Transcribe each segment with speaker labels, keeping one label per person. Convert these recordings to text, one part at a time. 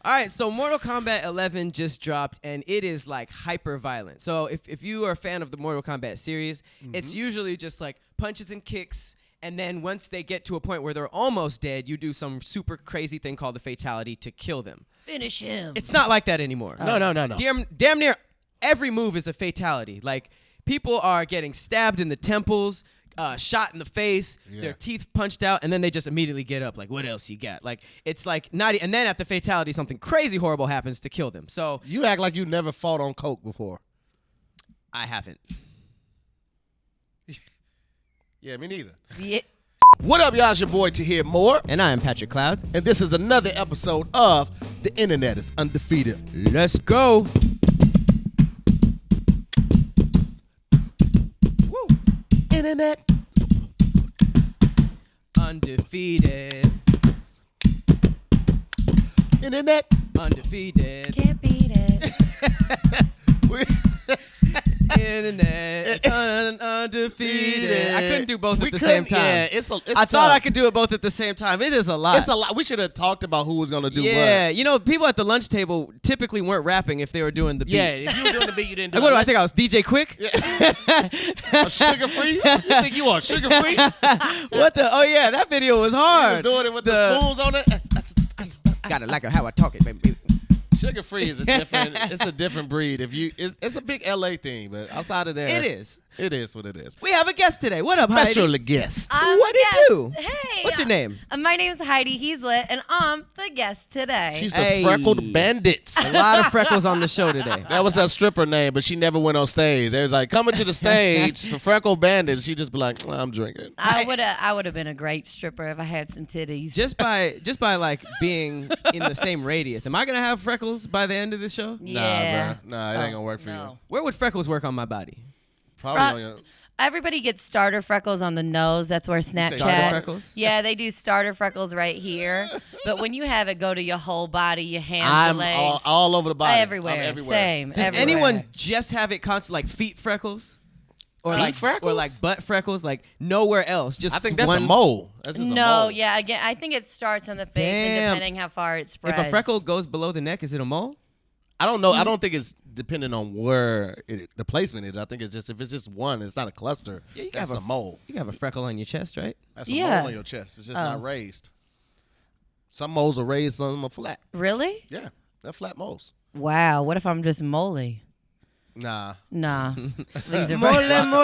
Speaker 1: All right, so Mortal Kombat 11 just dropped, and it is like hyper violent. So if you are a fan of the Mortal Kombat series, it's usually just like punches and kicks, and then once they get to a point where they're almost dead, you do some super crazy thing called the fatality to kill them.
Speaker 2: Finish him.
Speaker 1: It's not like that anymore.
Speaker 3: No.
Speaker 1: Damn near every move is a fatality. Like, people are getting stabbed in the temples, shot in the face, their teeth punched out, and then they just immediately get up. Like, what else you got? Like, it's like not. And then at the fatality, something crazy horrible happens to kill them. So
Speaker 3: you act like you never fought on coke before.
Speaker 1: I haven't.
Speaker 3: Yeah, me neither.
Speaker 2: Yeah.
Speaker 3: What up, y'all? It's your boy Tahir Moore.
Speaker 1: And I am Patrick Cloud.
Speaker 3: And this is another episode of The Internet is Undefeated.
Speaker 1: Let's go.
Speaker 3: Woo. Internet.
Speaker 1: Undefeated.
Speaker 3: Internet.
Speaker 1: Undefeated.
Speaker 2: Can't beat it.
Speaker 1: Internet. Undefeated. I couldn't do both at the same time.
Speaker 3: Yeah, it's
Speaker 1: I thought I could do it both at the same time. It is a lot.
Speaker 3: It's a lot. We should have talked about who was going to do what.
Speaker 1: Yeah, you know, people at the lunch table typically weren't rapping if they were doing the beat.
Speaker 3: Yeah, if you were doing the beat, you didn't do
Speaker 1: Like,
Speaker 3: it.
Speaker 1: what do I think? I was DJ Quick?
Speaker 3: Yeah. Sugar free? You think you are sugar free?
Speaker 1: What the? Oh, yeah, that video was hard.
Speaker 3: You was doing it with the spoons on it.
Speaker 1: Got it like how I talk it, baby.
Speaker 3: Sugar free is a different breed. It's a big LA thing, but outside of that,
Speaker 1: It is.
Speaker 3: It is what it is.
Speaker 1: We have a guest today. What up, Heidi?
Speaker 3: Special guest.
Speaker 1: What did you do?
Speaker 2: Hey.
Speaker 1: What's your name?
Speaker 2: My name's Heidi. He's lit, and I'm the guest today.
Speaker 3: She's the
Speaker 1: Hey.
Speaker 3: Freckled Bandits.
Speaker 1: A lot of freckles on the show today.
Speaker 3: That was her stripper name, but she never went on stage. They was like, coming to the stage for Freckled Bandits. She just be like, I'm drinking.
Speaker 2: I would have been a great stripper if I had some titties.
Speaker 1: Just by like being in the same radius. Am I gonna have freckles by the end of the show?
Speaker 2: Yeah.
Speaker 3: Nah, bro. Nah, it ain't gonna work for you.
Speaker 1: Where would freckles work on my body?
Speaker 3: Probably on your...
Speaker 2: Everybody gets starter freckles on the nose. That's where Snapchat.
Speaker 1: Starter freckles?
Speaker 2: Yeah, they do starter freckles right here. But when you have it go to your whole body, your hands, your
Speaker 3: I'm
Speaker 2: legs,
Speaker 3: all over the body.
Speaker 2: everywhere.
Speaker 3: I'm everywhere.
Speaker 2: Same.
Speaker 1: Does
Speaker 2: everywhere.
Speaker 1: anyone just have it constant, like feet freckles? Or
Speaker 3: Feet
Speaker 1: like
Speaker 3: freckles?
Speaker 1: Or like butt freckles? Like nowhere else. Just
Speaker 3: I think that's
Speaker 1: one
Speaker 3: a mole. That's just a
Speaker 2: No,
Speaker 3: mole.
Speaker 2: yeah. Again, I think it starts on the face, and
Speaker 1: Damn.
Speaker 2: depending how far it spreads.
Speaker 1: If a freckle goes below the neck, is it a mole?
Speaker 3: I don't know. I don't think it's depending on where the placement is. I think it's just if it's just one, it's not a cluster.
Speaker 1: Yeah, you can
Speaker 3: that's
Speaker 1: have
Speaker 3: a mole.
Speaker 1: You can have a freckle on your chest, right?
Speaker 3: That's a
Speaker 2: Yeah.
Speaker 3: mole on your chest. It's just not raised. Some moles are raised, some are flat.
Speaker 2: Really?
Speaker 3: Yeah, they're flat moles.
Speaker 2: Wow. What if I'm just moly?
Speaker 3: Nah.
Speaker 2: Nah. These are
Speaker 1: Mole, mole, mole,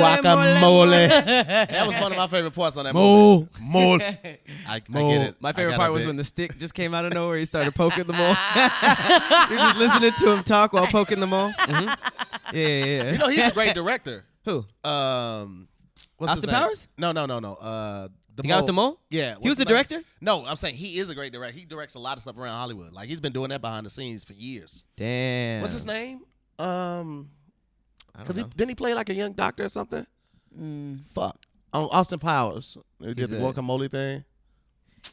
Speaker 3: Guacamole. That was one of my favorite parts on that movie. Mole. I get it.
Speaker 1: My
Speaker 3: I
Speaker 1: favorite
Speaker 3: got
Speaker 1: part
Speaker 3: a
Speaker 1: was
Speaker 3: bit.
Speaker 1: when the stick just came out of nowhere. He started poking the mole. He was just listening to him talk while poking the mole. Mm-hmm. Yeah.
Speaker 3: You know, he's a great director.
Speaker 1: Who?
Speaker 3: What's his
Speaker 1: Austin
Speaker 3: name?
Speaker 1: Powers?
Speaker 3: No.
Speaker 1: The guy with the mole?
Speaker 3: Yeah.
Speaker 1: He was the
Speaker 3: name?
Speaker 1: director?
Speaker 3: No, I'm saying he is a great director. He directs a lot of stuff around Hollywood. Like, he's been doing that behind the scenes for years.
Speaker 1: Damn.
Speaker 3: What's his name?
Speaker 1: I don't know.
Speaker 3: Didn't he play like a young doctor or something? Fuck. Austin Powers. He did the
Speaker 1: a-
Speaker 3: guacamole thing.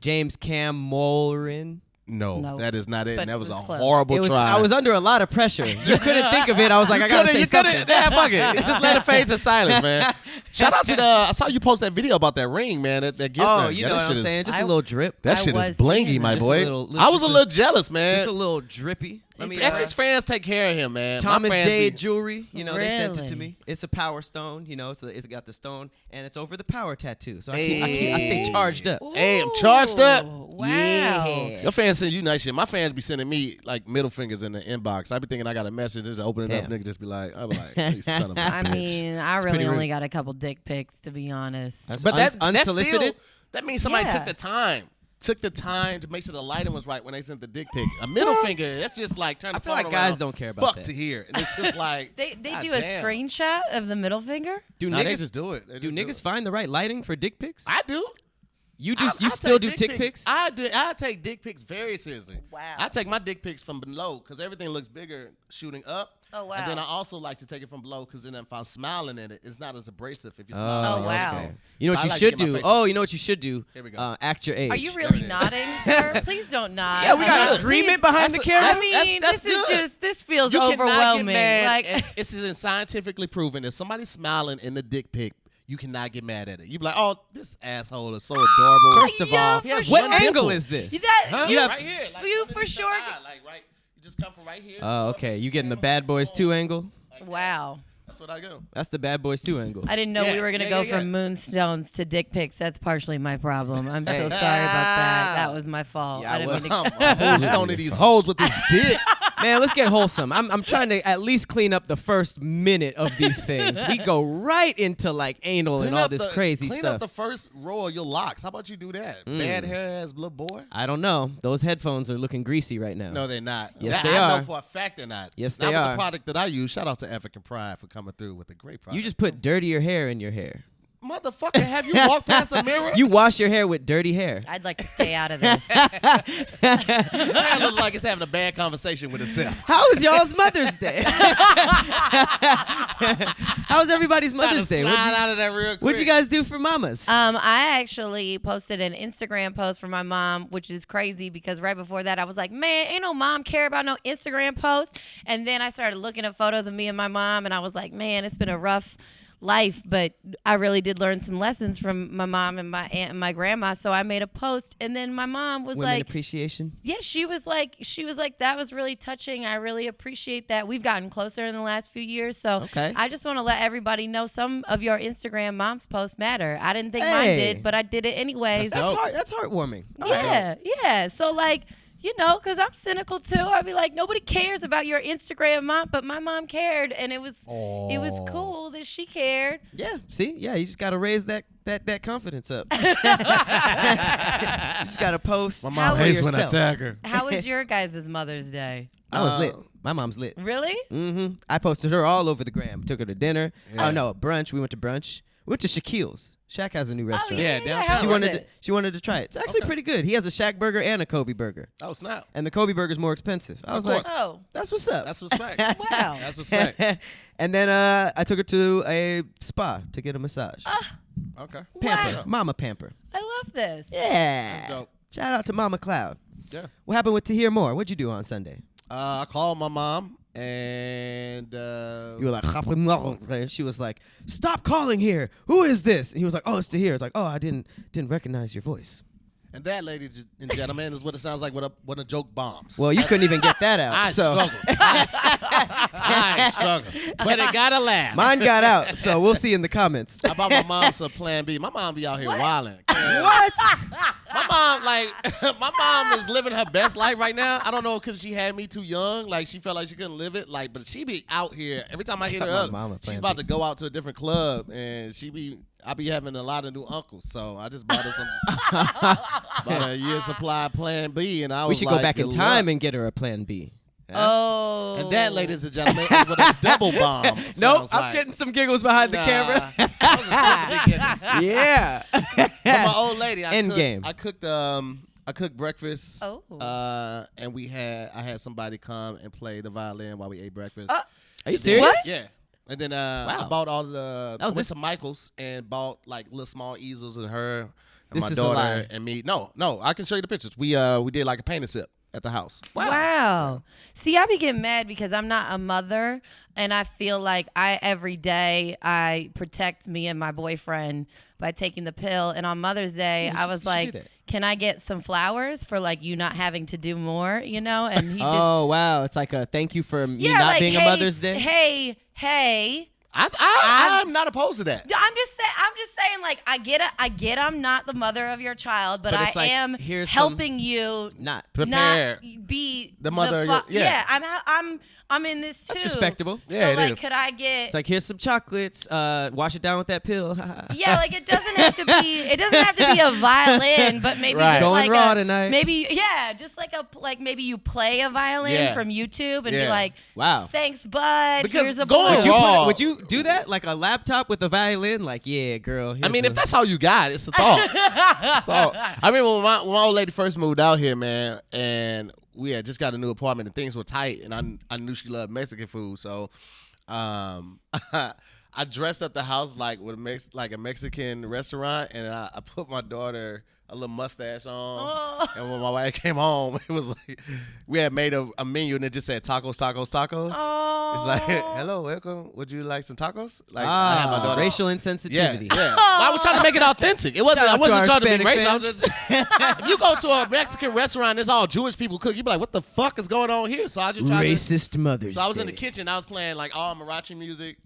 Speaker 1: James Cameron.
Speaker 3: No,
Speaker 2: No.
Speaker 3: that is not it.
Speaker 2: But
Speaker 3: And that was
Speaker 2: it
Speaker 3: a
Speaker 2: was close.
Speaker 3: horrible try.
Speaker 1: I was under a lot of pressure. You couldn't think of it. I was like, I gotta say something.
Speaker 3: Yeah, fuck it. Just let it fade to silence, man. Shout out to I saw you post that video about that ring, man. That gift.
Speaker 1: Oh,
Speaker 3: wrap.
Speaker 1: you
Speaker 3: Yeah,
Speaker 1: know
Speaker 3: that
Speaker 1: what
Speaker 3: shit
Speaker 1: I'm
Speaker 3: is-
Speaker 1: saying? Just
Speaker 2: I-
Speaker 1: a little drip.
Speaker 3: That
Speaker 2: I
Speaker 3: shit
Speaker 2: was
Speaker 3: is blingy,
Speaker 2: seeing
Speaker 3: my
Speaker 2: that.
Speaker 3: boy.
Speaker 1: Just a little-
Speaker 3: I was a
Speaker 1: just
Speaker 3: little jealous, man.
Speaker 1: Just a little drippy. Let me.
Speaker 3: That's his fans take care of him, man. My
Speaker 1: Thomas
Speaker 3: fans
Speaker 1: Jade
Speaker 3: be-
Speaker 1: jewelry. You know, they sent it to
Speaker 2: Really?
Speaker 1: me. It's a power stone. You know, it's got the stone and it's over the power tattoo. So I stay charged up.
Speaker 3: Hey, I'm charged up.
Speaker 2: Ooh, Wow.
Speaker 1: Yeah.
Speaker 3: Your fans send you nice shit. My fans be sending me like middle fingers in the inbox. I be thinking I got a message, just open it up,
Speaker 1: Damn.
Speaker 3: nigga just be like, I be like, you son of a
Speaker 2: I
Speaker 3: bitch.
Speaker 2: mean, I
Speaker 1: It's
Speaker 2: really
Speaker 1: pretty
Speaker 2: only
Speaker 1: rude.
Speaker 2: got a couple dick pics, to be honest.
Speaker 3: But that's
Speaker 1: unsolicited.
Speaker 3: Still, that means somebody
Speaker 2: Yeah.
Speaker 3: took the time. Took the time to make sure the lighting was right when they sent the dick pic. A middle finger, that's just like turn the
Speaker 1: I feel
Speaker 3: phone
Speaker 1: like guys
Speaker 3: around,
Speaker 1: don't care about
Speaker 3: fuck
Speaker 1: that.
Speaker 3: to hear. And it's just like
Speaker 2: They
Speaker 3: God
Speaker 2: do a
Speaker 3: damn.
Speaker 2: screenshot of the middle finger?
Speaker 1: Do
Speaker 3: Nah, they
Speaker 1: niggas
Speaker 3: just do it. They
Speaker 1: do
Speaker 3: just
Speaker 1: niggas
Speaker 3: it.
Speaker 1: find the right lighting for dick pics?
Speaker 3: I do.
Speaker 1: You do.
Speaker 3: I
Speaker 1: You still do
Speaker 3: take
Speaker 1: dick pics?
Speaker 3: I take dick pics very seriously.
Speaker 2: Wow.
Speaker 3: I take my dick pics from below because everything looks bigger shooting up.
Speaker 2: Oh, wow.
Speaker 3: And then I also like to take it from below because then if I'm smiling in it, it's not as abrasive if you smile.
Speaker 2: Oh, wow.
Speaker 1: okay. You know
Speaker 3: So
Speaker 1: what
Speaker 3: I
Speaker 1: you
Speaker 3: like to
Speaker 1: should
Speaker 3: get my
Speaker 1: do?
Speaker 3: face-
Speaker 1: Oh, you know what you should do?
Speaker 3: Here we go.
Speaker 1: Act your age.
Speaker 2: Are you
Speaker 3: There
Speaker 2: really
Speaker 3: it is.
Speaker 2: nodding, sir? Please don't nod.
Speaker 1: Yeah, we got
Speaker 3: an
Speaker 2: Please-
Speaker 1: agreement behind the camera.
Speaker 2: I mean,
Speaker 3: that's
Speaker 2: this is
Speaker 3: good.
Speaker 2: this feels
Speaker 3: You cannot get
Speaker 2: overwhelming.
Speaker 3: mad.
Speaker 2: Like,
Speaker 3: And it's scientifically proven. If somebody's smiling in the dick pic, you cannot get mad at it. You be like, oh, this asshole is so adorable.
Speaker 1: First of all,
Speaker 2: for
Speaker 1: what
Speaker 2: sure.
Speaker 1: angle is this?
Speaker 3: Huh?
Speaker 2: You,
Speaker 3: Right here. Like,
Speaker 2: you
Speaker 3: underneath
Speaker 2: for
Speaker 3: the
Speaker 2: sure.
Speaker 3: eye, like right. You just come from right here.
Speaker 1: Oh, okay. You getting the Bad Boys 2 angle?
Speaker 3: Like
Speaker 2: Wow.
Speaker 3: That's what I go.
Speaker 1: That's the Bad Boys 2 angle.
Speaker 2: I didn't know
Speaker 3: Yeah,
Speaker 2: we were going to
Speaker 3: yeah,
Speaker 2: go
Speaker 3: yeah,
Speaker 2: from moonstones to dick pics. That's partially my problem. I'm so sorry about that. That was my fault.
Speaker 1: Yeah,
Speaker 2: I didn't mean to.
Speaker 3: I'm stoning these hoes with this dick.
Speaker 1: Man, let's get wholesome. I'm trying to at least clean up the first minute of these things. We go right into like anal and all this crazy
Speaker 3: clean
Speaker 1: stuff.
Speaker 3: up the first row of your locks. How about you do that? Bad hair ass little boy.
Speaker 1: I don't know. Those headphones are looking greasy right now.
Speaker 3: No, they're not.
Speaker 1: Yes,
Speaker 3: That
Speaker 1: they
Speaker 3: I
Speaker 1: are.
Speaker 3: know for a fact they're not.
Speaker 1: Yes,
Speaker 3: not
Speaker 1: they
Speaker 3: with
Speaker 1: are.
Speaker 3: the product that I use. Shout out to African Pride for coming through with a great product.
Speaker 1: You just put dirtier hair in your hair.
Speaker 3: Motherfucker, have you walked past a mirror?
Speaker 1: You wash your hair with dirty hair.
Speaker 2: I'd like to stay out of this.
Speaker 3: Your hair looks like it's having a bad conversation with itself.
Speaker 1: How was y'all's Mother's Day? How was everybody's Mother's Day?
Speaker 3: Slide out of that real quick.
Speaker 1: What'd you guys do for mamas?
Speaker 2: I actually posted an Instagram post for my mom, which is crazy because right before that I was like, man, ain't no mom care about no Instagram post. And then I started looking at photos of me and my mom, and I was like, man, it's been a rough life, but I really did learn some lessons from my mom and my aunt and my grandma. So I made a post, and then my mom was
Speaker 1: Women
Speaker 2: like,
Speaker 1: appreciation.
Speaker 2: yeah, she was like, that was really touching. I really appreciate that. We've gotten closer in the last few years. So
Speaker 1: Okay.
Speaker 2: I just want to let everybody know some of your Instagram moms posts matter. I didn't think mine
Speaker 1: Hey.
Speaker 2: did, but I did it anyways.
Speaker 1: That's heartwarming.
Speaker 2: Yeah. So like, you know, because I'm cynical too. I'd be like, nobody cares about your Instagram mom, but my mom cared, and it was cool that she cared.
Speaker 1: Yeah. See? Yeah, you just gotta raise that confidence up. You just gotta post.
Speaker 3: My
Speaker 1: for
Speaker 3: mom hates when I
Speaker 1: yourself.
Speaker 3: tag her.
Speaker 2: How was your guys' Mother's Day?
Speaker 1: I was lit. My mom's lit.
Speaker 2: Really?
Speaker 1: Mm-hmm. I posted her all over the gram. Took her to dinner.
Speaker 3: Yeah.
Speaker 1: Oh no, brunch. We went to brunch. We went to Shaquille's. Shaq has a new restaurant.
Speaker 2: yeah.
Speaker 3: downtown.
Speaker 2: How
Speaker 1: She
Speaker 2: was
Speaker 1: wanted
Speaker 2: it?
Speaker 1: she wanted to try it. It's actually pretty good. He has a Shaq burger and a Kobe burger.
Speaker 3: Oh, snap.
Speaker 1: And the Kobe burger's more expensive. I was
Speaker 3: Of
Speaker 1: like,
Speaker 3: course.
Speaker 2: Oh,
Speaker 1: that's what's up.
Speaker 3: That's respect.
Speaker 2: wow.
Speaker 3: That's respect.
Speaker 1: And then I took her to a spa to get a massage.
Speaker 3: Okay.
Speaker 1: Pamper.
Speaker 2: Wow.
Speaker 1: Mama pamper.
Speaker 2: I love this.
Speaker 1: Yeah.
Speaker 3: That's dope.
Speaker 1: Shout out to Mama Cloud.
Speaker 3: Yeah.
Speaker 1: What happened with Tahir Moore? What'd you do on Sunday?
Speaker 3: I called my mom and
Speaker 1: You were like, she was like, stop calling here. Who is this? And he was like, oh, it's Tahir. It's like, oh, I didn't recognize your voice.
Speaker 3: and that, ladies and gentlemen, is what it sounds like when a joke bombs.
Speaker 1: Well, you couldn't even get that out.
Speaker 3: I
Speaker 1: so
Speaker 3: struggled. I struggled. But it got a laugh.
Speaker 1: mine got out. So we'll see in the comments.
Speaker 3: I bought my mom some Plan B. My mom be out here wilding.
Speaker 1: What?
Speaker 3: My mom, my mom is living her best life right now. I don't know because she had me too young. Like, she felt like she couldn't live it. Like, but she be out here. Every time I hit her
Speaker 1: My
Speaker 3: up,
Speaker 1: mama
Speaker 3: she's
Speaker 1: Plan
Speaker 3: about
Speaker 1: B.
Speaker 3: to go out to a different club, and I be having a lot of new uncles. So I just bought her some, about a year supply of Plan B, and I was
Speaker 1: We should
Speaker 3: like,
Speaker 1: go back in
Speaker 3: good
Speaker 1: time
Speaker 3: luck.
Speaker 1: and get her a plan B.
Speaker 2: Oh.
Speaker 3: And that, ladies and gentlemen, is what a double bomb.
Speaker 1: Nope,
Speaker 3: sounds
Speaker 1: I'm
Speaker 3: like.
Speaker 1: getting some giggles behind the camera.
Speaker 3: That was a super big giggles.
Speaker 1: Yeah.
Speaker 3: But my old lady,
Speaker 1: End game.
Speaker 3: I cooked breakfast.
Speaker 2: Oh.
Speaker 3: And I had somebody come and play the violin while we ate breakfast.
Speaker 1: Are you serious?
Speaker 2: What?
Speaker 3: Yeah. And then I
Speaker 1: Wow.
Speaker 3: bought all the.
Speaker 1: That was
Speaker 3: I went
Speaker 1: this-
Speaker 3: to Michael's and bought like little small easels and her and
Speaker 1: This
Speaker 3: my
Speaker 1: is a lie.
Speaker 3: daughter and me. No, I can show you the pictures. We did like a paint and sip at the house.
Speaker 2: Wow. See, I be getting mad because I'm not a mother, and I feel like every day I protect me and my boyfriend by taking the pill. And on Mother's Day,
Speaker 1: Yeah,
Speaker 2: I
Speaker 1: you
Speaker 2: was
Speaker 1: should do
Speaker 2: like,
Speaker 1: that.
Speaker 2: can I get some flowers for like you not having to do more, you know? And he
Speaker 1: Oh,
Speaker 2: just
Speaker 1: wow. It's like a thank you for me
Speaker 2: yeah,
Speaker 1: not
Speaker 2: like,
Speaker 1: being
Speaker 2: hey,
Speaker 1: a Mother's Day.
Speaker 2: Hey.
Speaker 3: I'm not opposed to that.
Speaker 2: I'm just saying, like, I get I'm not the mother of your child, but
Speaker 1: But
Speaker 2: I
Speaker 1: it's like,
Speaker 2: am
Speaker 1: here's
Speaker 2: helping you
Speaker 1: Not.
Speaker 3: Prepare.
Speaker 2: not be
Speaker 3: The mother of your- yeah.
Speaker 2: I'm in this too.
Speaker 1: That's respectable.
Speaker 3: Yeah,
Speaker 2: so,
Speaker 3: it
Speaker 2: like,
Speaker 3: is.
Speaker 2: could I get
Speaker 1: It's like, here's some chocolates. Wash it down with that pill.
Speaker 2: yeah, like it doesn't have to be a violin, but maybe
Speaker 3: Right.
Speaker 2: just
Speaker 1: Going
Speaker 2: like
Speaker 1: raw
Speaker 2: a,
Speaker 1: tonight.
Speaker 2: maybe just like maybe you play a violin
Speaker 3: Yeah.
Speaker 2: from YouTube and be
Speaker 3: Yeah.
Speaker 2: like,
Speaker 1: Wow.
Speaker 2: thanks, bud.
Speaker 3: Because
Speaker 2: Here's a
Speaker 3: going
Speaker 2: blue.
Speaker 1: Would you,
Speaker 3: raw-
Speaker 1: would you do that? Like a laptop with a violin? Like, yeah, girl.
Speaker 3: I mean, if that's all you got, it's a thought. It's a thought. I mean, when my old lady first moved out here, man, and we had just got a new apartment and things were tight, and I knew she loved Mexican food, so I dressed up the house like with a Mexican restaurant, and I put my daughter a little mustache on.
Speaker 2: Oh.
Speaker 3: And when my wife came home, it was like we had made a menu and it just said tacos, tacos, tacos.
Speaker 2: Oh.
Speaker 3: It's like, hello, welcome. Would you like some tacos? Like I had my daughter.
Speaker 1: Racial
Speaker 3: Yeah,
Speaker 1: insensitivity.
Speaker 3: yeah. I was trying to make it authentic. It wasn't.
Speaker 1: Shout out
Speaker 3: I wasn't
Speaker 1: to our
Speaker 3: trying to be
Speaker 1: Hispanic
Speaker 3: racist. I was just, if you go to a Mexican restaurant, there's all Jewish people cook. You be like, what the fuck is going on here? So I just tried
Speaker 1: Racist Mother's
Speaker 3: So I was in the
Speaker 1: Day.
Speaker 3: kitchen. I was playing like all mariachi music,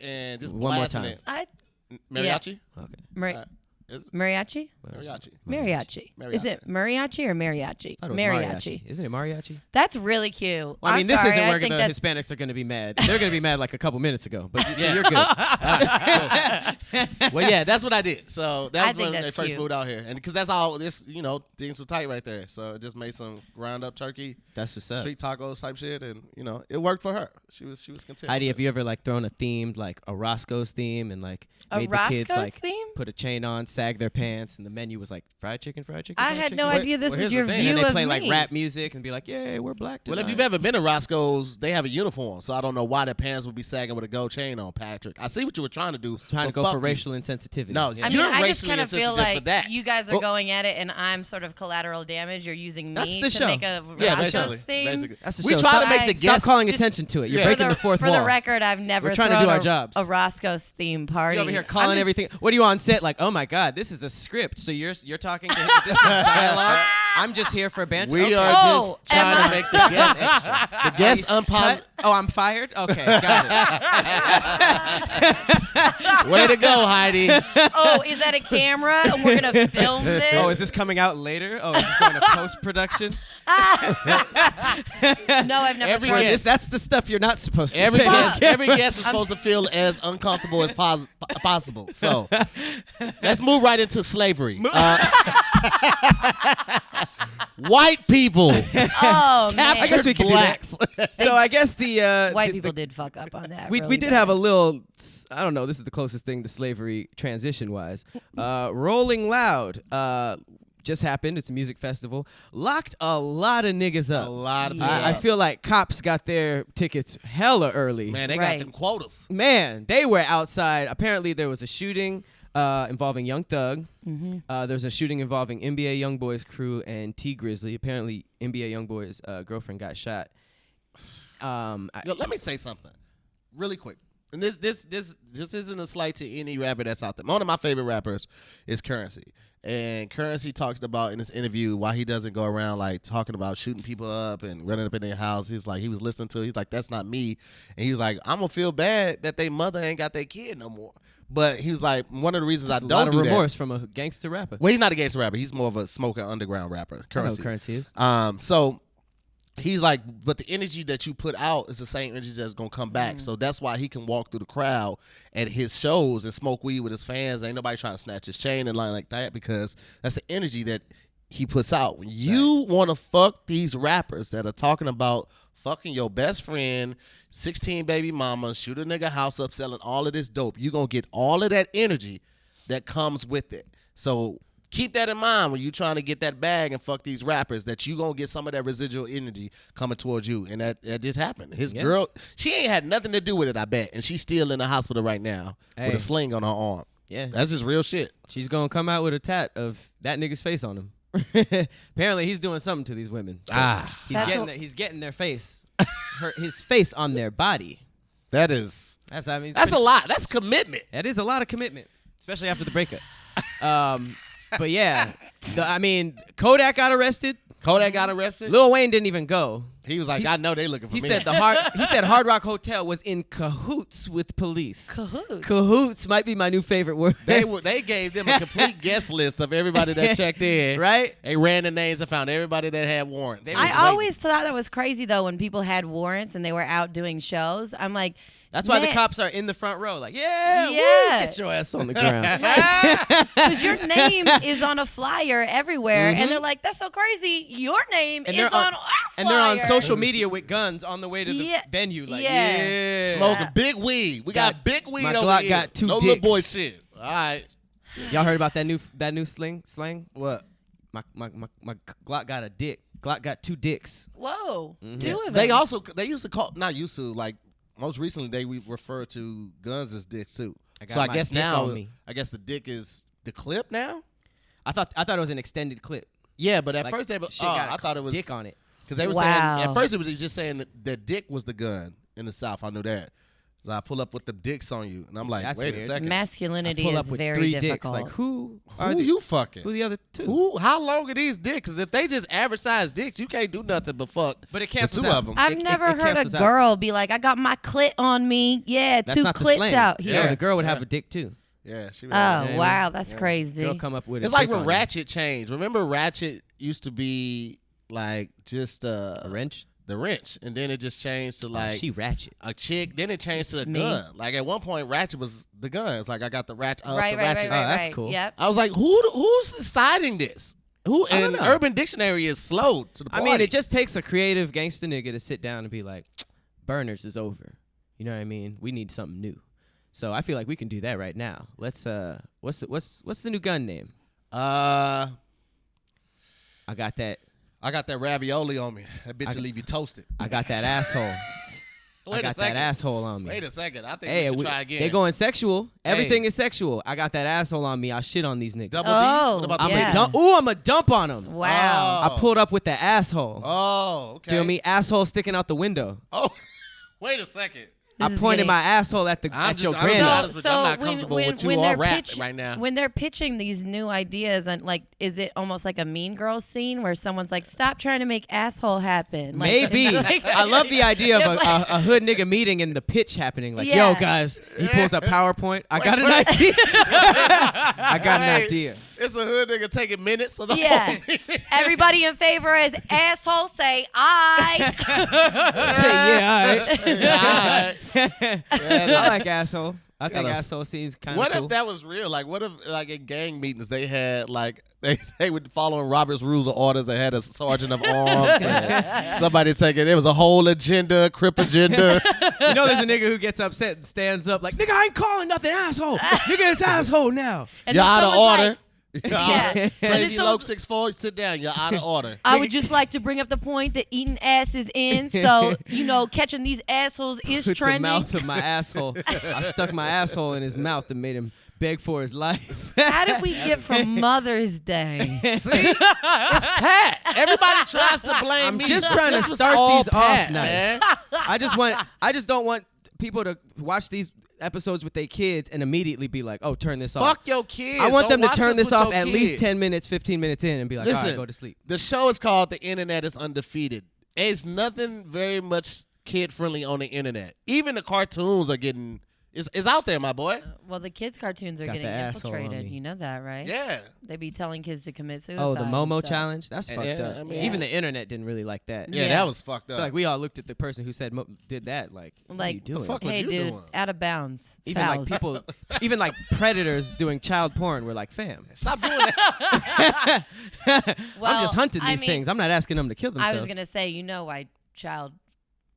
Speaker 3: and just
Speaker 1: One more
Speaker 3: blasting
Speaker 1: time.
Speaker 3: it. Mariachi.
Speaker 1: Okay.
Speaker 3: It's
Speaker 2: Mariachi?
Speaker 3: mariachi.
Speaker 2: Mariachi. Is it mariachi or mariachi?
Speaker 1: I thought it was mariachi. Isn't it mariachi?
Speaker 2: That's really cute.
Speaker 1: Well, I mean,
Speaker 2: I'm
Speaker 1: this
Speaker 2: sorry,
Speaker 1: isn't
Speaker 2: I
Speaker 1: where the
Speaker 2: think that's-
Speaker 1: Hispanics are going to be mad. They're going to be mad like a couple minutes ago. But so you're good.
Speaker 3: Well, yeah, that's what I did. So
Speaker 2: I
Speaker 3: that's
Speaker 2: think
Speaker 3: when they
Speaker 2: that's
Speaker 3: first
Speaker 2: cute.
Speaker 3: moved out here, and because that's all this, things were tight right there. So it just made some ground up turkey,
Speaker 1: That's what's up.
Speaker 3: street tacos type shit, and it worked for her. She was content.
Speaker 1: Heidi, have you ever like thrown a themed like a Roscoe's theme and like
Speaker 2: A
Speaker 1: made the kids
Speaker 2: Roscoe's
Speaker 1: like
Speaker 2: theme?
Speaker 1: put a chain on, sag their pants, and the menu was like fried chicken, fried chicken.
Speaker 2: I
Speaker 1: fried
Speaker 2: had
Speaker 1: chicken.
Speaker 2: no
Speaker 3: Well,
Speaker 2: idea this
Speaker 3: well,
Speaker 2: was
Speaker 3: here's
Speaker 2: your
Speaker 3: the thing.
Speaker 2: view
Speaker 1: And they
Speaker 2: of
Speaker 1: play
Speaker 2: me.
Speaker 1: like rap music and be like, "Yeah, we're black tonight."
Speaker 3: Well, if you've ever been to Roscoe's, they have a uniform, so I don't know why their pants would be sagging with a gold chain on, Patrick. I see what you were trying to do.
Speaker 1: trying to
Speaker 3: but
Speaker 1: go for
Speaker 3: fuck you.
Speaker 1: racial insensitivity.
Speaker 3: No,
Speaker 1: Yeah.
Speaker 2: I mean,
Speaker 3: You're
Speaker 2: I just
Speaker 3: racially
Speaker 2: kind of feel
Speaker 3: insensitive for
Speaker 2: like
Speaker 3: that.
Speaker 2: you guys are
Speaker 1: Oh.
Speaker 2: going at it, and I'm sort of collateral damage. You're using
Speaker 1: That's
Speaker 2: me
Speaker 1: the
Speaker 2: to
Speaker 1: show.
Speaker 2: make a
Speaker 3: Yeah,
Speaker 2: Roscoe's
Speaker 3: basically.
Speaker 2: thing.
Speaker 3: Basically.
Speaker 1: That's the
Speaker 3: we
Speaker 1: show.
Speaker 3: try
Speaker 1: Stop-
Speaker 3: to make the
Speaker 1: Stop
Speaker 3: guests.
Speaker 1: calling
Speaker 2: just-
Speaker 1: attention to it. You're
Speaker 3: Yeah.
Speaker 1: breaking the fourth
Speaker 2: For
Speaker 1: wall.
Speaker 2: the record, I've never
Speaker 1: We're trying to
Speaker 2: thrown
Speaker 1: do our jobs.
Speaker 2: a Roscoe's theme party.
Speaker 1: You over here
Speaker 2: I'm
Speaker 1: calling
Speaker 2: just-
Speaker 1: everything. What are you on set? Like, oh my God, this is a script. So you're talking to him. This is dialogue. I'm just here for banter.
Speaker 3: We
Speaker 1: Okay.
Speaker 3: are
Speaker 2: Oh,
Speaker 3: just trying
Speaker 2: am
Speaker 3: to
Speaker 2: I-
Speaker 3: make the guests
Speaker 1: Extra.
Speaker 3: the guests
Speaker 1: Cut.
Speaker 3: unpositive.
Speaker 1: Oh, I'm fired? Okay, got it.
Speaker 3: Way to go, Heidi.
Speaker 2: Oh, is that a camera? And we're gonna film this?
Speaker 1: Oh, is this coming out later? Oh, is this going to post-production?
Speaker 2: No, I've never
Speaker 3: Every
Speaker 2: thrown
Speaker 3: guest-
Speaker 2: this.
Speaker 1: That's the stuff you're not supposed to
Speaker 3: Every
Speaker 1: say.
Speaker 3: every guest is supposed to feel as uncomfortable as possible. So let's move right into slavery. White people
Speaker 2: Oh man,
Speaker 3: captured
Speaker 1: guess we could do that.
Speaker 3: blacks.
Speaker 1: So I guess the
Speaker 2: white
Speaker 1: the-
Speaker 2: people did fuck up on that.
Speaker 1: we
Speaker 2: really
Speaker 1: did
Speaker 2: bad.
Speaker 1: have a little, I don't know, this is the closest thing to slavery transition wise. Rolling Loud just happened. It's a music festival. Locked a lot of niggas up.
Speaker 3: A lot of
Speaker 2: Yeah.
Speaker 3: people.
Speaker 1: I feel like cops got their tickets hella early.
Speaker 3: Man, they
Speaker 2: Right.
Speaker 3: got them quotas.
Speaker 1: Man, they were outside. Apparently there was a shooting involving Young Thug.
Speaker 2: Mm-hmm.
Speaker 1: There was a shooting involving NBA Youngboy's crew and T Grizzly. Apparently NBA Youngboy's girlfriend got shot.
Speaker 3: Yo, let me say something really quick. And this isn't a slight to any rapper that's out there. One of my favorite rappers is Currency. And Currency talks about in this interview why he doesn't go around like talking about shooting people up and running up in their house. He's like, he was listening to it. He's like, that's not me. And he's like, I'm gonna feel bad that they mother ain't got their kid no more. But he was like, one of the reasons
Speaker 1: That's
Speaker 3: I
Speaker 1: a
Speaker 3: don't
Speaker 1: lot of
Speaker 3: do
Speaker 1: remorse from a gangster rapper.
Speaker 3: Well, he's not a gangster rapper. He's more of a smoker underground rapper.
Speaker 1: I know
Speaker 3: Currency.
Speaker 1: who Currency is.
Speaker 3: So he's like, but the energy that you put out is the same energy that's gonna come back. So that's why he can walk through the crowd at his shows and smoke weed with his fans. Ain't nobody trying to snatch his chain and line like that because that's the energy that he puts out. When you want to fuck these rappers that are talking about fucking your best friend, 16 baby mama, shoot a nigga house up, selling all of this dope, you gonna get all of that energy that comes with it. So keep that in mind when you're trying to get that bag and fuck these rappers, that you gonna get some of that residual energy coming towards you. And that just happened. His girl, she ain't had nothing to do with it, I bet. And she's still in the hospital right now with
Speaker 1: Hey.
Speaker 3: a sling on her arm.
Speaker 1: Yeah.
Speaker 3: That's just real shit.
Speaker 1: She's gonna come out with a tat of that nigga's face on him. Apparently, he's doing something to these women. He's getting their face, his face on their body.
Speaker 3: That is,
Speaker 1: That's I mean,
Speaker 3: that's a lot. That's commitment.
Speaker 1: That is a lot of commitment, especially after the breakup. But yeah, I mean, Kodak got arrested.
Speaker 3: Kodak got arrested.
Speaker 1: Lil Wayne didn't even go.
Speaker 3: He was like, I know they looking for
Speaker 1: He
Speaker 3: me.
Speaker 1: said Hard Rock Hotel was in cahoots with police.
Speaker 2: Cahoots.
Speaker 1: Cahoots might be my new favorite word.
Speaker 3: they gave them a complete guest list of everybody that checked in.
Speaker 1: Right?
Speaker 3: They ran the names and found everybody that had warrants.
Speaker 1: They
Speaker 2: I
Speaker 1: was
Speaker 2: always thought that was crazy though when people had warrants and they were out doing shows. I'm like,
Speaker 1: That's why the
Speaker 2: man,
Speaker 1: cops are in the front row, like, yeah, woo,
Speaker 2: Yeah.
Speaker 1: get your ass on the ground.
Speaker 2: because your name is on a flyer everywhere, and they're like, "That's so crazy! Your name
Speaker 1: And
Speaker 2: is
Speaker 1: they're
Speaker 2: on
Speaker 1: on-
Speaker 2: our
Speaker 1: And they're on
Speaker 2: flyer."
Speaker 1: social media with guns on the way to the
Speaker 2: Yeah.
Speaker 1: venue, like,
Speaker 2: Yeah.
Speaker 1: yeah.
Speaker 3: Smoking big weed. We got
Speaker 1: Got-
Speaker 3: big weed
Speaker 1: my
Speaker 3: over
Speaker 1: Glock
Speaker 3: here.
Speaker 1: got two
Speaker 3: no little
Speaker 1: dicks.
Speaker 3: boy shit. All right.
Speaker 1: Y'all heard about that new slang?
Speaker 3: What?
Speaker 1: My Glock got a dick. Glock got two dicks.
Speaker 2: Whoa,
Speaker 1: Mm-hmm.
Speaker 2: two of them.
Speaker 3: They used to call, not used to, like most recently they refer to guns as dicks too.
Speaker 1: I got
Speaker 3: So I
Speaker 1: my
Speaker 3: guess
Speaker 1: dick
Speaker 3: now,
Speaker 1: on me.
Speaker 3: I guess the dick is the clip now.
Speaker 1: I thought it was an extended clip.
Speaker 3: Yeah, but at
Speaker 1: Like,
Speaker 3: first
Speaker 1: shit got
Speaker 3: I thought it was
Speaker 1: dick on it.
Speaker 3: because they were saying at first it was just saying that dick was the gun in the South. I knew that. So I pull up with the dicks on you, and I'm like,
Speaker 1: That's
Speaker 3: wait
Speaker 1: weird.
Speaker 3: a second.
Speaker 2: Masculinity
Speaker 1: Pull
Speaker 2: is
Speaker 1: up with
Speaker 2: very
Speaker 1: 3
Speaker 2: difficult.
Speaker 1: dicks. Like who
Speaker 3: Who you fucking?
Speaker 1: Who the other 2?
Speaker 3: Who? How long are these dicks? Because if they just average size dicks, you can't do nothing but fuck.
Speaker 1: But it
Speaker 3: with
Speaker 1: cancels
Speaker 3: 2
Speaker 1: out.
Speaker 3: of them.
Speaker 2: I've never heard a
Speaker 1: cancels out.
Speaker 2: girl be like, I got my clit on me. Yeah,
Speaker 1: That's
Speaker 2: 2
Speaker 1: not the
Speaker 2: clits
Speaker 1: slang.
Speaker 2: out
Speaker 1: Yeah,
Speaker 2: here.
Speaker 1: the girl would have
Speaker 3: Yeah.
Speaker 1: a dick too.
Speaker 3: Yeah, she.
Speaker 2: Oh,
Speaker 1: Yeah,
Speaker 2: wow. That's
Speaker 1: Yeah.
Speaker 2: crazy.
Speaker 1: Girl come up with a
Speaker 3: It's like
Speaker 1: dick
Speaker 3: when
Speaker 1: on
Speaker 3: Ratchet changed. Remember, Ratchet used to be like just
Speaker 1: a wrench.
Speaker 3: the wrench, and then it just changed to like
Speaker 1: She ratchet.
Speaker 3: a chick. Then it changed to a
Speaker 2: Me.
Speaker 3: gun. Like at one point, Ratchet was the gun. It's like I got the ratchet.
Speaker 2: Right,
Speaker 3: the
Speaker 2: right,
Speaker 3: ratchet.
Speaker 2: right, right,
Speaker 1: that's
Speaker 2: right.
Speaker 1: cool.
Speaker 2: Yep.
Speaker 3: I was like, who's deciding this? Who?
Speaker 1: I don't
Speaker 3: And
Speaker 1: know.
Speaker 3: Urban Dictionary is slow to the
Speaker 1: I
Speaker 3: party.
Speaker 1: mean, it just takes a creative gangster nigga to sit down and be like, burners is over. You know what I mean? We need something new. So I feel like we can do that right now. Let's what's the new gun name? I got that
Speaker 3: ravioli on me. That bitch will leave you toasted.
Speaker 1: I got that asshole.
Speaker 3: Wait
Speaker 1: I
Speaker 3: a
Speaker 1: got that
Speaker 3: second.
Speaker 1: asshole on me.
Speaker 3: Wait a second. I think
Speaker 1: Hey,
Speaker 3: we should try again.
Speaker 1: they going sexual. Everything
Speaker 3: Hey.
Speaker 1: is sexual. I got that asshole on me. I shit on these niggas.
Speaker 3: Double
Speaker 2: Oh,
Speaker 3: D's? What about
Speaker 1: I'm
Speaker 3: the
Speaker 2: yeah.
Speaker 1: a dump. Ooh, I'm a dump on them.
Speaker 2: Wow.
Speaker 3: Oh.
Speaker 1: I pulled up with the asshole.
Speaker 3: Oh, okay.
Speaker 1: Feel me? Asshole sticking out the window.
Speaker 3: Oh, wait a second.
Speaker 2: This
Speaker 1: I
Speaker 2: is
Speaker 1: pointed
Speaker 2: getting-
Speaker 1: my asshole at your
Speaker 3: I'm
Speaker 1: granddad.
Speaker 3: honest with you. I'm not comfortable with you all rap right now.
Speaker 2: When they're pitching these new ideas, and like, is it almost like a Mean Girls scene where someone's like, "Stop trying to make asshole happen"? Like,
Speaker 1: Maybe.
Speaker 2: like-
Speaker 1: I love the idea of a hood nigga meeting and the pitch happening. Like,
Speaker 2: Yeah.
Speaker 1: yo, guys, he pulls up PowerPoint. I got an idea. I got an
Speaker 3: Wait.
Speaker 1: idea.
Speaker 3: It's a hood nigga taking minutes of the
Speaker 2: Yeah.
Speaker 3: whole meeting.
Speaker 2: Everybody in favor is asshole. Say I.
Speaker 1: Say, yeah, all right.
Speaker 3: Yeah,
Speaker 1: I like asshole. I think
Speaker 3: Gotta-
Speaker 1: asshole seems kind of
Speaker 3: What
Speaker 1: cool.
Speaker 3: if that was real? Like, what if, like, in gang meetings, they had, like, they would following Robert's rules of orders. They had a sergeant of arms. And somebody taking, it was a whole agenda, crip agenda.
Speaker 1: You know there's a nigga who gets upset and stands up like, nigga, I ain't calling nothing asshole. Nigga, it's asshole now.
Speaker 2: And
Speaker 3: You're
Speaker 2: then
Speaker 3: out of
Speaker 2: someone's
Speaker 3: order.
Speaker 2: like,
Speaker 3: You're
Speaker 2: Yeah.
Speaker 3: out of-
Speaker 2: And then
Speaker 3: Crazy Loke
Speaker 2: someone's-
Speaker 3: 6'4", sit down. You're out of order.
Speaker 2: I would just like to bring up the point that eating ass is in, so catching these assholes is
Speaker 1: With the
Speaker 2: trending.
Speaker 1: mouth of my asshole. I stuck my asshole in his mouth and made him beg for his life.
Speaker 2: How did we get from Mother's Day?
Speaker 3: See? It's Pat. Everybody tries to blame
Speaker 1: I'm
Speaker 3: me.
Speaker 1: just trying to
Speaker 3: This is
Speaker 1: start
Speaker 3: all
Speaker 1: these
Speaker 3: Pat,
Speaker 1: off nice.
Speaker 3: man.
Speaker 1: I just don't want people to watch these episodes with their kids and immediately be like, oh, turn this off.
Speaker 3: Fuck your kids.
Speaker 1: I want
Speaker 3: Don't
Speaker 1: them to
Speaker 3: watch
Speaker 1: turn
Speaker 3: this
Speaker 1: this
Speaker 3: with
Speaker 1: off
Speaker 3: your
Speaker 1: at least
Speaker 3: kids.
Speaker 1: 10 minutes, 15 minutes in and be like, all
Speaker 3: Listen,
Speaker 1: right, go to sleep.
Speaker 3: The show is called The Internet is Undefeated. It's nothing very much kid-friendly on the internet. Even the cartoons are getting... It's out there, my boy.
Speaker 2: Well, the kids' cartoons are
Speaker 1: Got
Speaker 2: getting
Speaker 1: the asshole on
Speaker 2: infiltrated.
Speaker 1: me.
Speaker 2: You know that, right?
Speaker 3: Yeah.
Speaker 2: They be telling kids to commit suicide.
Speaker 1: Oh, the Momo
Speaker 2: and stuff.
Speaker 1: challenge? That's
Speaker 3: Yeah,
Speaker 1: fucked up.
Speaker 3: I mean-
Speaker 1: Even the internet didn't really like that.
Speaker 3: Yeah,
Speaker 2: Yeah.
Speaker 3: that was fucked
Speaker 1: I
Speaker 3: up.
Speaker 1: feel like we all looked at the person who said did that like, what are you
Speaker 2: Like,
Speaker 1: doing?
Speaker 3: fuck? What
Speaker 2: Hey,
Speaker 3: you
Speaker 2: dude,
Speaker 3: doing?
Speaker 2: out of bounds.
Speaker 1: Even
Speaker 2: Fouls.
Speaker 1: like people, even like predators doing child porn were like, fam.
Speaker 3: Stop doing that.
Speaker 2: Well,
Speaker 1: I'm just hunting
Speaker 2: I
Speaker 1: these
Speaker 2: mean,
Speaker 1: things. I'm not asking them to kill
Speaker 2: I
Speaker 1: themselves.
Speaker 2: was gonna say, why child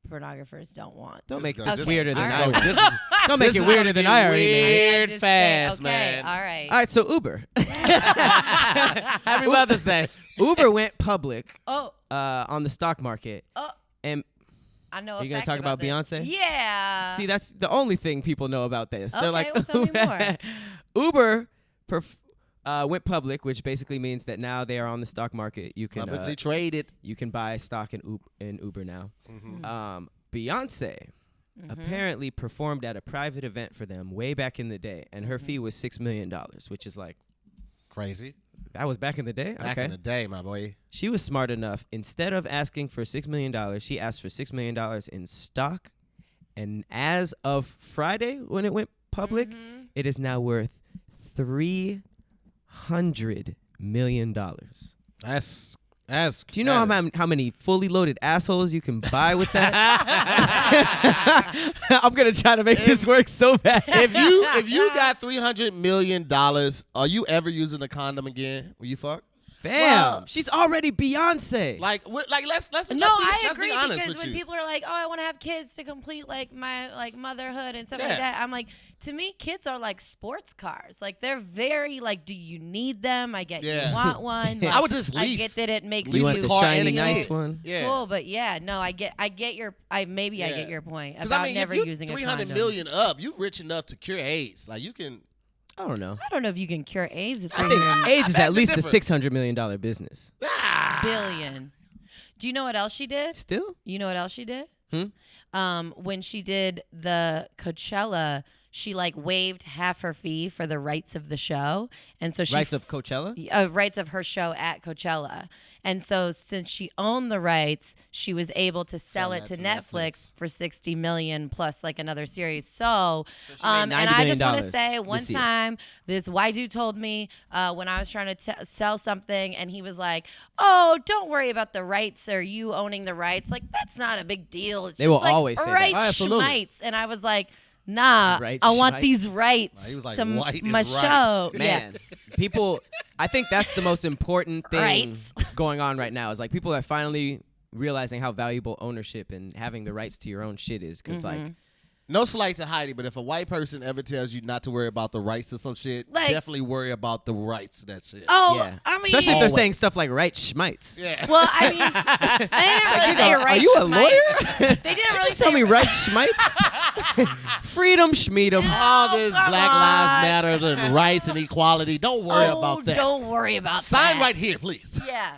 Speaker 2: pornographers don't want.
Speaker 1: Don't make
Speaker 3: This
Speaker 1: this
Speaker 3: is-
Speaker 1: weirder than
Speaker 2: all
Speaker 1: I
Speaker 2: right.
Speaker 1: would.
Speaker 3: This is-
Speaker 1: Don't make
Speaker 3: this
Speaker 1: it
Speaker 3: is
Speaker 1: weirder
Speaker 3: gonna
Speaker 1: than
Speaker 3: get
Speaker 1: I already made.
Speaker 3: weird
Speaker 2: Just
Speaker 3: fast,
Speaker 2: okay,
Speaker 3: man.
Speaker 2: all right.
Speaker 1: All right, so Uber.
Speaker 3: Happy Mother's Day.
Speaker 1: Uber went public
Speaker 2: Oh,
Speaker 1: on the stock market.
Speaker 2: oh,
Speaker 1: and
Speaker 2: I know.
Speaker 1: Are you
Speaker 2: gonna
Speaker 1: gonna talk about
Speaker 2: this.
Speaker 1: Beyonce?
Speaker 2: Yeah.
Speaker 1: see, that's the only thing people know about this. They're
Speaker 2: Okay,
Speaker 1: like,
Speaker 2: well, tell me more.
Speaker 1: Uber went public, which basically means that now they are on the stock market. You can
Speaker 3: Publicly traded.
Speaker 1: you can buy stock in Uber now.
Speaker 3: Mm-hmm.
Speaker 1: Beyonce apparently performed at a private event for them way back in the day, and her fee was $6 million, which is like,
Speaker 3: Crazy.
Speaker 1: that was back in the day.
Speaker 3: Back
Speaker 1: Okay,
Speaker 3: in the day, my boy.
Speaker 1: she was smart enough. Instead of asking for $6 million, she asked for $6 million in stock, and as of Friday when it went public, it is now worth $300 million.
Speaker 3: That's
Speaker 1: Do you know how many fully loaded assholes you can buy with that? I'm gonna try to make this work so bad.
Speaker 3: if you got $300 million, are you ever using a condom again when you fuck?
Speaker 1: Fam,
Speaker 2: Well-
Speaker 1: she's already Beyonce.
Speaker 3: Let's
Speaker 2: No,
Speaker 3: be
Speaker 2: I
Speaker 3: let's
Speaker 2: agree
Speaker 3: be honest
Speaker 2: because
Speaker 3: with
Speaker 2: when
Speaker 3: you.
Speaker 2: people are like, "Oh, I want to have kids to complete like my like motherhood and stuff
Speaker 3: Yeah.
Speaker 2: like that," I'm like, to me, kids are like sports cars. Like they're very like, do you need them? I get
Speaker 3: Yeah.
Speaker 2: you want one.
Speaker 3: I would just
Speaker 2: I
Speaker 3: lease.
Speaker 2: get that it makes
Speaker 1: you
Speaker 3: lease
Speaker 1: want
Speaker 3: the
Speaker 1: the
Speaker 3: car
Speaker 1: shiny
Speaker 3: and a
Speaker 1: nice
Speaker 3: kid.
Speaker 1: one?
Speaker 3: Yeah.
Speaker 2: cool, but yeah, no, I get your I get your point
Speaker 3: 'Cause
Speaker 2: about
Speaker 3: I mean,
Speaker 2: never
Speaker 3: if you
Speaker 2: using a
Speaker 3: 300
Speaker 2: condom.
Speaker 3: million up, you rich enough to cure AIDS. Like you can.
Speaker 1: I don't know.
Speaker 2: I don't know if you can cure AIDS with
Speaker 1: I think
Speaker 2: 300
Speaker 1: AIDS is at least a
Speaker 3: difference.
Speaker 1: $600 million business.
Speaker 2: billion. Do you know what else she did?
Speaker 1: Still?
Speaker 2: You know what else she did?
Speaker 1: Hmm?
Speaker 2: When she did the Coachella, she like waived half her fee for the rights of the show, and so she
Speaker 1: Rights of Coachella?
Speaker 2: rights of her show at Coachella. And so since she owned the rights, she was able to sell it
Speaker 3: that
Speaker 2: to
Speaker 3: to
Speaker 2: Netflix for $60 million plus like another series. So,
Speaker 1: she made $90
Speaker 2: and I just want to
Speaker 1: million
Speaker 2: say one
Speaker 1: this year.
Speaker 2: time this white dude told me when I was trying to sell something, and he was like, "Oh, don't worry about the rights or you owning the rights. Like that's not a big deal. It's
Speaker 1: They
Speaker 2: just
Speaker 1: will
Speaker 2: like
Speaker 1: always say that.
Speaker 2: rights,
Speaker 3: Oh, absolutely.
Speaker 2: schmites." And I was like, nah,
Speaker 1: Rights,
Speaker 2: I want
Speaker 1: schmites.
Speaker 2: these rights
Speaker 3: He was like,
Speaker 2: to
Speaker 3: white is
Speaker 2: my
Speaker 3: right.
Speaker 2: show.
Speaker 1: Man, people, I think that's the most important thing
Speaker 2: Rights.
Speaker 1: going on right now is like people are finally realizing how valuable ownership and having the rights to your own shit is. Because like,
Speaker 3: No slight to Heidi, but if a white person ever tells you not to worry about the rights to some shit,
Speaker 2: Like-
Speaker 3: definitely worry about the rights to that shit.
Speaker 2: Oh,
Speaker 1: yeah.
Speaker 2: I mean,
Speaker 1: Especially if they're
Speaker 3: Always.
Speaker 1: saying stuff like right schmites.
Speaker 3: Yeah.
Speaker 2: well, I mean, they didn't really say right.
Speaker 1: Are you a
Speaker 2: schmite.
Speaker 1: lawyer?
Speaker 2: They didn't really
Speaker 1: Just tell
Speaker 2: say
Speaker 1: me right schmites. Freedom schmeedum.
Speaker 3: All this
Speaker 2: come
Speaker 3: Black
Speaker 2: on.
Speaker 3: Lives Matter and rights and equality. Don't worry about that.
Speaker 2: Don't worry about
Speaker 3: Sign
Speaker 2: that.
Speaker 3: right here, please.
Speaker 2: Yeah.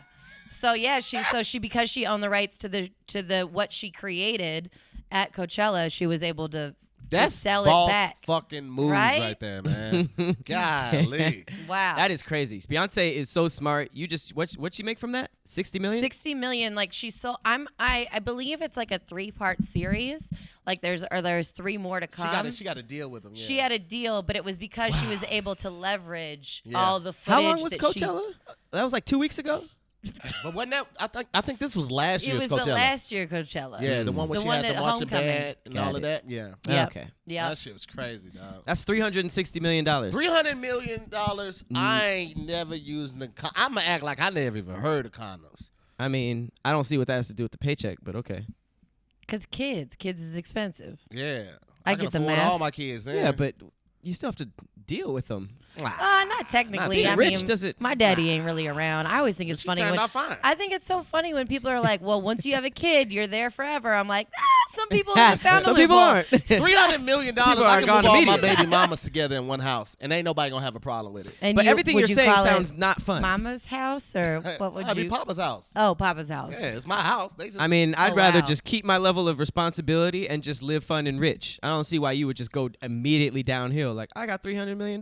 Speaker 2: So yeah, she because she owned the rights to the what she created at Coachella, she was able to
Speaker 3: That's
Speaker 2: sell
Speaker 3: boss
Speaker 2: it back.
Speaker 3: fucking moves
Speaker 2: Right?
Speaker 3: right there, man. Golly.
Speaker 2: Wow.
Speaker 1: That is crazy. Beyonce is so smart. You just what'd she make from that? 60 million?
Speaker 2: 60 million. Like she's so I believe it's like a 3-part series. Like there's 3 more to come.
Speaker 3: She got to deal with them. Yeah.
Speaker 2: She had a deal, but it was because she was able to leverage
Speaker 3: Yeah.
Speaker 2: all the footage.
Speaker 1: How long was
Speaker 2: that
Speaker 1: Coachella? That was like 2 weeks ago.
Speaker 3: But wasn't that? I think this was last
Speaker 2: It
Speaker 3: year's
Speaker 2: was
Speaker 3: Coachella.
Speaker 2: the last year Coachella.
Speaker 3: Yeah, the one where
Speaker 2: The
Speaker 3: she
Speaker 2: one
Speaker 3: had the
Speaker 2: that
Speaker 3: marching
Speaker 2: Homecoming.
Speaker 3: band and
Speaker 1: Got
Speaker 3: all of
Speaker 1: it.
Speaker 3: that. Yeah.
Speaker 2: Yep.
Speaker 1: Okay.
Speaker 2: Yeah.
Speaker 3: That shit was crazy, dog.
Speaker 1: That's $360 million.
Speaker 3: $300 million. I ain't never using the. I'm gonna act like I never even heard of condoms.
Speaker 1: I mean, I don't see what that has to do with the paycheck, but okay.
Speaker 2: Because kids is expensive.
Speaker 3: Yeah,
Speaker 2: I
Speaker 3: can
Speaker 2: get the
Speaker 3: afford
Speaker 2: math.
Speaker 3: all my kids.
Speaker 1: Yeah, but you still have to deal with them.
Speaker 2: Not technically.
Speaker 1: being
Speaker 2: I
Speaker 1: rich
Speaker 2: mean,
Speaker 1: does it-
Speaker 2: my daddy ain't really around. I always think it's
Speaker 3: she
Speaker 2: funny
Speaker 3: turned
Speaker 2: when
Speaker 3: out fine.
Speaker 2: I think it's so funny when people are like, "Well, once you have a kid, you're there forever." I'm like, some people have found
Speaker 1: Some
Speaker 2: a
Speaker 1: people
Speaker 2: loophole.
Speaker 1: aren't.
Speaker 3: $300 million.
Speaker 1: People
Speaker 3: I
Speaker 1: are
Speaker 3: can
Speaker 1: gone
Speaker 3: move all my
Speaker 1: immediately.
Speaker 3: baby mamas together in one house, and ain't nobody gonna have a problem with it.
Speaker 2: And
Speaker 1: But
Speaker 2: you-
Speaker 1: everything
Speaker 2: would
Speaker 1: you're
Speaker 2: you
Speaker 1: saying
Speaker 2: call it
Speaker 1: sounds not fun.
Speaker 2: Mama's house, or what would
Speaker 3: I'd be
Speaker 2: you?
Speaker 3: Papa's house.
Speaker 2: Oh, Papa's house.
Speaker 3: Yeah, it's my house. They just.
Speaker 1: I mean, I'd
Speaker 2: Oh,
Speaker 1: rather
Speaker 2: wow.
Speaker 1: just keep my level of responsibility and just live fun and rich. I don't see why you would just go immediately downhill. Like, I got $300 million.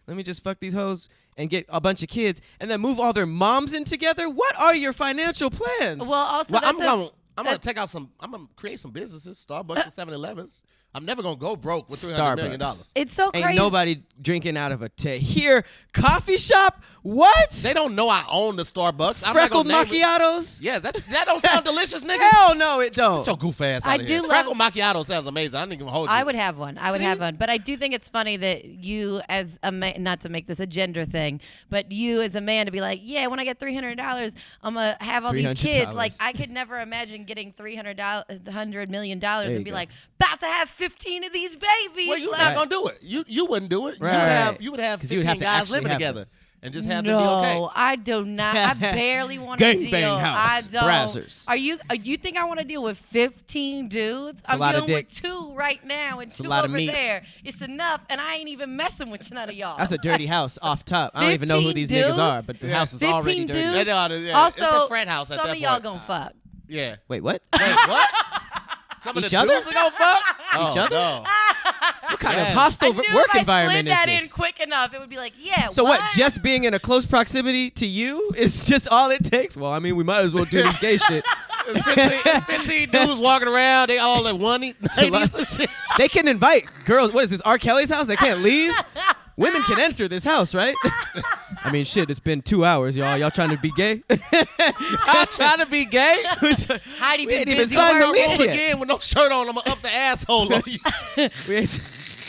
Speaker 1: Let me just fuck these hoes and get a bunch of kids and then move all their moms in together. What are your financial plans?
Speaker 2: Well, also
Speaker 3: well,
Speaker 2: that's
Speaker 3: I'm gonna take out some. I'm gonna create some businesses, Starbucks and 7-Elevens. I'm never gonna go broke with $300 million.
Speaker 1: Starbucks.
Speaker 2: it's so
Speaker 1: Ain't
Speaker 2: crazy.
Speaker 1: nobody drinking out of a Tahir coffee shop. What?
Speaker 3: They don't know I own the Starbucks. I'm not
Speaker 1: Freckled
Speaker 3: gonna name it.
Speaker 1: macchiatos?
Speaker 3: Yeah, that don't sound delicious, nigga.
Speaker 1: Hell no, it don't.
Speaker 3: Get your goof ass
Speaker 2: I
Speaker 3: out of
Speaker 2: do
Speaker 3: here.
Speaker 2: love-
Speaker 3: Freckled macchiato sounds amazing. I didn't even hold you.
Speaker 2: I would have one. I would
Speaker 3: See?
Speaker 2: have one. But I do think it's funny that you, as a man, not to make this a gender thing, but you as a man to be like, yeah, when I get $300, I'm going to have all these kids.
Speaker 1: $300.
Speaker 2: Like, I could never imagine getting $100 million
Speaker 1: you
Speaker 2: and be
Speaker 1: go.
Speaker 2: like, about to have 15 of these babies.
Speaker 3: Well, you're
Speaker 2: Like,
Speaker 3: not gonna do it. You wouldn't do it.
Speaker 1: Right.
Speaker 3: You would have
Speaker 1: 'Cause
Speaker 3: 15
Speaker 1: you would have to
Speaker 3: guys
Speaker 1: actually
Speaker 3: living
Speaker 1: have them.
Speaker 3: together and just have them be
Speaker 2: no,
Speaker 3: okay.
Speaker 2: I do not. I barely want to
Speaker 1: Gangbang
Speaker 2: deal.
Speaker 1: house,
Speaker 2: I don't.
Speaker 1: Brazzers.
Speaker 2: Are you think I want to deal with 15 dudes? I'm
Speaker 1: a lot of
Speaker 2: dealing
Speaker 1: dick.
Speaker 2: with 2 right now and
Speaker 1: a
Speaker 2: 2
Speaker 1: lot of
Speaker 2: over
Speaker 1: meat.
Speaker 2: there. It's enough, and I ain't even messing with none of y'all.
Speaker 1: That's a dirty house off top. I don't even know who
Speaker 2: 15
Speaker 1: these niggas are,
Speaker 2: dudes?
Speaker 1: but the
Speaker 3: Yeah.
Speaker 1: house is
Speaker 2: 15
Speaker 1: already dirty.
Speaker 2: dudes?
Speaker 3: They know how to- yeah,
Speaker 2: Also,
Speaker 3: it's a frat house at
Speaker 2: some
Speaker 3: that
Speaker 2: of y'all
Speaker 3: point.
Speaker 2: gonna fuck.
Speaker 3: Yeah.
Speaker 1: Wait, what?
Speaker 3: Wait, what? Some of
Speaker 1: Each
Speaker 3: the
Speaker 1: other?
Speaker 3: dudes are gonna fuck?
Speaker 1: Each other?
Speaker 3: No.
Speaker 1: What kind of
Speaker 3: Yes.
Speaker 1: hostile
Speaker 2: I knew
Speaker 1: work
Speaker 2: if
Speaker 1: environment
Speaker 2: I slid that
Speaker 1: is
Speaker 2: in
Speaker 1: this?
Speaker 2: quick enough, it would be like, yeah.
Speaker 1: So what? Just being in a close proximity to you is just all it takes? Well, I mean, we might as well do this gay shit.
Speaker 3: It's 15 dudes walking around. They all in one
Speaker 1: a lot.
Speaker 3: ladies and shit.
Speaker 1: They can invite girls. What is this, R. Kelly's house? They can't leave? Women can enter this house, right? I mean, shit, it's been 2 hours, y'all. Y'all trying to be gay?
Speaker 3: I'm trying to be gay.
Speaker 2: Heidi
Speaker 1: We
Speaker 2: been
Speaker 1: ain't even
Speaker 2: busy
Speaker 1: signed the
Speaker 2: working.
Speaker 1: lease
Speaker 3: Roll
Speaker 1: yet.
Speaker 3: again with no shirt on. I'm up the asshole on you.
Speaker 1: We ain't-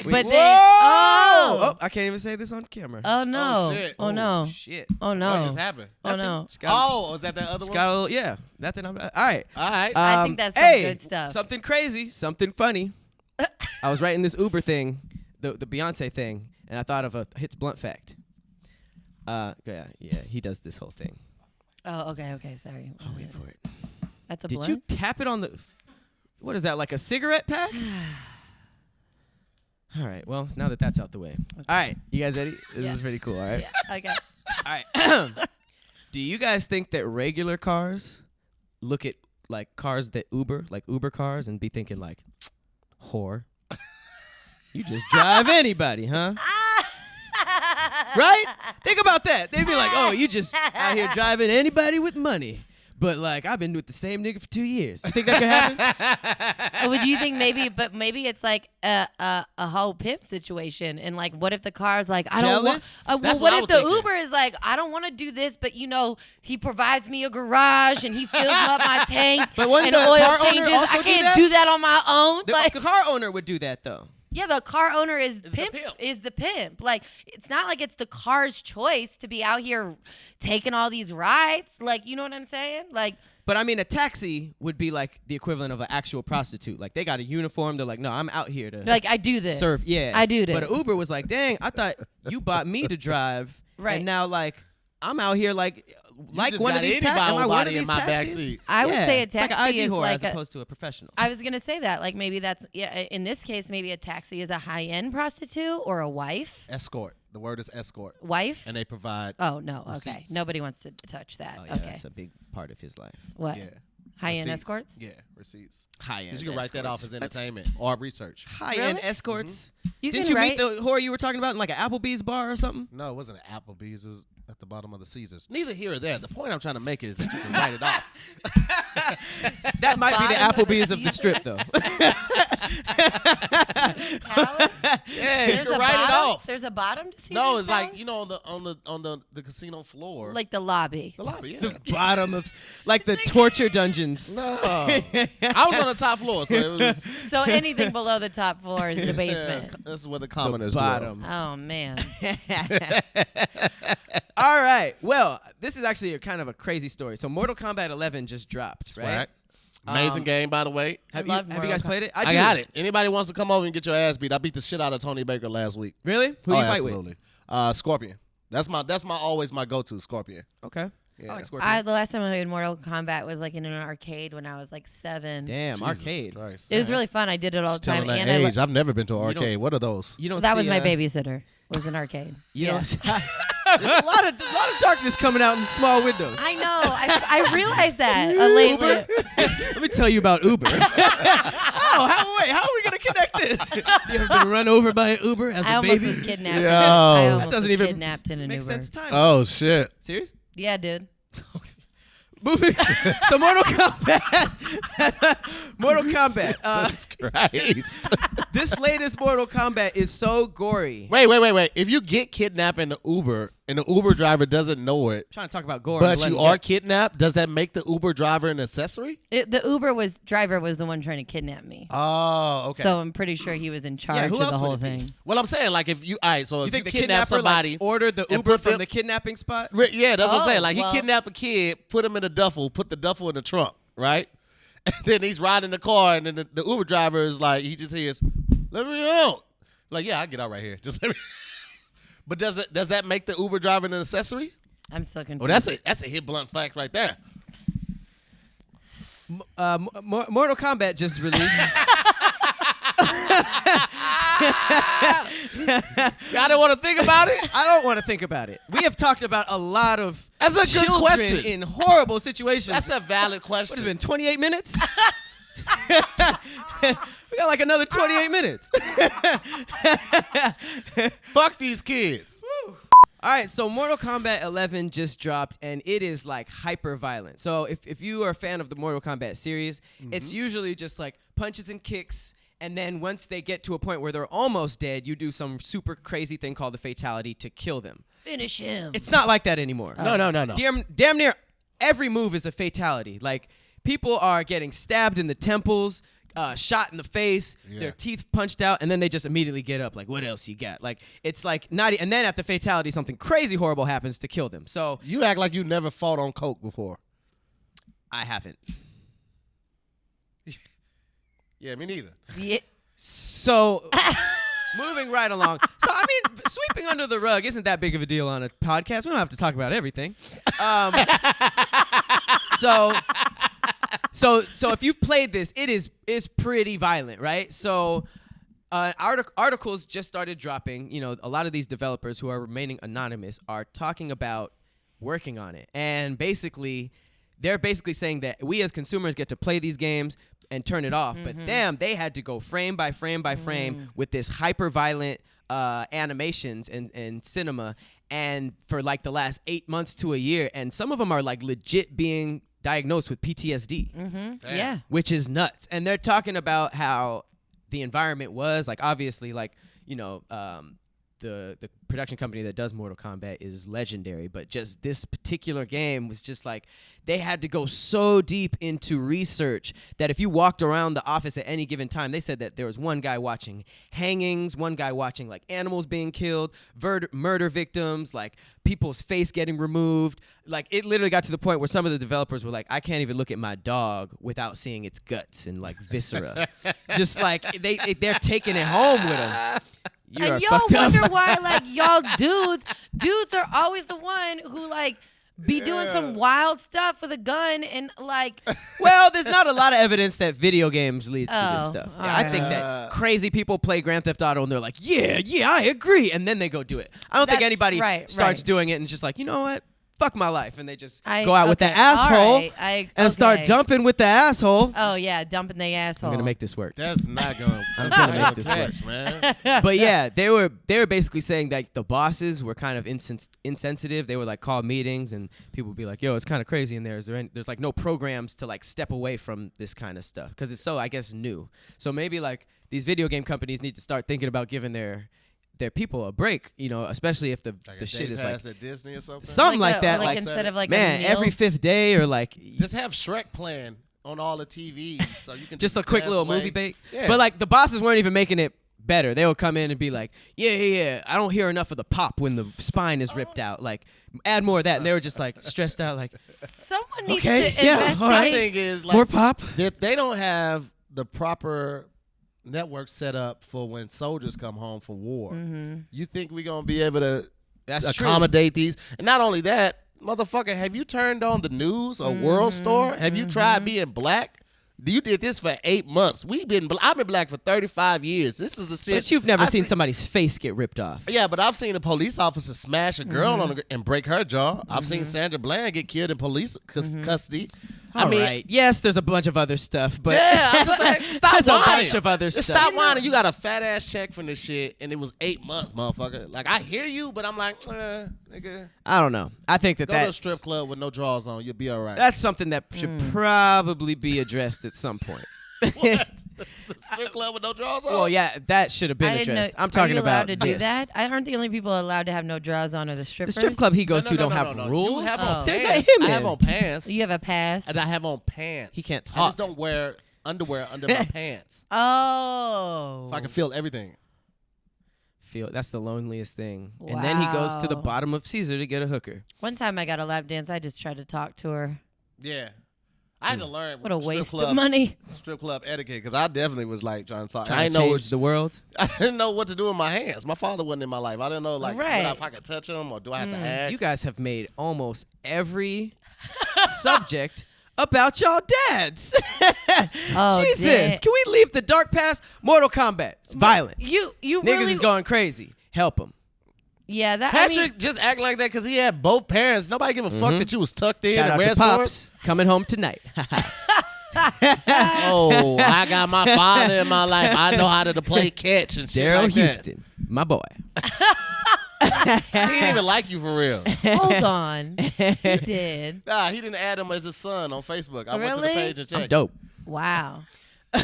Speaker 2: But
Speaker 1: Whoa!
Speaker 2: then,
Speaker 1: Oh, I can't even say this on camera.
Speaker 2: oh no,
Speaker 3: Oh, shit.
Speaker 2: oh no,
Speaker 1: Shit.
Speaker 2: oh
Speaker 3: What
Speaker 2: no,
Speaker 3: just happened?
Speaker 2: oh no.
Speaker 3: Oh, was that the other
Speaker 1: It's
Speaker 3: one?
Speaker 1: got a little, yeah. Nothing. All right.
Speaker 3: All right.
Speaker 2: I think that's some
Speaker 1: hey,
Speaker 2: good stuff.
Speaker 1: Something crazy, something funny. I was writing this Uber thing, the Beyonce thing, and I thought of a Hits Blunt fact. Yeah, he does this whole thing.
Speaker 2: Oh, okay, sorry.
Speaker 1: I'll wait for it.
Speaker 2: That's a
Speaker 1: Did
Speaker 2: blunt.
Speaker 1: you tap it on the? What is that? Like a cigarette pack? All right. Well, now that that's out the way. All right. You guys ready? This is pretty cool. All right.
Speaker 2: Yeah. Okay.
Speaker 1: All right. Do you guys think that regular cars look at like cars that Uber, like Uber cars, and be thinking like, whore? You just drive anybody, huh? Right? Think about that. They'd be like, oh, you just out here driving anybody with money. But like, I've been with the same nigga for 2 years. You think that could happen?
Speaker 2: Would you think maybe it's like a whole pimp situation, and like, what if the car's like, I don't want.
Speaker 1: Jealous?
Speaker 2: Well, what if the Uber is like, I don't want to do this, but he provides me a garage and he fills up my tank
Speaker 1: But wouldn't
Speaker 2: and
Speaker 1: the
Speaker 2: oil
Speaker 1: car owner
Speaker 2: changes.
Speaker 1: also
Speaker 2: I
Speaker 1: do
Speaker 2: can't
Speaker 1: that?
Speaker 2: do that on my own.
Speaker 1: The car owner would do that though.
Speaker 2: Yeah, the car owner is
Speaker 3: the
Speaker 2: pimp.
Speaker 3: pimp.
Speaker 2: Is the pimp. Like, it's not like it's the car's choice to be out here taking all these rides. Like, you know what I'm saying? Like,
Speaker 1: But I mean, a taxi would be like the equivalent of an actual prostitute. Like they got a uniform. They're like, no, I'm out here to
Speaker 2: like I do this.
Speaker 1: serve. Yeah,
Speaker 2: I do this.
Speaker 1: But an Uber was like, dang, I thought you bought me to drive,
Speaker 2: Right.
Speaker 1: And now like I'm out here like
Speaker 3: just
Speaker 1: one of
Speaker 3: got
Speaker 1: these
Speaker 3: anybody
Speaker 1: Am I one of
Speaker 3: in
Speaker 1: these
Speaker 3: my
Speaker 1: taxis?
Speaker 3: backseat.
Speaker 2: I would say a
Speaker 1: It's like
Speaker 2: taxi
Speaker 1: an IG
Speaker 2: is
Speaker 1: whore
Speaker 2: like
Speaker 1: as opposed to a professional.
Speaker 2: I was gonna say that. Like, maybe that's in this case, maybe a taxi is a high-end prostitute or a wife.
Speaker 3: Escort. The word is escort.
Speaker 2: Wife.
Speaker 3: And they provide.
Speaker 2: Oh no. Okay.
Speaker 3: Receipts.
Speaker 2: Nobody wants to touch that.
Speaker 1: Oh yeah,
Speaker 2: okay.
Speaker 1: that's a big part of his life.
Speaker 2: What?
Speaker 3: Yeah.
Speaker 2: High-end
Speaker 3: Receipts.
Speaker 2: escorts.
Speaker 3: Yeah, receipts.
Speaker 1: High end.
Speaker 3: Because you can write that off as
Speaker 1: That's-
Speaker 3: entertainment or research.
Speaker 1: High end
Speaker 2: Really?
Speaker 1: escorts.
Speaker 2: You
Speaker 1: Didn't
Speaker 2: can
Speaker 1: you
Speaker 2: write.
Speaker 1: meet the whore you were talking about in like an Applebee's bar or something?
Speaker 3: No, it wasn't an Applebee's. It was at the bottom of the Caesars. Neither here or there. The point I'm trying to make is that you can write it off.
Speaker 1: That might be the
Speaker 2: Bottom of the
Speaker 1: Applebee's of the strip though.
Speaker 2: Palace?
Speaker 3: Yeah, you
Speaker 2: There's
Speaker 3: can
Speaker 2: a
Speaker 3: write it
Speaker 2: bottom?
Speaker 3: off.
Speaker 2: There's a bottom to Caesar's
Speaker 3: No, it's like
Speaker 2: Palace?
Speaker 3: on the casino floor.
Speaker 2: Like the lobby.
Speaker 3: the lobby. Yeah.
Speaker 1: The bottom of like the torture dungeons.
Speaker 3: No, I was on the top floor, so it was
Speaker 2: So anything below the top floor is the basement.
Speaker 3: Yeah, this is where the commoners
Speaker 1: The
Speaker 3: dwell.
Speaker 1: bottom.
Speaker 2: Oh man.
Speaker 1: All right. Well, this is actually a kind of a crazy story. So Mortal Kombat 11 just dropped, right?
Speaker 3: Right. Amazing game, by the way.
Speaker 1: Have
Speaker 2: love
Speaker 1: you guys
Speaker 2: Mortal
Speaker 1: played it?
Speaker 3: I
Speaker 1: do.
Speaker 3: got it. Anybody wants to come over and get your ass beat? I beat the shit out of Tony Baker last week.
Speaker 1: Really? Who do you fight with?
Speaker 3: Absolutely. Scorpion. That's my always my go-to, Scorpion.
Speaker 1: Okay.
Speaker 3: Yeah.
Speaker 1: I like Scorpion.
Speaker 2: The last time I played Mortal Kombat was like in an arcade when I was like 7.
Speaker 1: Damn,
Speaker 3: Jesus
Speaker 1: arcade.
Speaker 3: Christ.
Speaker 2: It was really fun. I did it all the time.
Speaker 3: Telling that
Speaker 2: And
Speaker 3: age. I've never been to an
Speaker 1: You don't-
Speaker 3: arcade. What are those?
Speaker 1: You don't.
Speaker 2: that
Speaker 1: see,
Speaker 2: was my babysitter. Was an arcade.
Speaker 1: You
Speaker 2: Yeah.
Speaker 1: don't. There's a lot of darkness coming out in small windows.
Speaker 2: I know. I realized that lately.
Speaker 1: Let me tell you about Uber. How are we gonna connect this? You ever been run over by an Uber as
Speaker 2: I
Speaker 1: a
Speaker 2: almost
Speaker 1: baby?
Speaker 2: was kidnapped.
Speaker 3: Yo.
Speaker 2: I
Speaker 3: That
Speaker 2: almost
Speaker 1: doesn't
Speaker 2: was
Speaker 1: even
Speaker 2: kidnapped in an
Speaker 1: Makes
Speaker 2: Uber.
Speaker 1: sense. Time.
Speaker 3: Oh shit.
Speaker 1: Serious?
Speaker 2: Yeah, dude.
Speaker 1: Moving. So Mortal Kombat. Mortal Kombat.
Speaker 3: Jesus Christ.
Speaker 1: This latest Mortal Kombat is so gory.
Speaker 3: Wait. If you get kidnapped in the Uber and the Uber driver doesn't know it,
Speaker 1: Trying to talk about gore.
Speaker 3: but
Speaker 1: and
Speaker 3: you
Speaker 1: letting
Speaker 3: are
Speaker 1: hits.
Speaker 3: kidnapped, does that make the Uber driver an accessory?
Speaker 2: The Uber driver was the one trying to kidnap me.
Speaker 3: Oh, okay.
Speaker 2: So I'm pretty sure he was in charge
Speaker 1: who
Speaker 2: of the
Speaker 1: else would
Speaker 2: whole
Speaker 1: it be?
Speaker 2: thing.
Speaker 3: well, I'm saying like if you, all right, so
Speaker 1: You
Speaker 3: if
Speaker 1: think
Speaker 3: you
Speaker 1: the
Speaker 3: kidnap
Speaker 1: kidnapper
Speaker 3: somebody,
Speaker 1: like, ordered the
Speaker 3: and
Speaker 1: Uber
Speaker 3: put
Speaker 1: from
Speaker 3: them-
Speaker 1: the kidnapping spot?
Speaker 3: Yeah, that's what I'm saying.
Speaker 2: Oh,
Speaker 3: Like
Speaker 2: well-
Speaker 3: he kidnapped a kid, put him in a duffel, put the duffel in the trunk, right? And then he's riding the car, and then the Uber driver is like, he just hears, "Let me out." Like, yeah, I get out right here. Just let me. But does that make the Uber driver an accessory?
Speaker 2: I'm still confused.
Speaker 3: Oh, that's a hit blunt fact right there.
Speaker 1: Mortal Kombat just released.
Speaker 3: Y'all don't want to think about it.
Speaker 1: I don't want to think about it. We have talked about a lot of
Speaker 3: That's a good
Speaker 1: children
Speaker 3: question.
Speaker 1: in horrible situations.
Speaker 3: That's a valid question.
Speaker 1: What has it been 28 minutes? We got like another 28 minutes.
Speaker 3: Fuck these kids.
Speaker 1: All right, so Mortal Kombat 11 just dropped, and it is like hyper violent. So if you are a fan of the Mortal Kombat series, it's usually just like punches and kicks, and then once they get to a point where they're almost dead, you do some super crazy thing called the fatality to kill them.
Speaker 2: Finish him.
Speaker 1: It's not like that anymore.
Speaker 3: No.
Speaker 1: Damn near every move is a fatality. Like people are getting stabbed in the temples, shot in the face, their teeth punched out, and then they just immediately get up. Like, what else you got? Like, it's like not. And then at the fatality, something crazy horrible happens to kill them. So
Speaker 3: You act like you never fought on coke before.
Speaker 1: I haven't.
Speaker 3: Yeah, me neither.
Speaker 2: Yeah.
Speaker 1: So moving right along. So I mean, sweeping under the rug isn't that big of a deal on a podcast. We don't have to talk about everything. So if you've played this, it's pretty violent, right? So Articles just started dropping. You know, a lot of these developers who are remaining anonymous are talking about working on it. And basically, they're basically saying that we as consumers get to play these games and turn it off. But they had to go frame by frame by frame with this hyper-violent animations and cinema. And for like the last 8 months to a year. And some of them are like legit being diagnosed with PTSD.
Speaker 2: Yeah.
Speaker 1: Which is nuts. And they're talking about how the environment was like, obviously, like, you know, the production company that does Mortal Kombat is legendary, but just this particular game was just like they had to go so deep into research that if you walked around the office at any given time, they said that there was one guy watching hangings, one guy watching like animals being killed, murder victims, like people's face getting removed. Like it literally got to the point where some of the developers were like, I can't even look at my dog without seeing its guts and like viscera. Just like they're taking it home with them.
Speaker 2: And y'all wonder why, like, y'all dudes are always the one who, like, be doing some wild stuff with a gun and, like.
Speaker 1: Well, there's not a lot of evidence that video games leads to this stuff. Yeah,
Speaker 2: right.
Speaker 1: I think that crazy people play Grand Theft Auto and they're like, yeah, I agree. And then they go do it. I don't think anybody starts doing it and just like, you know what? Fuck my life. And they just go out with the asshole and start dumping with the asshole.
Speaker 2: Oh, yeah, dumping the asshole.
Speaker 1: I'm going to make this work.
Speaker 3: That's not going to
Speaker 1: I'm going to make this work,
Speaker 3: man.
Speaker 1: But yeah, they were basically saying that the bosses were kind of insensitive. They would like call meetings and people would be like, yo, it's kind of crazy in there. There's like no programs to like step away from this kind of stuff because it's so, I guess, new. So maybe like these video game companies need to start thinking about giving their people a break, you know, especially if the shit is like
Speaker 3: at Disney or
Speaker 1: something like that.
Speaker 2: Like instead of like
Speaker 1: man,
Speaker 2: a meal.
Speaker 1: every fifth day or like
Speaker 3: just have Shrek playing on all the TVs so you can
Speaker 1: just a quick little movie bait.
Speaker 3: Yeah.
Speaker 1: But like the bosses weren't even making it better. They would come in and be like, yeah, I don't hear enough of the pop when the spine is ripped out. Like add more of that, and they were just like stressed out. Like
Speaker 2: someone needs
Speaker 1: okay,
Speaker 2: to
Speaker 1: yeah,
Speaker 2: investigate.
Speaker 1: all right.
Speaker 3: My thing is like
Speaker 1: more pop.
Speaker 3: They don't have the proper network set up for when soldiers come home from war. You think we're gonna be able to accommodate these? And not only that, motherfucker, have you turned on the news or World Star? Have you tried being black? You did this for 8 months. I've been black for 35 years. This is the shit.
Speaker 1: But you've never seen somebody's face get ripped off.
Speaker 3: Yeah, but I've seen a police officer smash a girl and break her jaw. I've seen Sandra Bland get killed in police custody.
Speaker 1: I mean, yes, there's a bunch of other stuff, but
Speaker 3: yeah, I'm just like, stop
Speaker 1: there's
Speaker 3: whining.
Speaker 1: a bunch of other stuff.
Speaker 3: Stop whining. You got a fat ass check from this shit, and it was 8 months, motherfucker. Like I hear you, but I'm like, nigga.
Speaker 1: I don't know. I think
Speaker 3: Go to a strip club with no drawers on. You'll be all right.
Speaker 1: That's something that should probably be addressed at some point.
Speaker 3: What? The strip club with no drawers on?
Speaker 1: Well, yeah, that should have been addressed. I'm talking about
Speaker 2: to
Speaker 1: this.
Speaker 2: do that? Aren't the only people allowed to have no drawers on are the strippers?
Speaker 1: The strip club he goes to don't have rules.
Speaker 3: You have on
Speaker 1: They're
Speaker 3: pants.
Speaker 1: not him.
Speaker 3: I have on pants.
Speaker 2: You have a pass.
Speaker 3: And I have on pants.
Speaker 1: He can't
Speaker 3: I
Speaker 1: talk.
Speaker 3: just don't wear underwear under my pants.
Speaker 2: Oh.
Speaker 3: So I can feel everything.
Speaker 1: That's the loneliest thing. Wow. And then he goes to the bottom of Caesar to get a hooker.
Speaker 2: One time I got a lap dance. I just tried to talk to her.
Speaker 3: Yeah. I had to learn
Speaker 2: what a waste of money.
Speaker 3: Strip club etiquette, because I definitely was like trying to talk.
Speaker 1: I didn't know the world.
Speaker 3: I didn't know what to do with my hands. My father wasn't in my life. I didn't know like if I could touch him or do I have to ask.
Speaker 1: You guys have made almost every subject about y'all dads.
Speaker 2: Oh,
Speaker 1: Jesus,
Speaker 2: damn.
Speaker 1: can we leave the dark past? Mortal Kombat, it's violent.
Speaker 2: You
Speaker 1: Niggas
Speaker 2: really
Speaker 1: is going crazy. Help them.
Speaker 2: Yeah, that
Speaker 3: Patrick just act like that because he had both parents. Nobody give a fuck that you was tucked in.
Speaker 1: Shout
Speaker 3: and
Speaker 1: out
Speaker 3: red
Speaker 1: to Pops
Speaker 3: swords.
Speaker 1: coming home tonight.
Speaker 3: Oh, I got my father in my life. I know how to play catch and shit
Speaker 1: Daryl
Speaker 3: like
Speaker 1: Houston, my boy.
Speaker 3: He didn't even like you for real.
Speaker 2: Hold on. He did.
Speaker 3: Nah, he didn't add him as his son on Facebook. I went to the
Speaker 2: Really?
Speaker 3: page and checked.
Speaker 1: I'm dope.
Speaker 2: Wow.
Speaker 1: I'm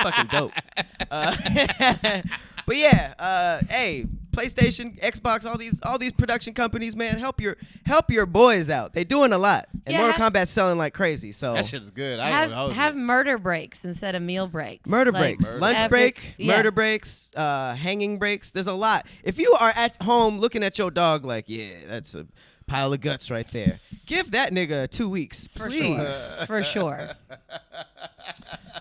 Speaker 1: fucking dope. But yeah, hey, PlayStation, Xbox, all these production companies, man, help your boys out. They doing a lot, and
Speaker 2: Yeah,
Speaker 1: Mortal Kombat's selling like crazy. So
Speaker 3: That shit's good. I ain't gonna hold
Speaker 2: Have
Speaker 3: you.
Speaker 2: murder breaks instead of meal breaks.
Speaker 1: murder
Speaker 2: Like,
Speaker 1: breaks, lunch
Speaker 2: epic-
Speaker 1: break,
Speaker 2: yeah.
Speaker 1: murder breaks, hanging breaks. There's a lot. If you are at home looking at your dog like, yeah, that's a pile of guts right there. Give that nigga 2 weeks, please.
Speaker 2: For sure.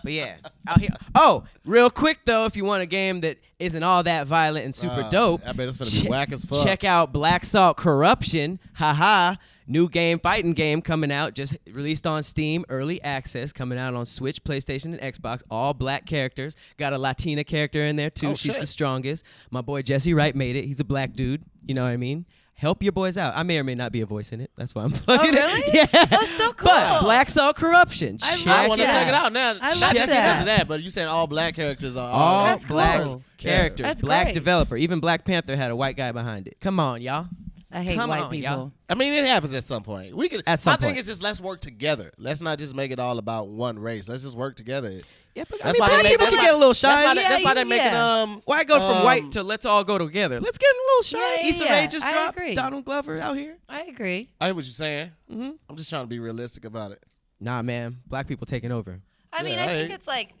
Speaker 1: But yeah, out here. Oh, real quick though, if you want a game that isn't all that violent and super dope,
Speaker 3: I bet it's gonna be whack as fuck.
Speaker 1: check out Black Salt Corruption. Haha. New game, fighting game coming out, just released on Steam, early access, coming out on Switch, PlayStation, and Xbox. All black characters. Got a Latina character in there, too.
Speaker 3: Oh,
Speaker 1: She's
Speaker 3: shit.
Speaker 1: the strongest. My boy Jesse Wright made it. He's a black dude. You know what I mean? Help your boys out. I may or may not be a voice in it. That's why I'm plugging
Speaker 2: really?
Speaker 1: it. Yeah.
Speaker 2: That's so cool.
Speaker 1: But Black Salt Corruption.
Speaker 2: I
Speaker 1: Check
Speaker 2: love
Speaker 3: I want to
Speaker 1: it
Speaker 3: check it
Speaker 1: out.
Speaker 3: out now.
Speaker 2: I love
Speaker 3: Not just
Speaker 2: that.
Speaker 3: because of that, but you said all black characters are
Speaker 1: All
Speaker 2: That's
Speaker 1: black
Speaker 2: cool.
Speaker 1: characters.
Speaker 2: That's
Speaker 1: Black
Speaker 2: great.
Speaker 1: developer. Even Black Panther had a white guy behind it. Come on, y'all.
Speaker 2: I hate
Speaker 1: Come
Speaker 2: white
Speaker 1: on,
Speaker 2: people.
Speaker 1: y'all.
Speaker 3: I mean, it happens at some point. We can.
Speaker 1: At some
Speaker 3: my thing
Speaker 1: point.
Speaker 3: is just let's work together. Let's not just make it all about one race. Let's just work together.
Speaker 1: Yeah, but
Speaker 3: That's
Speaker 1: I
Speaker 3: why
Speaker 1: mean,
Speaker 3: they
Speaker 1: black
Speaker 3: make-
Speaker 1: people
Speaker 3: that's
Speaker 1: can
Speaker 3: why-
Speaker 1: get a little
Speaker 3: That's why
Speaker 1: shy.
Speaker 3: they, that's why they
Speaker 2: Yeah,
Speaker 3: making
Speaker 2: yeah.
Speaker 1: Why go from white to let's all go together? Let's get a little shy.
Speaker 2: Yeah,
Speaker 1: Issa
Speaker 2: yeah,
Speaker 1: Rae just
Speaker 2: I
Speaker 1: dropped
Speaker 2: agree.
Speaker 1: Donald Glover out here.
Speaker 2: I agree.
Speaker 3: I hear what you're saying.
Speaker 1: Mm-hmm.
Speaker 3: I'm just trying to be realistic about it.
Speaker 1: Nah, man. Black people taking over.
Speaker 2: I mean,
Speaker 3: Yeah,
Speaker 2: I
Speaker 3: I
Speaker 2: think
Speaker 3: hate-
Speaker 2: it's like,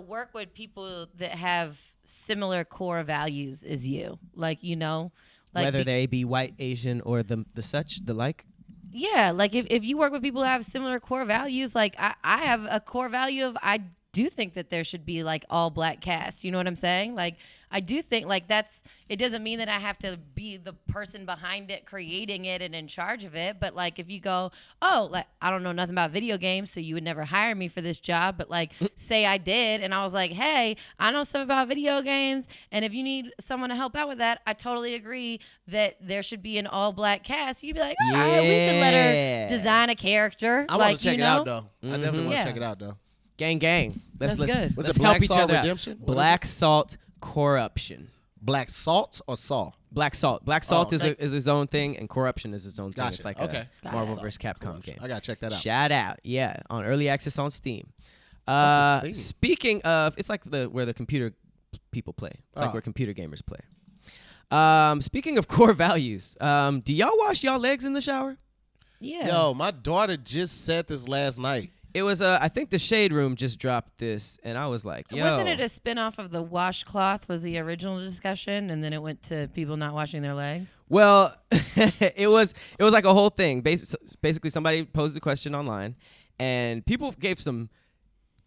Speaker 2: work with people that have similar core values as you. Like, like
Speaker 1: Whether they be white, Asian, or the such, the like.
Speaker 2: yeah, like if you work with people who have similar core values, like I have a core value of I do think that there should be like all black cast. You know what I'm saying? Like I do think like it doesn't mean that I have to be the person behind it, creating it and in charge of it. But like if you go, oh, like I don't know nothing about video games, so you would never hire me for this job. But like say I did and I was like, hey, I know stuff about video games, and if you need someone to help out with that, I totally agree that there should be an all black cast. You'd be like, all right, we could let
Speaker 1: Yeah.
Speaker 2: her design a character.
Speaker 3: I
Speaker 2: like,
Speaker 3: want to check it out though. I definitely want to
Speaker 2: Yeah.
Speaker 3: check it out though.
Speaker 1: Gang, gang.
Speaker 2: That's good.
Speaker 3: Was
Speaker 1: Let's
Speaker 3: it
Speaker 1: help
Speaker 3: Black
Speaker 1: each
Speaker 3: Salt
Speaker 1: other out.
Speaker 3: Redemption? What is
Speaker 1: Black Salt Corruption.
Speaker 3: Black Salt or Saw?
Speaker 1: Black Salt. Black Salt
Speaker 3: Oh.
Speaker 1: is his own thing, and Corruption is his own thing.
Speaker 3: Gotcha.
Speaker 1: It's like
Speaker 3: Okay.
Speaker 1: a Marvel
Speaker 2: Gotcha.
Speaker 1: vs. Capcom game.
Speaker 3: I gotta check that out.
Speaker 1: Shout out, yeah, on early access on Steam.
Speaker 3: Steam.
Speaker 1: Speaking of, it's like where the computer people play. It's like
Speaker 3: Oh.
Speaker 1: where computer gamers play. Speaking of core values, do y'all wash y'all legs in the shower?
Speaker 2: Yeah.
Speaker 3: Yo, my daughter just said this last night.
Speaker 1: It was I think the Shade Room just dropped this, and I was like, yo.
Speaker 2: Wasn't it a spinoff of the washcloth was the original discussion, and then it went to people not washing their legs?
Speaker 1: Well, it was like a whole thing. Basically, somebody posed a question online, and people gave some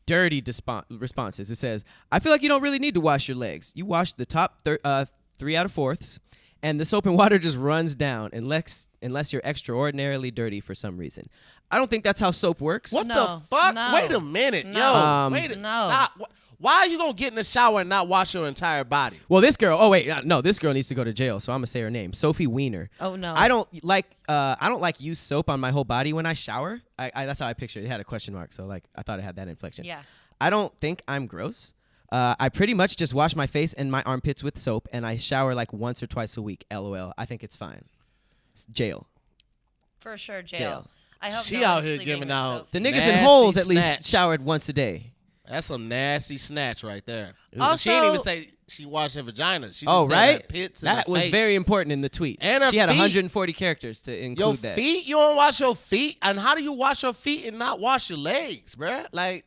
Speaker 1: dirty responses. It says, "I feel like you don't really need to wash your legs. You wash the top 3 out of 4ths, and the soap and water just runs down unless you're extraordinarily dirty for some reason. I don't think that's how soap works."
Speaker 3: What
Speaker 2: No,
Speaker 3: the fuck?
Speaker 2: no,
Speaker 3: Wait a minute,
Speaker 2: no,
Speaker 3: yo. Wait a
Speaker 2: no.
Speaker 3: stop. Why are you gonna get in the shower and not wash your entire body?
Speaker 1: Well, this girl. Oh wait, no. This girl needs to go to jail. So I'm gonna say her name, Sophie Weiner.
Speaker 2: Oh, no.
Speaker 1: I don't like use soap on my whole body when I shower. I that's how I picture it. It had a question mark, so like I thought it had that inflection.
Speaker 2: Yeah.
Speaker 1: I don't think I'm gross. I pretty much just wash my face and my armpits with soap, and I shower like once or twice a week. LOL. I think it's fine. It's jail.
Speaker 2: For sure, jail.
Speaker 1: Jail.
Speaker 2: I hope
Speaker 3: She
Speaker 2: no
Speaker 3: out
Speaker 2: one's
Speaker 3: here
Speaker 2: sleeping
Speaker 3: giving
Speaker 2: with
Speaker 3: out-
Speaker 2: soap.
Speaker 1: The niggas in
Speaker 3: Nasty
Speaker 1: holes at
Speaker 3: snatch.
Speaker 1: least showered once a day.
Speaker 3: That's some nasty snatch right there.
Speaker 2: Also-
Speaker 3: she didn't even say she washed her vagina. She just
Speaker 1: Oh,
Speaker 3: said
Speaker 1: right?
Speaker 3: her pits and
Speaker 1: That
Speaker 3: her
Speaker 1: was
Speaker 3: face.
Speaker 1: very important in the tweet.
Speaker 3: And her
Speaker 1: she had
Speaker 3: feet.
Speaker 1: 140 characters to include
Speaker 3: Your
Speaker 1: that.
Speaker 3: feet? You don't wash your feet? And how do you wash your feet and not wash your legs, bruh? Like,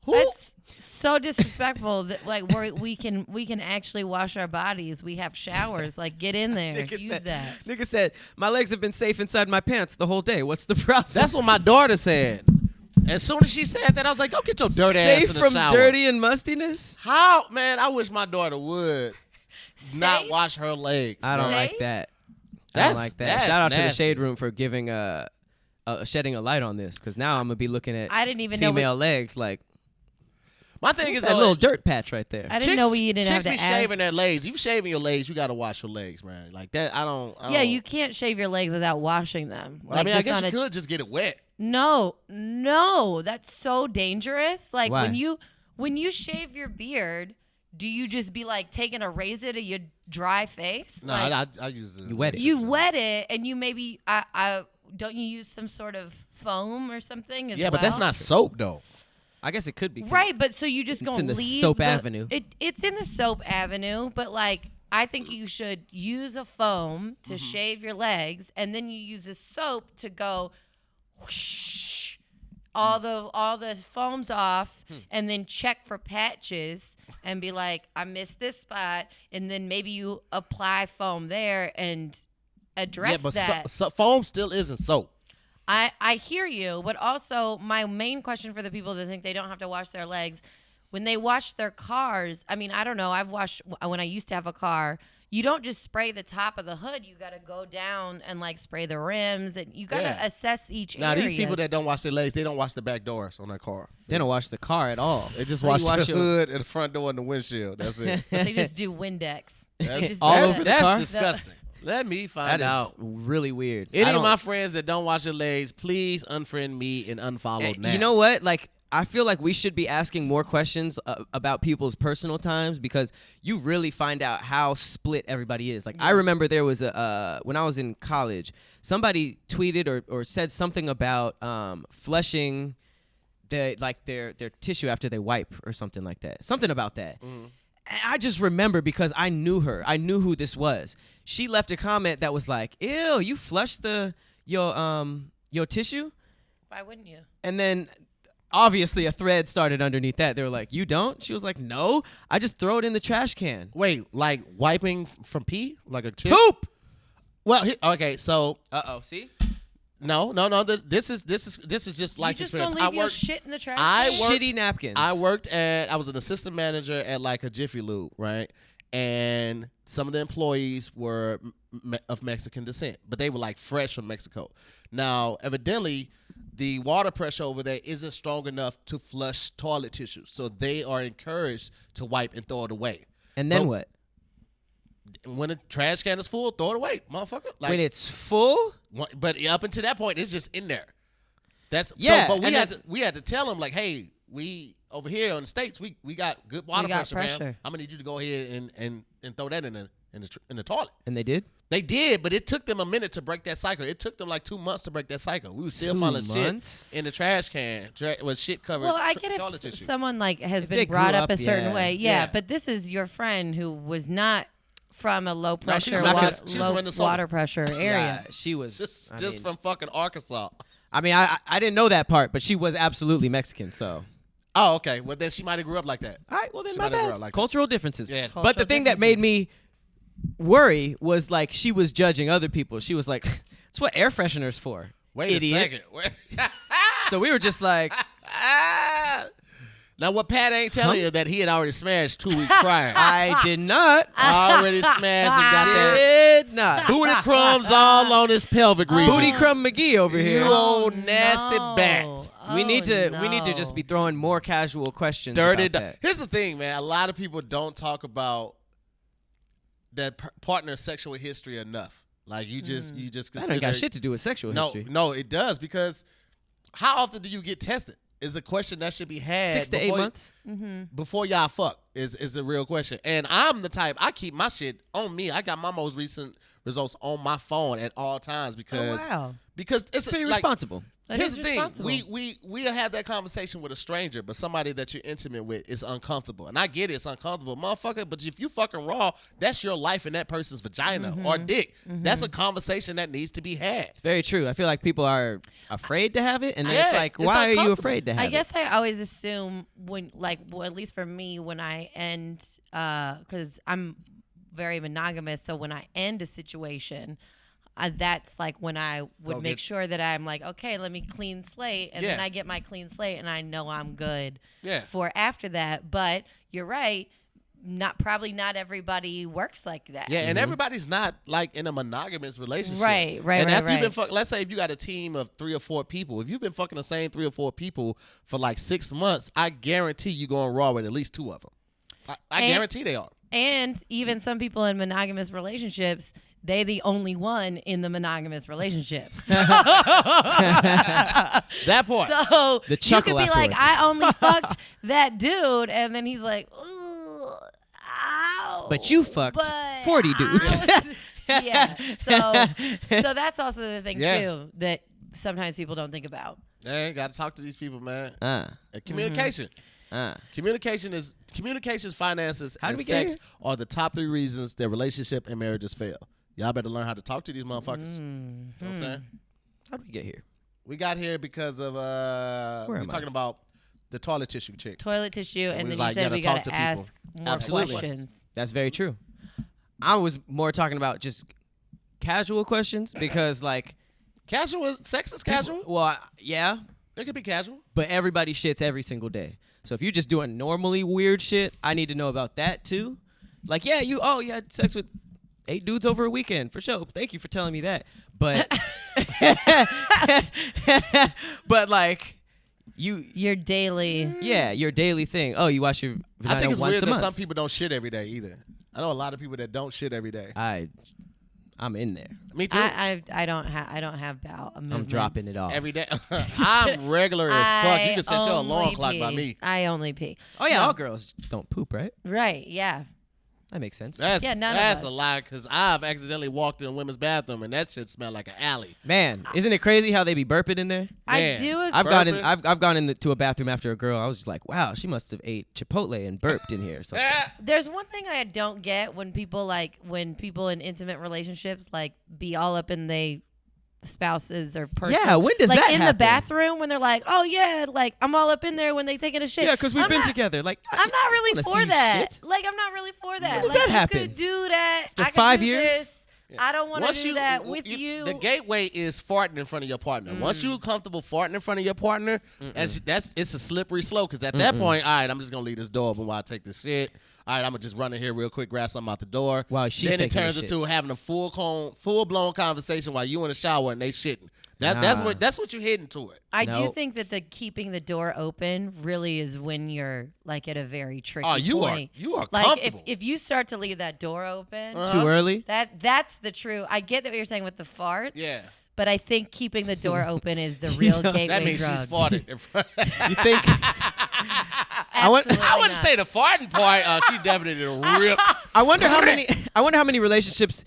Speaker 3: who?
Speaker 2: That's so disrespectful that like we can actually wash our bodies. We have showers. Like get in there. Use that.
Speaker 1: Nigga said, my legs have been safe inside my pants the whole day. What's the problem?
Speaker 3: That's what my daughter said. As soon as she said that, I was like, go get your dirty ass
Speaker 1: safe
Speaker 3: in the
Speaker 1: from
Speaker 3: shower.
Speaker 1: dirty and mustiness?
Speaker 3: How? Man, I wish my daughter would not
Speaker 2: Safe?
Speaker 3: wash her legs.
Speaker 1: I don't
Speaker 2: Safe?
Speaker 1: like that. I
Speaker 3: That's-
Speaker 1: don't like that.
Speaker 3: that's
Speaker 1: Shout out to the
Speaker 3: nasty.
Speaker 1: Shade Room for giving shedding a light on this, because now I'm gonna be looking at
Speaker 2: I didn't even know
Speaker 1: female legs like
Speaker 3: My thing
Speaker 1: what's
Speaker 3: is
Speaker 1: that little dirt patch right there.
Speaker 2: I didn't know we didn't have
Speaker 3: chicks
Speaker 2: to
Speaker 3: be shaving
Speaker 2: ask.
Speaker 3: their legs. You shaving your legs, you got to wash your legs, man. Like that, I don't.
Speaker 2: Yeah, you can't shave your legs without washing them.
Speaker 3: I mean, I
Speaker 2: just
Speaker 3: guess
Speaker 2: on
Speaker 3: you
Speaker 2: a-
Speaker 3: could just get it wet.
Speaker 2: No, that's so dangerous. Like
Speaker 1: Why?
Speaker 2: when you shave your beard, do you just be like taking a razor to your dry face?
Speaker 3: No,
Speaker 2: Like,
Speaker 3: I use it.
Speaker 1: You wet it.
Speaker 2: you wet it, and you maybe I don't you use some sort of foam or something as
Speaker 3: Yeah, but that's
Speaker 2: well?
Speaker 3: not soap though.
Speaker 1: I guess it could be.
Speaker 2: Right, but so you just
Speaker 1: It's
Speaker 2: gonna
Speaker 1: in the
Speaker 2: leave
Speaker 1: soap avenue.
Speaker 2: It's in the soap avenue, but like I think you should use a foam to shave your legs, and then you use a soap to go whoosh, all the foams off, and then check for patches and be like, I missed this spot, and then maybe you apply foam there and address
Speaker 3: Yeah, but
Speaker 2: that.
Speaker 3: foam still isn't soap.
Speaker 2: I hear you, but also my main question for the people that think they don't have to wash their legs, when they wash their cars, I mean, I don't know. I've washed when I used to have a car. you don't just spray the top of the hood. You got to go down and like spray the rims, and you got to assess each area.
Speaker 3: Now, these people that don't wash their legs, they don't wash the back doors on their car.
Speaker 1: They don't wash the car at all.
Speaker 3: They just wash the hood and the front door and the windshield. That's it.
Speaker 2: They just do Windex.
Speaker 3: That's
Speaker 1: all over the car?
Speaker 3: That's disgusting. Let me find out.
Speaker 1: Really weird.
Speaker 3: Any of my friends that don't wash their legs, please unfriend me and unfollow now.
Speaker 1: You know what? Like, I feel like we should be asking more questions about people's personal times, because you really find out how split everybody is. Like, I remember there was when I was in college, somebody tweeted or said something about flushing their tissue after they wipe or something like that. Something about that. Mm. And I just remember, because I knew her. I knew who this was. She left a comment that was like, "Ew, you flushed your tissue?"
Speaker 2: Why wouldn't you?
Speaker 1: And then obviously a thread started underneath that. They were like, "You don't?" She was like, "No, I just throw it in the trash can."
Speaker 3: Wait, like wiping from pee, like a tip?
Speaker 1: Poop.
Speaker 3: Well, okay, so
Speaker 1: See.
Speaker 3: No. This is just life
Speaker 2: you just
Speaker 3: experience.
Speaker 2: Gonna leave your shit in the trash?
Speaker 1: Shitty napkins.
Speaker 3: I was an assistant manager at like a Jiffy Lube, right? And some of the employees were of Mexican descent, but they were like fresh from Mexico. Now, evidently, the water pressure over there isn't strong enough to flush toilet tissue, so they are encouraged to wipe and throw it away.
Speaker 1: And then what?
Speaker 3: When the trash can is full, throw it away, motherfucker. Like,
Speaker 1: when it's full?
Speaker 3: But up until that point, it's just in there. But we had to tell them, like, hey, we over here in the States, we got good water pressure, man. I'm gonna need you to go ahead and throw that in the toilet.
Speaker 1: And they did?
Speaker 3: They did, but it took them a minute to break that cycle. It took them like 2 months to break that cycle. We were still finding shit in the trash can with shit covered.
Speaker 2: Well, I get if someone like has been brought up a certain way. Yeah, but this is your friend who was not from a low pressure, water pressure area.
Speaker 1: Yeah, she was
Speaker 3: just from fucking Arkansas.
Speaker 1: I mean, I didn't know that part, but she was absolutely Mexican, so.
Speaker 3: Oh, okay. Well, then she might have grew up like that.
Speaker 1: All right, well, then my bad. Like cultural differences.
Speaker 3: Yeah.
Speaker 1: But the thing that made me worry was, like, she was judging other people. She was like, that's what air freshener's for.
Speaker 3: Wait
Speaker 1: idiot.
Speaker 3: a second.
Speaker 1: So we were just like.
Speaker 3: Now, what Pat ain't telling you that he had already smashed 2 weeks prior.
Speaker 1: I did not.
Speaker 3: Already smashed and got that.
Speaker 1: Did not.
Speaker 3: Booty crumbs all on his pelvic region.
Speaker 1: Booty crumb McGee over here.
Speaker 3: You old nasty bat.
Speaker 1: We need to just be throwing more casual questions.
Speaker 3: Dirty.
Speaker 1: About that.
Speaker 3: Here's the thing, man. A lot of people don't talk about that partner's sexual history enough. Like you just consider.
Speaker 1: That ain't got shit to do with sexual history.
Speaker 3: No, it does, because how often do you get tested? Is a question that should be had
Speaker 1: 6 to 8 months
Speaker 3: before y'all fuck is a real question. And I'm the type, I keep my shit on me. I got my most recent results on my phone at all times because it's
Speaker 1: pretty responsible.
Speaker 3: Here's the thing, we'll have that conversation with a stranger, but somebody that you're intimate with is uncomfortable. And I get it, it's uncomfortable, motherfucker, but if you fucking raw, that's your life in that person's vagina or dick. That's a conversation that needs to be had.
Speaker 1: It's very true. I feel like people are afraid to have it, and then it's like, why are you afraid to have it?
Speaker 2: I guess I always assume when, like, well, at least for me, when I end, because I'm very monogamous, so when I end a situation, that's like when I would make sure that I'm like, okay, let me clean slate, and then I get my clean slate, and I know I'm good for after that. But you're right, probably not everybody works like that.
Speaker 3: Yeah, and everybody's not like in a monogamous relationship.
Speaker 2: Right.
Speaker 3: And after you've been let's say if you got a team of 3 or 4 people, if you've been fucking the same 3 or 4 people for like 6 months, I guarantee you going raw with at least 2 of them. I guarantee they are.
Speaker 2: And even some people in monogamous relationships, they the only one in the monogamous relationship.
Speaker 3: That part.
Speaker 2: So
Speaker 1: the
Speaker 2: you could be
Speaker 1: afterwards.
Speaker 2: like, I only fucked that dude, and then he's like, ooh, ow.
Speaker 1: But you fucked 40 dudes.
Speaker 2: Yeah. So that's also the thing too that sometimes people don't think about.
Speaker 3: Hey, got to talk to these people, man. Communication. Communications, finances, and sex are the top 3 reasons that relationship and marriages fail. Y'all better learn how to talk to these motherfuckers. You know what I'm saying?
Speaker 1: How did we get here?
Speaker 3: We got here because of we're talking about the toilet tissue chick.
Speaker 2: Toilet tissue, and then you said we got to ask more questions.
Speaker 1: That's very true. I was more talking about just casual questions because, like,
Speaker 3: sex is casual.
Speaker 1: Well, yeah,
Speaker 3: it could be casual,
Speaker 1: but everybody shits every single day. So if you're just doing normally weird shit, I need to know about that too. Like, you had sex with 8 dudes over a weekend for sure. Thank you for telling me that. But but like
Speaker 2: your daily.
Speaker 1: Yeah, your daily thing. Oh, you wash your vagina
Speaker 3: I think it's
Speaker 1: once
Speaker 3: weird
Speaker 1: a
Speaker 3: that
Speaker 1: month.
Speaker 3: some people don't shit every day either. I know a lot of people that don't shit every day.
Speaker 1: I'm in there.
Speaker 3: Me too.
Speaker 2: I don't have bowel movements.
Speaker 1: I'm dropping it off
Speaker 3: Every day. I'm regular as fuck. You can set your alarm clock by me.
Speaker 2: I only pee.
Speaker 1: Oh yeah, all girls don't poop, right?
Speaker 2: Right. Yeah.
Speaker 1: That makes sense.
Speaker 2: None of
Speaker 3: That's
Speaker 2: us.
Speaker 3: a lie, because I've accidentally walked in a women's bathroom and that shit smelled like an alley.
Speaker 1: Man, isn't it crazy how they be burping in there?
Speaker 2: I
Speaker 3: Man.
Speaker 2: do agree.
Speaker 1: I've gone into a bathroom after a girl. I was just like, wow, she must have ate Chipotle and burped in here. So
Speaker 2: There's one thing I don't get when people in intimate relationships like be all up in they spouses or person.
Speaker 1: Yeah, when does
Speaker 2: like
Speaker 1: that
Speaker 2: in
Speaker 1: happen?
Speaker 2: the bathroom when they're like, oh yeah, like I'm all up in there when they taking a shit.
Speaker 1: yeah, because we've
Speaker 2: I'm
Speaker 1: been
Speaker 2: not-
Speaker 1: together. Like
Speaker 2: I'm not really
Speaker 1: wanna see
Speaker 2: for
Speaker 1: you
Speaker 2: that.
Speaker 1: shit.
Speaker 2: Like I'm not really for that.
Speaker 1: When does
Speaker 2: like,
Speaker 1: that
Speaker 2: you
Speaker 1: happen?
Speaker 2: could do that.
Speaker 1: After
Speaker 2: I could
Speaker 1: 5
Speaker 2: do
Speaker 1: years?
Speaker 2: this. I don't want to do that with you.
Speaker 3: The gateway is farting in front of your partner. Once you're comfortable farting in front of your partner, it's a slippery slope. Because at that point, all right, I'm just gonna leave this door open while I take this shit. All right, I'm gonna just run in here real quick, grab something out the door.
Speaker 1: Wow, she's
Speaker 3: then it
Speaker 1: taking
Speaker 3: turns
Speaker 1: the shit.
Speaker 3: into having a full blown conversation while you in the shower and they shitting. That's what you're heading to it.
Speaker 2: I do
Speaker 1: Nope.
Speaker 2: think that the keeping the door open really is when you're like at a very tricky
Speaker 3: Oh, you
Speaker 2: point.
Speaker 3: are
Speaker 2: Like
Speaker 3: comfortable.
Speaker 2: if you start to leave that door open,
Speaker 1: too early.
Speaker 2: that's the true. I get that what you're saying with the farts.
Speaker 3: Yeah.
Speaker 2: But I think keeping the door open is the real gateway
Speaker 3: That means
Speaker 2: drug.
Speaker 3: she's farted in front.
Speaker 1: You think?
Speaker 3: I wouldn't
Speaker 2: not.
Speaker 3: say the farting part. She definitely ripped.
Speaker 1: I wonder how many relationships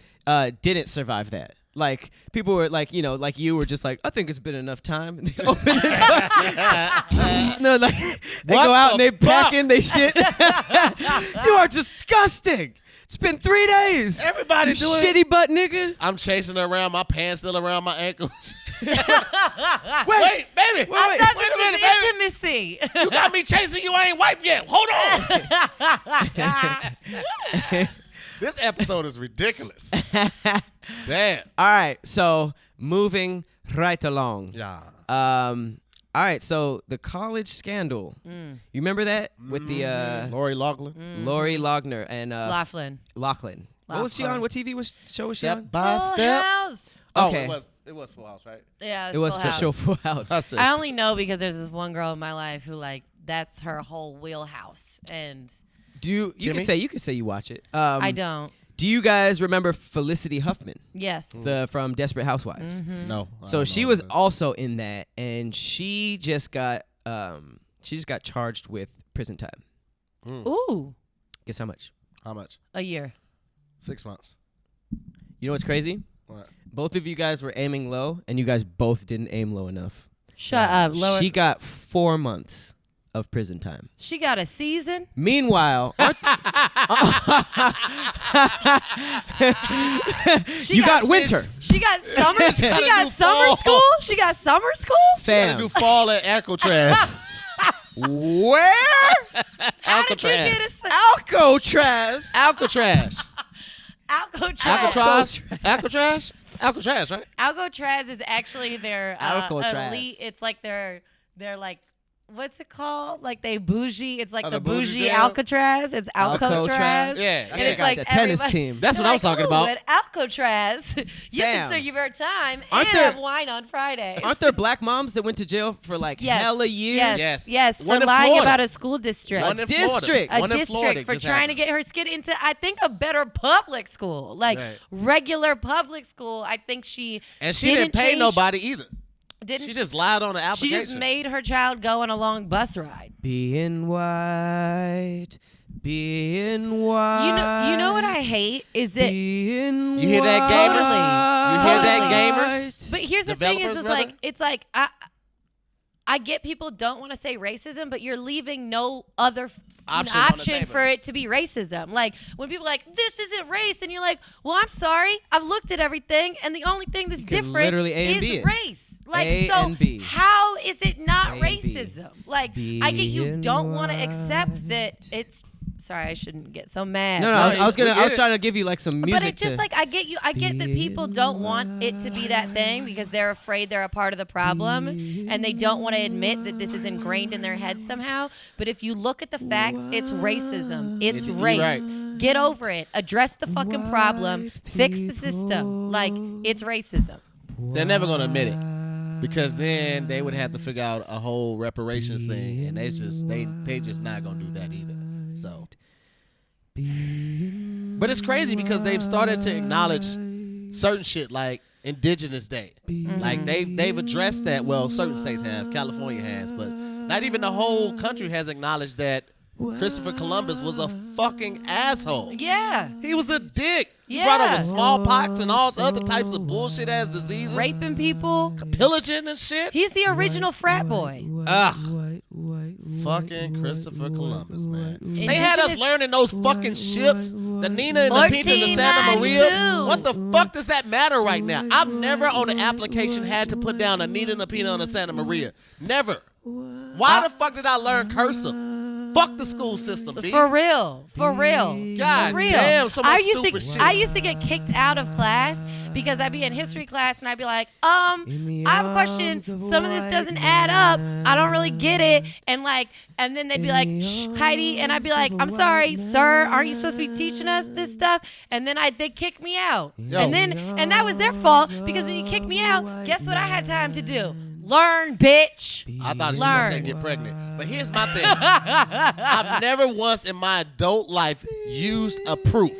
Speaker 1: didn't survive that. Like people were like, you know, like you were just like, I think it's been enough time. And they open it. No, like they
Speaker 3: What
Speaker 1: go out
Speaker 3: the
Speaker 1: and they pack
Speaker 3: fuck?
Speaker 1: in they shit. You are disgusting. It's been 3 days.
Speaker 3: Everybody
Speaker 1: you
Speaker 3: do it.
Speaker 1: shitty butt nigga.
Speaker 3: I'm chasing her around. My pants still around my ankles.
Speaker 1: Wait,
Speaker 3: Wait, baby.
Speaker 1: wait.
Speaker 2: Thought
Speaker 3: Wait
Speaker 2: this
Speaker 3: a minute,
Speaker 2: was
Speaker 3: baby.
Speaker 2: intimacy.
Speaker 3: You got me chasing you. I ain't wiped yet. Hold on. This episode is ridiculous. Damn.
Speaker 1: All right, so moving right along.
Speaker 3: Yeah.
Speaker 1: All right, so the college scandal. You remember that with the
Speaker 3: Lori Loughlin.
Speaker 1: Lori Loughlin and
Speaker 2: Laughlin.
Speaker 1: Laughlin. What was she on? What TV show was she on?
Speaker 3: Step by
Speaker 2: Full
Speaker 3: step.
Speaker 2: House.
Speaker 3: Oh,
Speaker 1: Okay.
Speaker 3: it was Full House, right?
Speaker 2: Yeah,
Speaker 1: It was
Speaker 2: Full
Speaker 1: for
Speaker 2: House.
Speaker 1: sure Full House.
Speaker 3: That's it.
Speaker 2: I only know because there's this one girl in my life who like that's her whole wheelhouse, and
Speaker 1: Do you
Speaker 3: Jimmy?
Speaker 1: can say you watch it.
Speaker 2: I don't.
Speaker 1: Do you guys remember Felicity Huffman,
Speaker 2: Yes.
Speaker 1: from Desperate Housewives?
Speaker 3: No. I
Speaker 1: So
Speaker 3: don't
Speaker 1: she
Speaker 3: know
Speaker 1: was
Speaker 3: that.
Speaker 1: also in that, and she just got charged with prison time.
Speaker 2: Ooh,
Speaker 1: Guess how much?
Speaker 3: How much?
Speaker 2: a year.
Speaker 3: 6 months.
Speaker 1: You know what's crazy?
Speaker 3: What?
Speaker 1: Both of you guys were aiming low, and you guys both didn't aim low enough.
Speaker 2: Shut up. Lower.
Speaker 1: She got 4 months of prison time.
Speaker 2: She got a season.
Speaker 1: Meanwhile,
Speaker 2: She
Speaker 1: you got winter,
Speaker 2: She got summer. She
Speaker 3: Gotta
Speaker 2: got
Speaker 3: do
Speaker 2: summer
Speaker 3: fall.
Speaker 2: school. She got summer school.
Speaker 3: Gotta
Speaker 1: fam.
Speaker 3: do fall at Alcatraz.
Speaker 1: Where?
Speaker 2: How did you get a
Speaker 1: Alcatraz.
Speaker 3: Alcatraz.
Speaker 2: Alcatraz?
Speaker 3: Alcatraz? Alcatraz, right?
Speaker 2: Alcatraz is actually their
Speaker 1: Alcatraz.
Speaker 2: elite. It's like their like. What's it called? Like they bougie. It's like
Speaker 3: Oh,
Speaker 2: the
Speaker 3: the bougie
Speaker 2: bougie
Speaker 3: jam?
Speaker 2: Alcatraz. It's Alcatraz.
Speaker 3: Yeah.
Speaker 1: That
Speaker 2: And
Speaker 1: shit
Speaker 2: it's
Speaker 1: got
Speaker 2: like
Speaker 1: the tennis
Speaker 2: everybody-
Speaker 1: team.
Speaker 3: That's
Speaker 2: They're
Speaker 3: what I was
Speaker 2: like,
Speaker 3: talking
Speaker 2: "Ooh,
Speaker 3: about.
Speaker 2: At Alcatraz, you
Speaker 1: Fam.
Speaker 2: can serve your time
Speaker 1: Aren't
Speaker 2: and
Speaker 1: there-
Speaker 2: have wine on Fridays.
Speaker 1: Aren't there black moms that went to jail for like
Speaker 2: Yes.
Speaker 1: hella years?
Speaker 2: Yes.
Speaker 3: Yes.
Speaker 2: Yes. For
Speaker 3: One in
Speaker 2: lying
Speaker 3: Florida.
Speaker 2: about a school district.
Speaker 3: One in
Speaker 1: district.
Speaker 3: Florida.
Speaker 2: A
Speaker 3: One in Florida
Speaker 2: district for
Speaker 3: just
Speaker 2: trying to
Speaker 3: happened.
Speaker 2: get her kid into, I think, a better public school, like
Speaker 3: Right.
Speaker 2: regular public school. I think she
Speaker 3: And she didn't pay
Speaker 2: change-
Speaker 3: nobody either.
Speaker 2: Didn't
Speaker 3: She just lied on the
Speaker 2: she
Speaker 3: application.
Speaker 2: just made her child go on a long bus ride.
Speaker 1: Being white, being white.
Speaker 2: You know what I hate is that.
Speaker 1: Being
Speaker 3: You hear that,
Speaker 1: white.
Speaker 3: gamers? You hear that,
Speaker 2: Totally.
Speaker 3: gamers?
Speaker 2: But here's the thing:
Speaker 3: Developers,
Speaker 2: is
Speaker 3: rather?
Speaker 2: it's like I get people don't want to say racism, but you're leaving no other
Speaker 3: Option on the
Speaker 2: option
Speaker 3: table.
Speaker 2: for it to be racism. Like when people are like, this isn't race, and you're like, well, I'm sorry, I've looked at everything, and the only thing that's
Speaker 1: can
Speaker 2: different
Speaker 1: literally A and B
Speaker 2: is
Speaker 1: it.
Speaker 2: race. Like
Speaker 1: A
Speaker 2: so,
Speaker 1: and B.
Speaker 2: how is it not
Speaker 1: A and B.
Speaker 2: racism? Like I get you
Speaker 1: Being
Speaker 2: don't want to accept
Speaker 1: white.
Speaker 2: that it's. Sorry, I shouldn't get so mad.
Speaker 1: No,
Speaker 3: No,
Speaker 1: I was
Speaker 3: we get it.
Speaker 1: trying to give you like some music.
Speaker 2: But it just
Speaker 1: to,
Speaker 2: like I get that people don't want it to be that thing because they're afraid they're a part of the problem and they don't want to admit that this is ingrained in their head somehow. But if you look at the facts, it's racism. It's
Speaker 3: You're
Speaker 2: race.
Speaker 3: right.
Speaker 2: Get over it. Address the fucking problem. Fix the system. Like, it's racism.
Speaker 3: They're never gonna admit it because then they would have to figure out a whole reparations thing, and they just not gonna do that either. So, but it's crazy because they've started to acknowledge certain shit like Indigenous Day. Like they've addressed that. Well, certain states have, California has, but not even the whole country has acknowledged that Christopher Columbus was a fucking asshole.
Speaker 2: Yeah.
Speaker 3: He was a dick. He
Speaker 2: Yeah.
Speaker 3: brought over smallpox and all other types of bullshit ass diseases.
Speaker 2: Raping people.
Speaker 3: Pillaging and shit.
Speaker 2: He's the original frat boy.
Speaker 3: Fucking Christopher Columbus, man.
Speaker 2: Indigenous-
Speaker 3: They had us learning those fucking ships, the Nina and the Pinta and the Santa Maria.
Speaker 2: 1492.
Speaker 3: What the fuck does that matter right now? I've never on an application had to put down a Nina and a Pinta and a Santa Maria. Never. Why the fuck did I learn cursive? Fuck the school system, B.
Speaker 2: For real. For real.
Speaker 3: God
Speaker 2: For real.
Speaker 3: damn, so much stupid shit.
Speaker 2: I used to get kicked out of class because I'd be in history class and I'd be like, I have a question. Some of this doesn't add up. I don't really get it. And then they'd be like, shh, Heidi. And I'd be like, I'm sorry, sir. Aren't you supposed to be teaching us this stuff? And then they'd kick me out.
Speaker 3: Yo.
Speaker 2: And that was their fault because when you kicked me out, guess what I had time to do? Learn, bitch.
Speaker 3: I thought she was going to say get pregnant. But here's my thing. I've never once in my adult life used a proof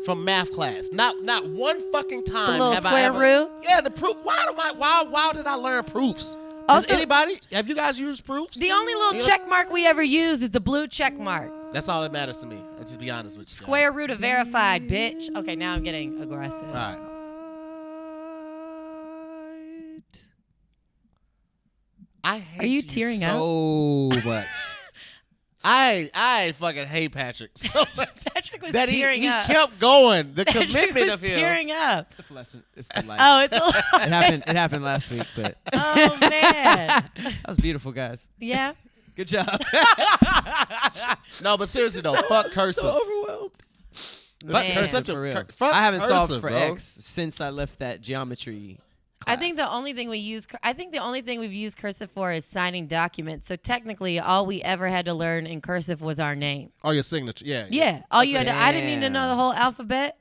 Speaker 3: from math class. Not one fucking time
Speaker 2: The little
Speaker 3: have
Speaker 2: square
Speaker 3: I ever.
Speaker 2: root?
Speaker 3: Yeah, the proof. Why did I learn proofs?
Speaker 2: Also-
Speaker 3: Does anybody? Have you guys used proofs?
Speaker 2: The only little check mark we ever use is the blue check mark.
Speaker 3: That's all that matters to me. I'll just be honest with you.
Speaker 2: Square
Speaker 3: guys.
Speaker 2: root of verified, bitch. Okay, now I'm getting aggressive.
Speaker 3: All right. I hate
Speaker 2: Are you tearing
Speaker 3: so much. I fucking hate Patrick so much.
Speaker 2: Patrick was
Speaker 3: That
Speaker 2: tearing
Speaker 3: he
Speaker 2: up.
Speaker 3: kept going. The
Speaker 2: Patrick
Speaker 3: commitment
Speaker 2: was
Speaker 3: of him.
Speaker 2: tearing up.
Speaker 1: It's the fluorescent. It's the light.
Speaker 2: Oh, it's
Speaker 1: It happened last week, but
Speaker 2: oh man.
Speaker 1: that was beautiful, guys.
Speaker 2: Yeah.
Speaker 1: Good job.
Speaker 3: No, but seriously though, fuck cursive.
Speaker 1: So overwhelmed.
Speaker 3: Fuck
Speaker 2: Man.
Speaker 3: cursive.
Speaker 1: For real.
Speaker 3: Fuck
Speaker 1: I haven't solved
Speaker 3: cursive,
Speaker 1: for
Speaker 3: bro.
Speaker 1: X since I left that geometry class.
Speaker 2: I think the only thing we've used cursive for is signing documents. So technically, all we ever had to learn in cursive was our name.
Speaker 3: Oh, your signature. Yeah.
Speaker 2: Yeah. All you had to. I didn't need to
Speaker 1: Damn.
Speaker 2: know the whole alphabet.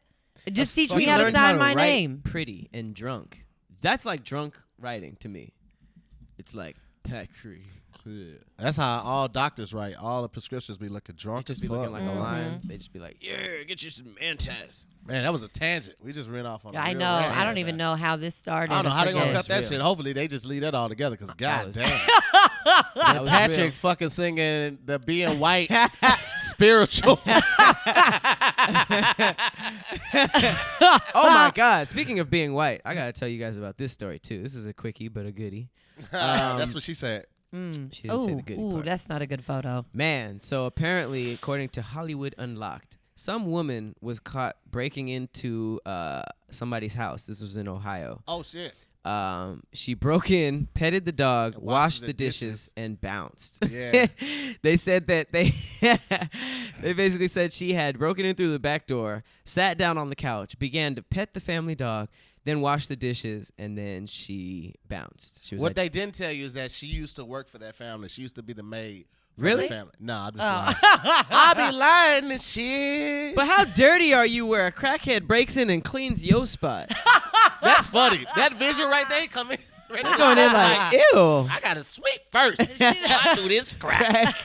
Speaker 2: Just teach me
Speaker 1: We
Speaker 2: how to
Speaker 1: learned
Speaker 2: sign my
Speaker 1: write
Speaker 2: name.
Speaker 1: Pretty and drunk. That's like drunk writing to me. It's like Patrick.
Speaker 3: That's how all doctors write. All the prescriptions be looking
Speaker 1: They
Speaker 3: drunk
Speaker 1: just
Speaker 3: as
Speaker 1: be
Speaker 3: fuck.
Speaker 1: looking like a line. They just be like, yeah, get you some Mantas.
Speaker 3: Man, that was a tangent. We just ran off on.
Speaker 2: I know. I don't even know how this started.
Speaker 3: I don't know how they gonna
Speaker 2: forget.
Speaker 3: cut that
Speaker 1: Real.
Speaker 3: shit. Hopefully they just leave that all together. Cause god
Speaker 1: was-
Speaker 3: damn,
Speaker 1: That was
Speaker 3: Patrick
Speaker 1: real.
Speaker 3: fucking singing the being white spiritual.
Speaker 1: Oh my God! Speaking of being white, I gotta tell you guys about this story too. This is a quickie but a goodie.
Speaker 3: That's what she said.
Speaker 1: She didn't say the goodie part.
Speaker 2: That's not a good photo.
Speaker 1: Man, so apparently, according to Hollywood Unlocked, some woman was caught breaking into somebody's house. This was in Ohio.
Speaker 3: Oh shit.
Speaker 1: She broke in, petted the dog,
Speaker 3: And
Speaker 1: washed the dishes, and bounced.
Speaker 3: Yeah.
Speaker 1: They said that they basically said she had broken in through the back door, sat down on the couch, began to pet the family dog, then washed the dishes, and then she bounced. She was
Speaker 3: What
Speaker 1: like,
Speaker 3: they didn't tell you is that she used to work for that family. She used to be the maid. for
Speaker 1: Really?
Speaker 3: The family. Nah, I'm just lying. I be lying and shit.
Speaker 1: but how dirty are you where a crackhead breaks in and cleans your spot?
Speaker 3: That's funny. That vision right there coming. Right there.
Speaker 1: Going in like, ew.
Speaker 3: I gotta sweep first. I do this crack.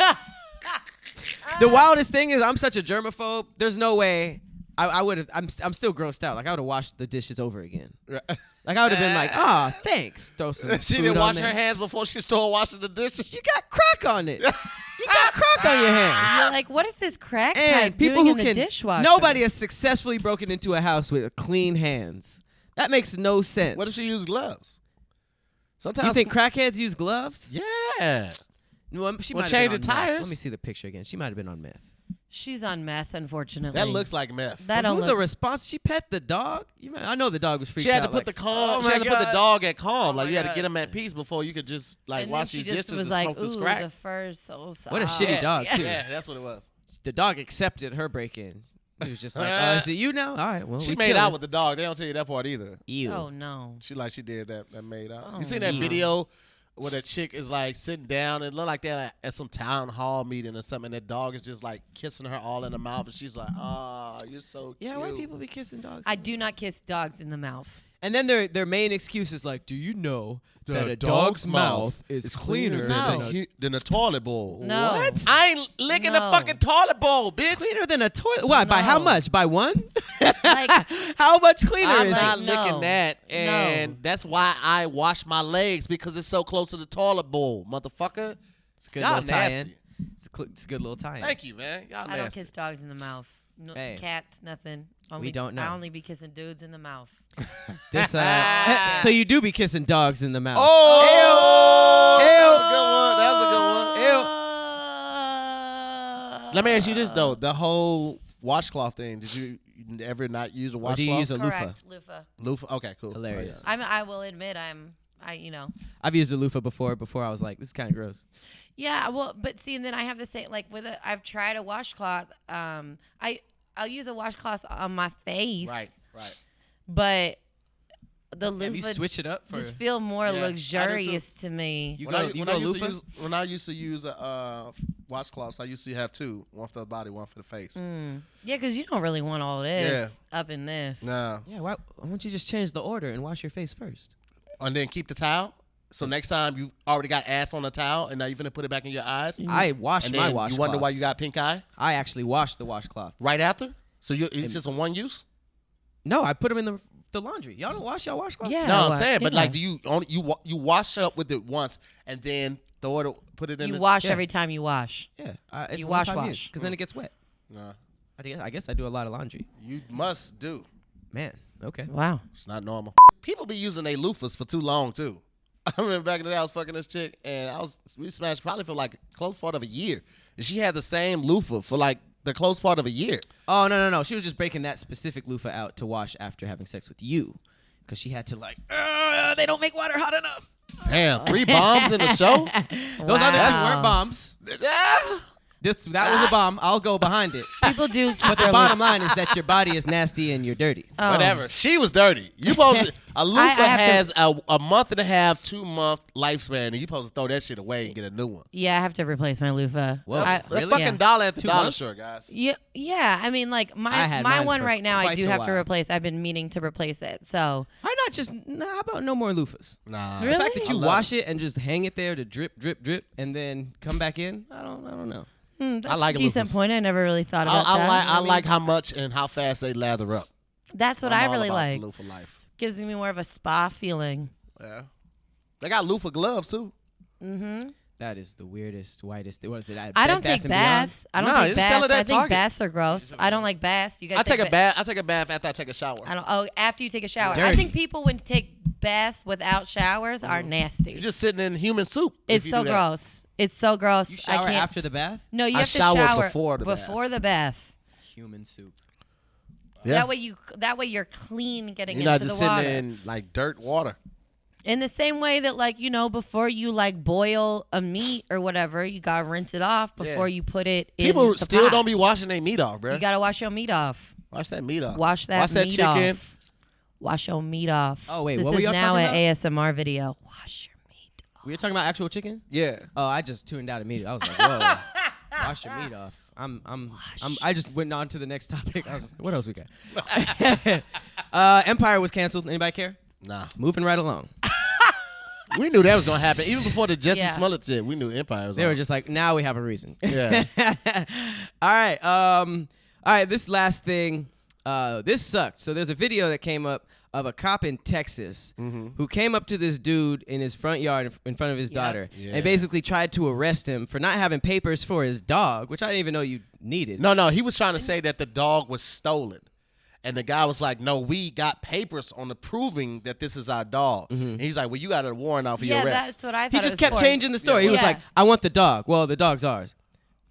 Speaker 1: The wildest thing is I'm such a germaphobe. There's no way I would have. I'm still grossed out. Like I would have washed the dishes over again. Like I would have been like, oh, thanks. Throw some
Speaker 3: She
Speaker 1: food
Speaker 3: didn't
Speaker 1: on
Speaker 3: wash
Speaker 1: there.
Speaker 3: her hands before she started washing the dishes.
Speaker 1: You got crack on it. You got crack on your hands.
Speaker 2: You're like, what is this crack
Speaker 1: And
Speaker 2: pipe
Speaker 1: people
Speaker 2: doing
Speaker 1: who
Speaker 2: in the
Speaker 1: can.
Speaker 2: dishwasher?
Speaker 1: Nobody has successfully broken into a house with clean hands. That makes no sense.
Speaker 3: What if she used gloves? Sometimes
Speaker 1: You think crackheads use gloves?
Speaker 3: Yeah.
Speaker 1: No, she
Speaker 3: Well,
Speaker 1: might have
Speaker 3: change
Speaker 1: been
Speaker 3: the
Speaker 1: on meth.
Speaker 3: tires?
Speaker 1: Let me see the picture again. She might have been on meth.
Speaker 2: She's on meth, unfortunately.
Speaker 3: That looks like meth.
Speaker 2: That don't
Speaker 1: Who's
Speaker 2: look.
Speaker 1: a response? She pet the dog. I know the dog was freaked
Speaker 3: She had to
Speaker 1: out.
Speaker 3: put
Speaker 1: like,
Speaker 3: the calm.
Speaker 1: oh
Speaker 3: She
Speaker 1: my
Speaker 3: had to put the
Speaker 1: God.
Speaker 3: dog at calm.
Speaker 1: Oh
Speaker 3: Like
Speaker 1: my
Speaker 3: you had to
Speaker 1: God.
Speaker 3: get him at peace before you could just like
Speaker 2: and
Speaker 3: wash
Speaker 2: then
Speaker 3: these
Speaker 2: she just
Speaker 3: dishes
Speaker 2: was
Speaker 3: and
Speaker 2: like,
Speaker 3: smoke this
Speaker 2: ooh,
Speaker 3: crack.
Speaker 2: the fur's so soft.
Speaker 1: What a shitty dog, too.
Speaker 3: Yeah, that's what it was.
Speaker 1: The dog accepted her break-in. He was just like, is it you now? All right, well,
Speaker 3: She
Speaker 1: we
Speaker 3: made
Speaker 1: chilling.
Speaker 3: out with the dog. They don't tell you that part either.
Speaker 1: Ew.
Speaker 2: Oh, no.
Speaker 3: She did that made out.
Speaker 2: Oh,
Speaker 3: You seen that
Speaker 1: no.
Speaker 3: video where the chick is like sitting down and look like they're at some town hall meeting or something. And that dog is just like kissing her all in the mouth, and she's like, "Oh, you're so cute."
Speaker 1: Yeah, why people be kissing dogs?
Speaker 2: I do not kiss dogs in the mouth.
Speaker 1: And then their main excuse is like, do you know that a dog's mouth is cleaner
Speaker 3: than a toilet bowl?
Speaker 2: No.
Speaker 1: What?
Speaker 3: I ain't licking the fucking toilet bowl, bitch.
Speaker 1: Cleaner than a toilet? Why? By how
Speaker 2: No.
Speaker 1: much? By one?
Speaker 2: Like,
Speaker 1: How much cleaner
Speaker 3: I'm
Speaker 1: is
Speaker 3: not
Speaker 1: it?
Speaker 3: licking
Speaker 2: No.
Speaker 3: that, and
Speaker 2: No.
Speaker 3: that's why I wash my legs because it's so close to the toilet bowl, motherfucker.
Speaker 1: It's a good
Speaker 3: Y'all
Speaker 1: little tie-in.
Speaker 3: nasty.
Speaker 1: It's a good little tie-in.
Speaker 3: Thank you, man. Y'all
Speaker 2: I don't
Speaker 3: nasty.
Speaker 2: kiss dogs in the mouth. No,
Speaker 1: Hey.
Speaker 2: Cats, nothing.
Speaker 1: We don't know.
Speaker 2: I only be kissing dudes in the mouth.
Speaker 1: This, so you do be kissing dogs in the mouth.
Speaker 3: Oh,
Speaker 1: Ew.
Speaker 3: That was a good one. Let me ask you this though: the whole washcloth thing. Did you ever not use a
Speaker 1: Or
Speaker 3: washcloth?
Speaker 1: do you use a loofah?
Speaker 2: Correct, loofah.
Speaker 3: loofah? Okay, cool.
Speaker 1: Hilarious.
Speaker 3: Oh,
Speaker 2: I will admit
Speaker 1: I've used a loofah before I was like, this is kind of gross.
Speaker 2: Yeah, well, but see, and then I have the same, like, I've tried a washcloth. I'll use a washcloth on my face.
Speaker 3: Right.
Speaker 2: But the
Speaker 1: Have you
Speaker 2: loofah
Speaker 1: switch it up for?
Speaker 2: just feel more
Speaker 3: Yeah, I do too.
Speaker 2: luxurious to me.
Speaker 1: You
Speaker 3: When
Speaker 1: go
Speaker 3: I used
Speaker 1: loofah?
Speaker 3: to use, when I used to use washcloths, I used to have two: one for the body, one for the face.
Speaker 2: Yeah, because you don't really want all this up in this.
Speaker 3: Nah,
Speaker 1: Yeah. Why don't you just change the order and wash your face first?
Speaker 3: and then keep the towel. So next time you already got ass on the towel, and now you're gonna put it back in your eyes.
Speaker 1: I wash
Speaker 3: And
Speaker 1: my
Speaker 3: then
Speaker 1: washcloths.
Speaker 3: you wonder why you got pink eye
Speaker 1: I actually wash the washcloth.
Speaker 3: right after. So it's just a one use.
Speaker 1: No, I put them in the laundry. Y'all don't wash y'all washcloths?
Speaker 2: Yeah.
Speaker 3: No, I'm
Speaker 2: what?
Speaker 3: saying, but
Speaker 2: Yeah.
Speaker 3: like, do you only you wash up with it once and then throw it, put it in?
Speaker 2: You
Speaker 3: the,
Speaker 2: wash
Speaker 1: yeah.
Speaker 2: every time you wash.
Speaker 1: Yeah. It's
Speaker 2: You
Speaker 1: one
Speaker 2: wash,
Speaker 1: time
Speaker 2: wash.
Speaker 1: because then it gets wet.
Speaker 3: Nah,
Speaker 1: I guess I do a lot of laundry.
Speaker 3: you must do.
Speaker 1: Man. Okay.
Speaker 2: Wow.
Speaker 3: It's not normal. People be using their loofahs for too long too. I remember back in the day, I was fucking this chick, and we smashed probably for like close part of a year, and she had the same loofah for like the close part of a year.
Speaker 1: Oh no! She was just breaking that specific loofah out to wash after having sex with you, because she had to like, they don't make water hot enough.
Speaker 3: Damn, 3 bombs in the show.
Speaker 1: Those other two
Speaker 2: Wow.
Speaker 1: weren't bombs.
Speaker 3: Ah.
Speaker 1: That was a bomb. I'll go behind it.
Speaker 2: People do keep
Speaker 1: But the
Speaker 2: their
Speaker 1: bottom line is that your body is nasty and you're dirty.
Speaker 2: Oh.
Speaker 3: Whatever. She was dirty. You supposed to, a loofah
Speaker 2: have
Speaker 3: has a month and a half, 2 month lifespan, and you supposed to throw that shit away and get a new one.
Speaker 2: Yeah, I have to replace my loofah.
Speaker 1: Whoa,
Speaker 2: I,
Speaker 3: The
Speaker 1: really?
Speaker 3: fucking
Speaker 2: yeah.
Speaker 3: dollar at the
Speaker 1: 2
Speaker 3: dollar
Speaker 1: months?
Speaker 3: store, guys.
Speaker 2: Yeah. I mean, like
Speaker 1: I
Speaker 2: my
Speaker 1: had mine
Speaker 2: one
Speaker 1: for
Speaker 2: right now, I
Speaker 1: quite
Speaker 2: do
Speaker 1: a
Speaker 2: have to
Speaker 1: while.
Speaker 2: replace. I've been meaning to replace it. So
Speaker 1: Why not just, how about no more loofahs?
Speaker 3: Nah.
Speaker 2: Really?
Speaker 1: The fact that you
Speaker 3: I love
Speaker 1: wash it and just hang it there to drip, drip, drip, and then come back in, I don't know.
Speaker 2: that's
Speaker 3: I like
Speaker 2: a decent
Speaker 3: loofahs.
Speaker 2: point. I never really thought about that.
Speaker 3: I like how much and how fast they lather up.
Speaker 2: That's what
Speaker 3: I'm
Speaker 2: I
Speaker 3: all
Speaker 2: really
Speaker 3: about
Speaker 2: like.
Speaker 3: the loofah life.
Speaker 2: Gives me more of a spa feeling.
Speaker 3: Yeah. They got loofah gloves too.
Speaker 1: That is the weirdest, whitest. What is it?
Speaker 2: I don't take baths. I don't
Speaker 3: Nah,
Speaker 2: take
Speaker 3: just sell it
Speaker 2: baths.
Speaker 3: at
Speaker 2: I think
Speaker 3: Target.
Speaker 2: baths are gross. I don't like baths. You guys
Speaker 3: I take a
Speaker 2: ba-
Speaker 3: bath. I take a bath after I take a shower.
Speaker 2: I don't. Oh, after you take a shower. I
Speaker 1: Dirty.
Speaker 2: think people when take baths without showers are nasty.
Speaker 3: You're just sitting in human soup. if
Speaker 2: It's
Speaker 3: you
Speaker 2: so
Speaker 3: do that.
Speaker 2: gross. It's so gross.
Speaker 1: You
Speaker 2: I
Speaker 1: shower
Speaker 2: can't.
Speaker 1: after the bath?
Speaker 2: No, you
Speaker 3: I
Speaker 2: have to
Speaker 3: shower
Speaker 2: shower
Speaker 3: before the bath.
Speaker 2: the bath.
Speaker 1: Human soup.
Speaker 3: Yeah.
Speaker 2: That way you're clean getting
Speaker 3: You're not
Speaker 2: into
Speaker 3: just
Speaker 2: the water.
Speaker 3: sitting in like dirt water.
Speaker 2: In the same way that, like, before you like boil a meat or whatever, you gotta rinse it off before you put it in
Speaker 3: People
Speaker 2: the
Speaker 3: still
Speaker 2: pot.
Speaker 3: don't be washing their meat off, bro.
Speaker 2: You gotta wash your meat off.
Speaker 3: Wash that meat off.
Speaker 2: Wash that meat
Speaker 3: chicken.
Speaker 2: off. Wash your meat off.
Speaker 1: Oh, wait,
Speaker 2: this
Speaker 1: what were
Speaker 2: is
Speaker 1: y'all
Speaker 2: now
Speaker 1: talking
Speaker 2: an ASMR video. Wash your meat off.
Speaker 1: We were talking about actual chicken?
Speaker 3: Yeah.
Speaker 1: Oh, I just tuned out immediately. I was like, whoa. Wash your meat off. I just went on to the next topic. I was just like, what else we got? Empire was canceled. Anybody care?
Speaker 3: Nah.
Speaker 1: Moving right along.
Speaker 3: We knew that was gonna happen. Even before the Jesse
Speaker 2: Yeah.
Speaker 3: Smollett shit, we knew Empire was
Speaker 1: They
Speaker 3: on.
Speaker 1: were just like, now we have a reason.
Speaker 3: Yeah.
Speaker 1: All right. All right. This last thing, this sucked. So there's a video that came up of a cop in Texas who came up to this dude in his front yard in front of his daughter
Speaker 3: Yeah.
Speaker 1: and basically tried to arrest him for not having papers for his dog, which I didn't even know you needed.
Speaker 3: No, he was trying to say that the dog was stolen. And the guy was like, no, we got papers on the proving that this is our dog. And he's like, well, you got a warrant out for your
Speaker 2: Yeah,
Speaker 3: arrest.
Speaker 2: that's what I thought.
Speaker 1: He
Speaker 2: it
Speaker 1: just
Speaker 2: was
Speaker 1: kept
Speaker 2: for.
Speaker 1: changing the story. He was
Speaker 2: Yeah.
Speaker 1: like, I want the dog. Well, the dog's ours.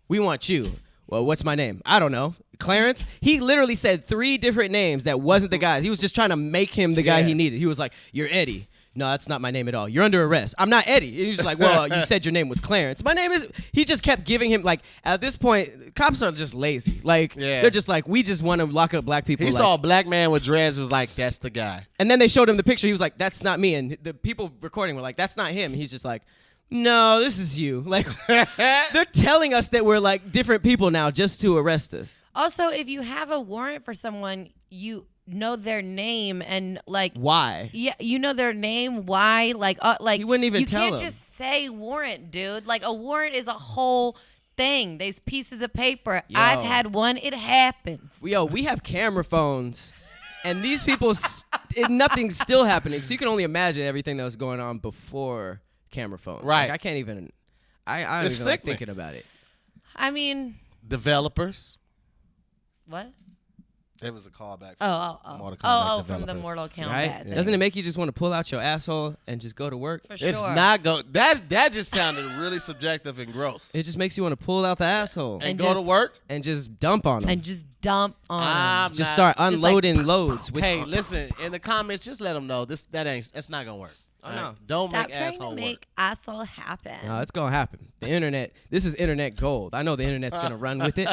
Speaker 1: We want you. Well, what's my name? I don't know. Clarence? He literally said 3 different names that wasn't the guy's. He was just trying to make him the guy
Speaker 3: Yeah.
Speaker 1: he needed. He was like, you're Eddie. no, that's not my name at all. You're under arrest. I'm not Eddie. And he's like, well, you said your name was Clarence. My name is. He just kept giving him like. At this point, cops are just lazy. Like they're just like, we just want to lock up black people.
Speaker 3: He saw a black man with dreads. Was like, that's the guy.
Speaker 1: And then they showed him the picture. He was like, that's not me. And the people recording were like, that's not him. And he's just like, no, this is you. Like they're telling us that we're like different people now just to arrest us.
Speaker 2: Also, if you have a warrant for someone, you know their name and like
Speaker 1: why?
Speaker 2: Yeah, you know their name. Why? Like
Speaker 1: he wouldn't even tell
Speaker 2: You can't
Speaker 1: him.
Speaker 2: just say warrant, dude. Like a warrant is a whole thing. There's pieces of paper.
Speaker 1: Yo.
Speaker 2: I've had one. It happens.
Speaker 1: We have camera phones, and these people, nothing's still happening. So you can only imagine everything that was going on before camera phones.
Speaker 3: Right.
Speaker 1: Like, I can't even. I don't even like thinking about it.
Speaker 2: I mean,
Speaker 3: Developers.
Speaker 2: what?
Speaker 3: It was a callback.
Speaker 2: Mortal Kombat from the
Speaker 3: developers.
Speaker 2: Mortal Kombat.
Speaker 1: Right?
Speaker 2: thing.
Speaker 1: Doesn't it make you just want to pull out your asshole and just go to work?
Speaker 2: For sure.
Speaker 3: It's not go. That just sounded really subjective and gross.
Speaker 1: It just makes you want to pull out the asshole
Speaker 3: and go to
Speaker 2: just-
Speaker 3: work.
Speaker 1: and just dump on them.
Speaker 2: And just dump on. 'em.
Speaker 3: I'm
Speaker 1: Just
Speaker 3: not-
Speaker 1: start
Speaker 2: like,
Speaker 1: unloading loads. With
Speaker 3: Hey, listen, in the comments, just let them know that's not gonna work.
Speaker 1: Oh, no.
Speaker 3: Don't
Speaker 2: Stop
Speaker 3: make
Speaker 2: trying
Speaker 3: asshole
Speaker 2: to
Speaker 3: work.
Speaker 2: make asshole happen.
Speaker 1: No, it's gonna happen. The internet. This is internet gold. I know the internet's gonna run with it.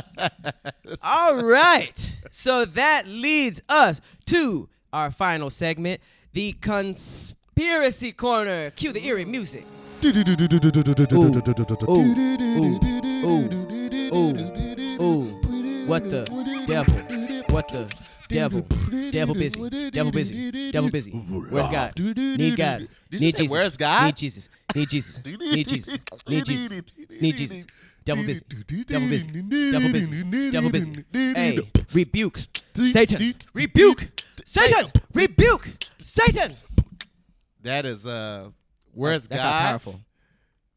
Speaker 1: All right. So that leads us to our final segment, the conspiracy corner. Cue the eerie music. Ooh. What the devil? What the devil? Devil busy. Devil busy. Devil busy. Where's God? Need God.
Speaker 3: Did you
Speaker 1: Need
Speaker 3: say,
Speaker 1: Jesus.
Speaker 3: where's God?
Speaker 1: Need Jesus. Need Jesus. Need Jesus. Need Jesus. Need Jesus. Devil busy. Devil busy. Devil busy. Devil busy. Hey, rebuke Satan. Rebuke Satan. Rebuke Satan.
Speaker 3: That is where's
Speaker 1: That
Speaker 3: God?
Speaker 1: got powerful.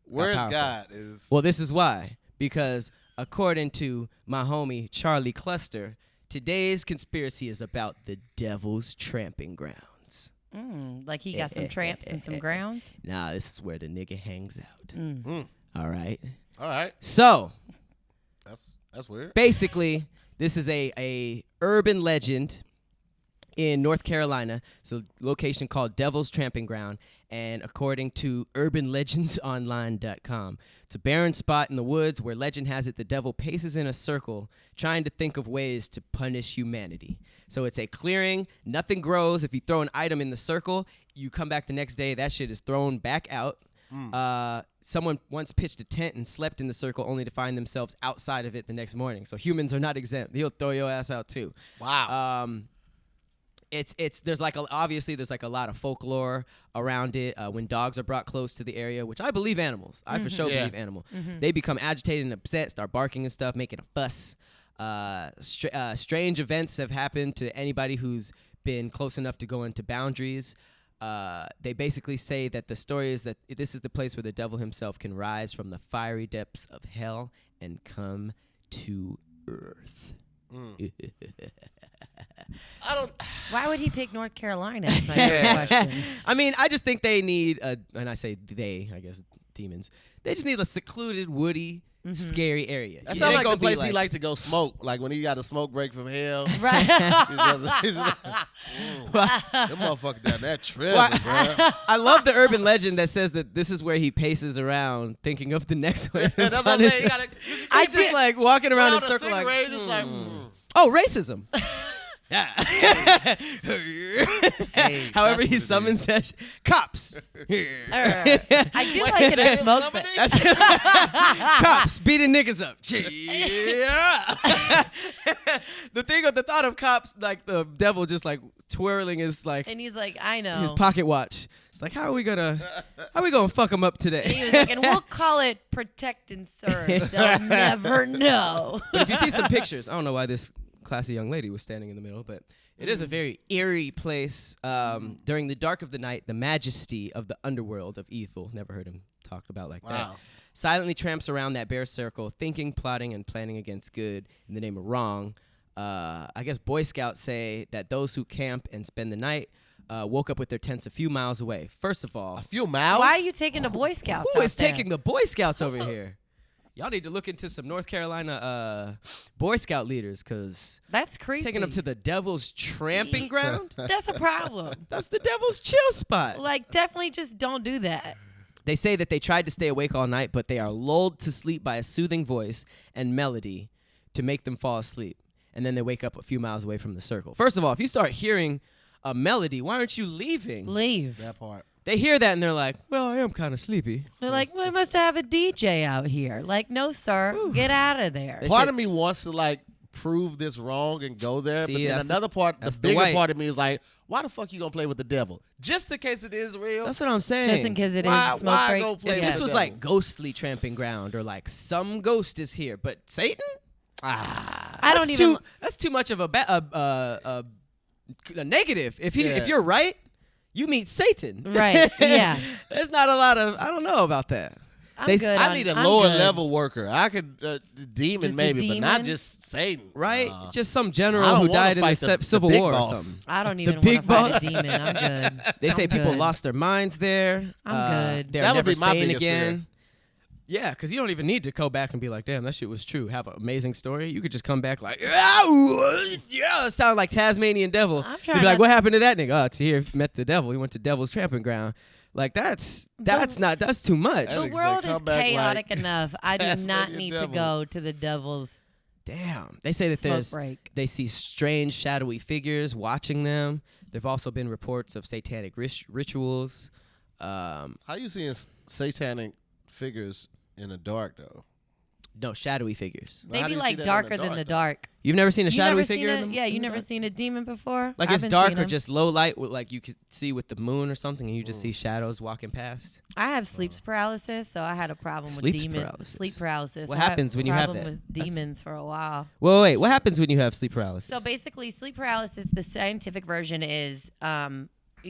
Speaker 3: Where's
Speaker 1: powerful.
Speaker 3: God is
Speaker 1: Well, this is why. Because according to my homie Charlie Cluster, today's conspiracy is about the devil's tramping grounds.
Speaker 2: Like he got some tramps and some grounds.
Speaker 1: Nah, this is where the nigga hangs out. All right.
Speaker 3: all right.
Speaker 1: So
Speaker 3: That's weird.
Speaker 1: basically, this is a urban legend in North Carolina. It's a location called Devil's Tramping Ground. And according to urbanlegendsonline.com, it's a barren spot in the woods where legend has it the devil paces in a circle trying to think of ways to punish humanity. So it's a clearing. Nothing grows. If you throw an item in the circle, you come back the next day, that shit is thrown back out. Someone once pitched a tent and slept in the circle only to find themselves outside of it the next morning. So humans are not exempt. He'll throw your ass out too.
Speaker 3: Wow.
Speaker 1: There's like a lot of folklore around it. When dogs are brought close to the area, which I believe animals, I for sure believe animal, they become agitated and upset, start barking and stuff, making a fuss. Strange events have happened to anybody who's been close enough to go into boundaries. They basically say that the story is that this is the place where the devil himself can rise from the fiery depths of hell and come to earth.
Speaker 2: Why would he pick North Carolina? Is my question.
Speaker 1: I mean, I just think they need and I say they, I guess demons. They just need a secluded, woody, scary area.
Speaker 3: That
Speaker 1: It
Speaker 3: sounds
Speaker 1: ain't
Speaker 3: like the
Speaker 1: gonna be
Speaker 3: place he like to go smoke, like when he got a smoke break from hell.
Speaker 2: Right.
Speaker 3: He's like, that motherfucker down there tripping, bro.
Speaker 1: I love the urban legend that says that this is where he paces around thinking of the next way.
Speaker 3: That's what I'm saying. You gotta,
Speaker 1: He's just like walking around in a
Speaker 3: a
Speaker 1: circle like,
Speaker 3: cigarette, just like,
Speaker 1: oh, racism. Yeah.
Speaker 3: Hey,
Speaker 1: However
Speaker 3: that's
Speaker 1: he
Speaker 3: what it
Speaker 1: summons that cops.
Speaker 2: I do like it a smoke, but
Speaker 1: Cops beating niggas up. Yeah. The thought of cops, like the devil just like twirling his like
Speaker 2: and he's like, I know.
Speaker 1: his pocket watch. It's like, how are we gonna fuck him up
Speaker 2: And he
Speaker 1: today?
Speaker 2: was like, and we'll call it protect and serve. They'll never know.
Speaker 1: But if you see some pictures, I don't know why this classy young lady was standing in the middle, but it is a very eerie place. During the dark of the night, the majesty of the underworld of evil, never heard him talked about like that, silently tramps around that bare circle, thinking, plotting, and planning against good in the name of wrong. I guess Boy Scouts say that those who camp and spend the night woke up with their tents a few miles away. First of all,
Speaker 3: a few miles.
Speaker 2: Why are you taking the Boy Scouts
Speaker 1: who
Speaker 2: out
Speaker 1: is
Speaker 2: there?
Speaker 1: taking the Boy Scouts over here? y'all need to look into some North Carolina Boy Scout leaders, because
Speaker 2: That's creepy.
Speaker 1: taking them to the devil's tramping ground,
Speaker 2: That's a problem.
Speaker 1: that's the devil's chill spot.
Speaker 2: Like, definitely just don't do that.
Speaker 1: They say that they tried to stay awake all night, but they are lulled to sleep by a soothing voice and melody to make them fall asleep. And then they wake up a few miles away from the circle. First of all, if you start hearing a melody, why aren't you leaving?
Speaker 2: Leave.
Speaker 3: That part.
Speaker 1: They hear that and they're like, well, I am kind of sleepy.
Speaker 2: They're like, we must have a DJ out here. Like, no, sir. Get out of there.
Speaker 1: They
Speaker 3: Part
Speaker 1: said-
Speaker 3: of me wants to like prove this wrong and go there,
Speaker 1: See,
Speaker 3: but then
Speaker 1: that's
Speaker 3: another part, the
Speaker 1: that's the
Speaker 3: bigger
Speaker 1: white.
Speaker 3: part of me is like, why the fuck you gonna play with the devil? Just in case it is real.
Speaker 1: That's what I'm saying.
Speaker 2: Just in case it is
Speaker 3: Why-
Speaker 2: smoke
Speaker 3: why
Speaker 2: break.
Speaker 3: go play
Speaker 1: If
Speaker 3: with
Speaker 1: this
Speaker 3: the
Speaker 1: was
Speaker 3: devil?
Speaker 1: like ghostly tramping ground or like some ghost is here, but Satan?
Speaker 2: I don't
Speaker 1: That's
Speaker 2: even.
Speaker 1: That's too much of a negative. If
Speaker 3: Yeah.
Speaker 1: if you're right, you meet Satan.
Speaker 2: Right, yeah.
Speaker 1: There's not a lot of. I don't know about that.
Speaker 2: I'm
Speaker 1: They-
Speaker 2: good.
Speaker 3: I need a
Speaker 2: I'm
Speaker 3: lower
Speaker 2: good.
Speaker 3: level worker. I could demon
Speaker 2: Just a
Speaker 3: maybe, but not
Speaker 2: demon?
Speaker 3: just Satan.
Speaker 1: Right?
Speaker 3: Nah.
Speaker 1: Just some
Speaker 3: I
Speaker 1: general
Speaker 3: don't
Speaker 1: who
Speaker 3: wanna
Speaker 1: died in the
Speaker 3: fight the
Speaker 1: Civil
Speaker 3: big
Speaker 1: War
Speaker 3: boss.
Speaker 1: or something.
Speaker 2: I don't even want
Speaker 1: big
Speaker 2: to fight
Speaker 1: boss?
Speaker 2: a demon. I'm good.
Speaker 1: They say
Speaker 2: I'm
Speaker 1: people
Speaker 2: good.
Speaker 1: lost their minds there.
Speaker 2: I'm good.
Speaker 1: They're
Speaker 3: That would
Speaker 1: never
Speaker 3: be my
Speaker 1: sane
Speaker 3: biggest fear.
Speaker 1: again. Yeah, because you don't even need to go back and be like, damn, that shit was true. Have an amazing story. You could just come back like, yeah, sound like Tasmanian devil.
Speaker 2: I'm
Speaker 1: You'd
Speaker 2: trying
Speaker 1: be like,
Speaker 2: not-
Speaker 1: what happened to that nigga? Oh, Tahir met the devil. He went to devil's tramping ground. Like, that's too much.
Speaker 3: That
Speaker 2: The
Speaker 3: nigga's
Speaker 2: world
Speaker 3: like,
Speaker 2: is
Speaker 3: come back
Speaker 2: chaotic
Speaker 3: like
Speaker 2: enough. I do not
Speaker 3: Tasmanian
Speaker 2: need
Speaker 3: devil.
Speaker 2: to go to the devil's
Speaker 1: Damn. They say that
Speaker 2: smoke break.
Speaker 1: they see strange shadowy figures watching them. There've also been reports of satanic rituals.
Speaker 3: How you seeing satanic figures in the dark though?
Speaker 1: No, shadowy figures.
Speaker 3: Well, how
Speaker 2: They
Speaker 3: do
Speaker 2: be
Speaker 3: you see
Speaker 2: like
Speaker 3: that in
Speaker 2: darker than
Speaker 3: dark,
Speaker 2: the
Speaker 3: though?
Speaker 2: dark.
Speaker 1: You've never seen a
Speaker 2: You
Speaker 1: shadowy
Speaker 2: never
Speaker 1: figure?
Speaker 2: seen
Speaker 1: in the-
Speaker 2: yeah, you
Speaker 1: in the
Speaker 2: never
Speaker 1: dark?
Speaker 2: seen a demon before?
Speaker 1: Like
Speaker 2: I
Speaker 1: it's
Speaker 2: haven't
Speaker 1: dark
Speaker 2: seen
Speaker 1: or
Speaker 2: 'em.
Speaker 1: just low light, like you could see with the moon or something, and you just see shadows walking past.
Speaker 2: I have sleep paralysis, so I had a problem
Speaker 1: Sleep
Speaker 2: with demons.
Speaker 1: paralysis.
Speaker 2: Sleep paralysis.
Speaker 1: What
Speaker 2: I had
Speaker 1: happens when you have
Speaker 2: problem
Speaker 1: that?
Speaker 2: with
Speaker 1: That's-
Speaker 2: demons for a while.
Speaker 1: Well, wait, what happens when you have sleep paralysis?
Speaker 2: So basically, sleep paralysis, the scientific version is,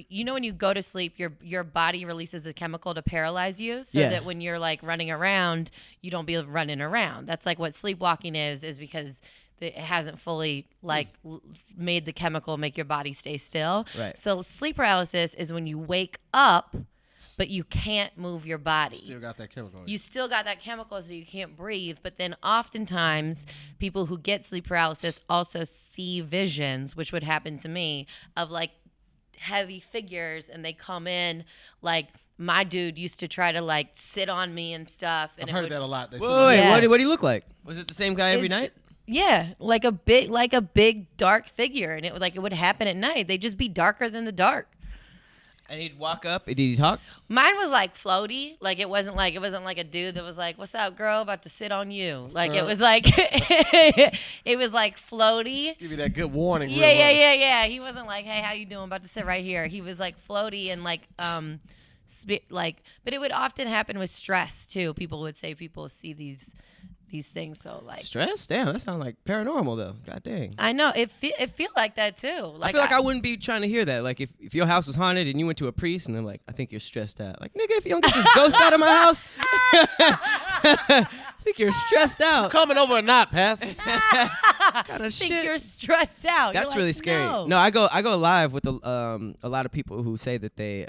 Speaker 2: you know, when you go to sleep, your body releases a chemical to paralyze you, so
Speaker 1: Yeah.
Speaker 2: that when you're like running around, you don't be running around. That's like what sleepwalking is because it hasn't fully like made the chemical make your body stay still.
Speaker 1: Right.
Speaker 2: So sleep paralysis is when you wake up, but you can't move your body.
Speaker 3: Still got that chemical.
Speaker 2: You still got that chemical, so you can't breathe. But then oftentimes people who get sleep paralysis also see visions, which would happen to me, of like heavy figures, and they come in like my dude used to try to like sit on me and stuff. And
Speaker 3: I've
Speaker 2: it
Speaker 3: heard
Speaker 2: would,
Speaker 3: that a lot. They
Speaker 1: Wait,
Speaker 3: say
Speaker 1: wait,
Speaker 2: Yes.
Speaker 1: what do you look like? Was it the same guy every
Speaker 2: It's-
Speaker 1: night?
Speaker 2: Yeah, like a big dark figure, and it would happen at night. They'd just be darker than the dark.
Speaker 1: And he'd walk up. Did he talk?
Speaker 2: Mine was like floaty. Like it wasn't like a dude that was like, "What's up, girl? About to sit on you." Like it was like it was like floaty.
Speaker 3: give you that good warning. real
Speaker 2: Yeah. He wasn't like, "Hey, how you doing? About to sit right here." He was like floaty and like but it would often happen with stress too. People would say people see these things, so like
Speaker 1: Stress? Damn, that sounds like paranormal though. God dang.
Speaker 2: I know it feel like that too.
Speaker 1: I feel like I wouldn't be trying to hear that. Like if your house was haunted and you went to a priest and they're like, I think you're stressed out. Like, nigga, if you don't get this ghost out of my house, I think you're stressed out.
Speaker 3: Coming over or not, Pastor?
Speaker 1: Kind of
Speaker 2: think
Speaker 1: shit.
Speaker 2: you're stressed out.
Speaker 1: That's
Speaker 2: You're
Speaker 1: really
Speaker 2: like,
Speaker 1: scary.
Speaker 2: No.
Speaker 1: I go live with a lot of people who say that they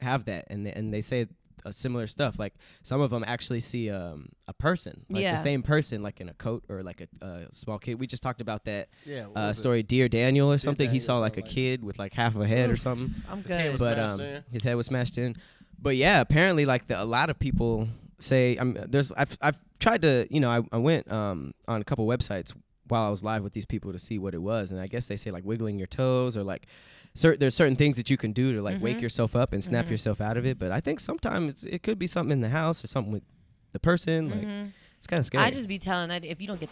Speaker 1: have that, and they say similar stuff. Like some of them actually see a person, like
Speaker 2: Yeah.
Speaker 1: the same person, like in a coat or like a small kid. We just talked about that
Speaker 3: Yeah. what was it?
Speaker 1: story, Dear Daniel or something. He
Speaker 3: Daniel,
Speaker 1: saw like a
Speaker 3: something like
Speaker 1: kid with like half of a head or something.
Speaker 2: I'm
Speaker 3: His head
Speaker 2: good.
Speaker 3: was
Speaker 1: But
Speaker 3: smashed in.
Speaker 1: his head was smashed in. But yeah, apparently like a lot of people say I've tried to, you know, I went on a couple websites while I was live with these people to see what it was, and I guess they say like wiggling your toes or like there's certain things that you can do to like wake yourself up and snap yourself out of it. But I think sometimes it could be something in the house or something with the person. Like it's kind of scary.
Speaker 2: I just be telling that if you don't get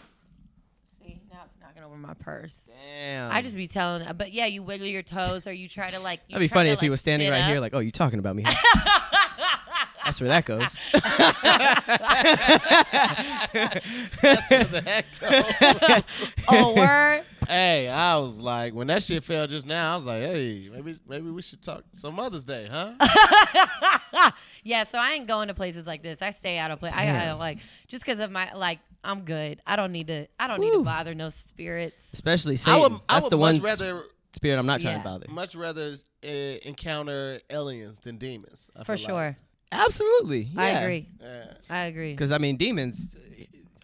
Speaker 2: see now it's knocking over my purse.
Speaker 1: Damn.
Speaker 2: I just be telling, but yeah, you wiggle your toes or you try to like. You
Speaker 1: That'd be
Speaker 2: try
Speaker 1: funny
Speaker 2: to,
Speaker 1: if he
Speaker 2: like,
Speaker 1: was standing
Speaker 2: sit
Speaker 1: right here
Speaker 2: up.
Speaker 1: like, oh, you talking about me? Huh? That's where that goes.
Speaker 3: That's where the heck goes.
Speaker 2: Oh, word.
Speaker 3: Hey, I was like, when that shit fell just now, I was like, hey, maybe we should talk some Mother's Day, huh?
Speaker 2: Yeah, so I ain't going to places like this. I stay out of place. I like just because of my like. I'm good. I don't need to bother no spirits.
Speaker 1: Especially Satan.
Speaker 3: I
Speaker 1: That's
Speaker 3: would
Speaker 1: the one
Speaker 3: much rather
Speaker 1: spirit I'm not trying
Speaker 2: Yeah.
Speaker 1: to bother.
Speaker 3: encounter aliens than demons. I
Speaker 2: For
Speaker 3: feel
Speaker 2: sure.
Speaker 3: like.
Speaker 1: Absolutely. Yeah.
Speaker 2: I agree.
Speaker 1: Because, I mean, demons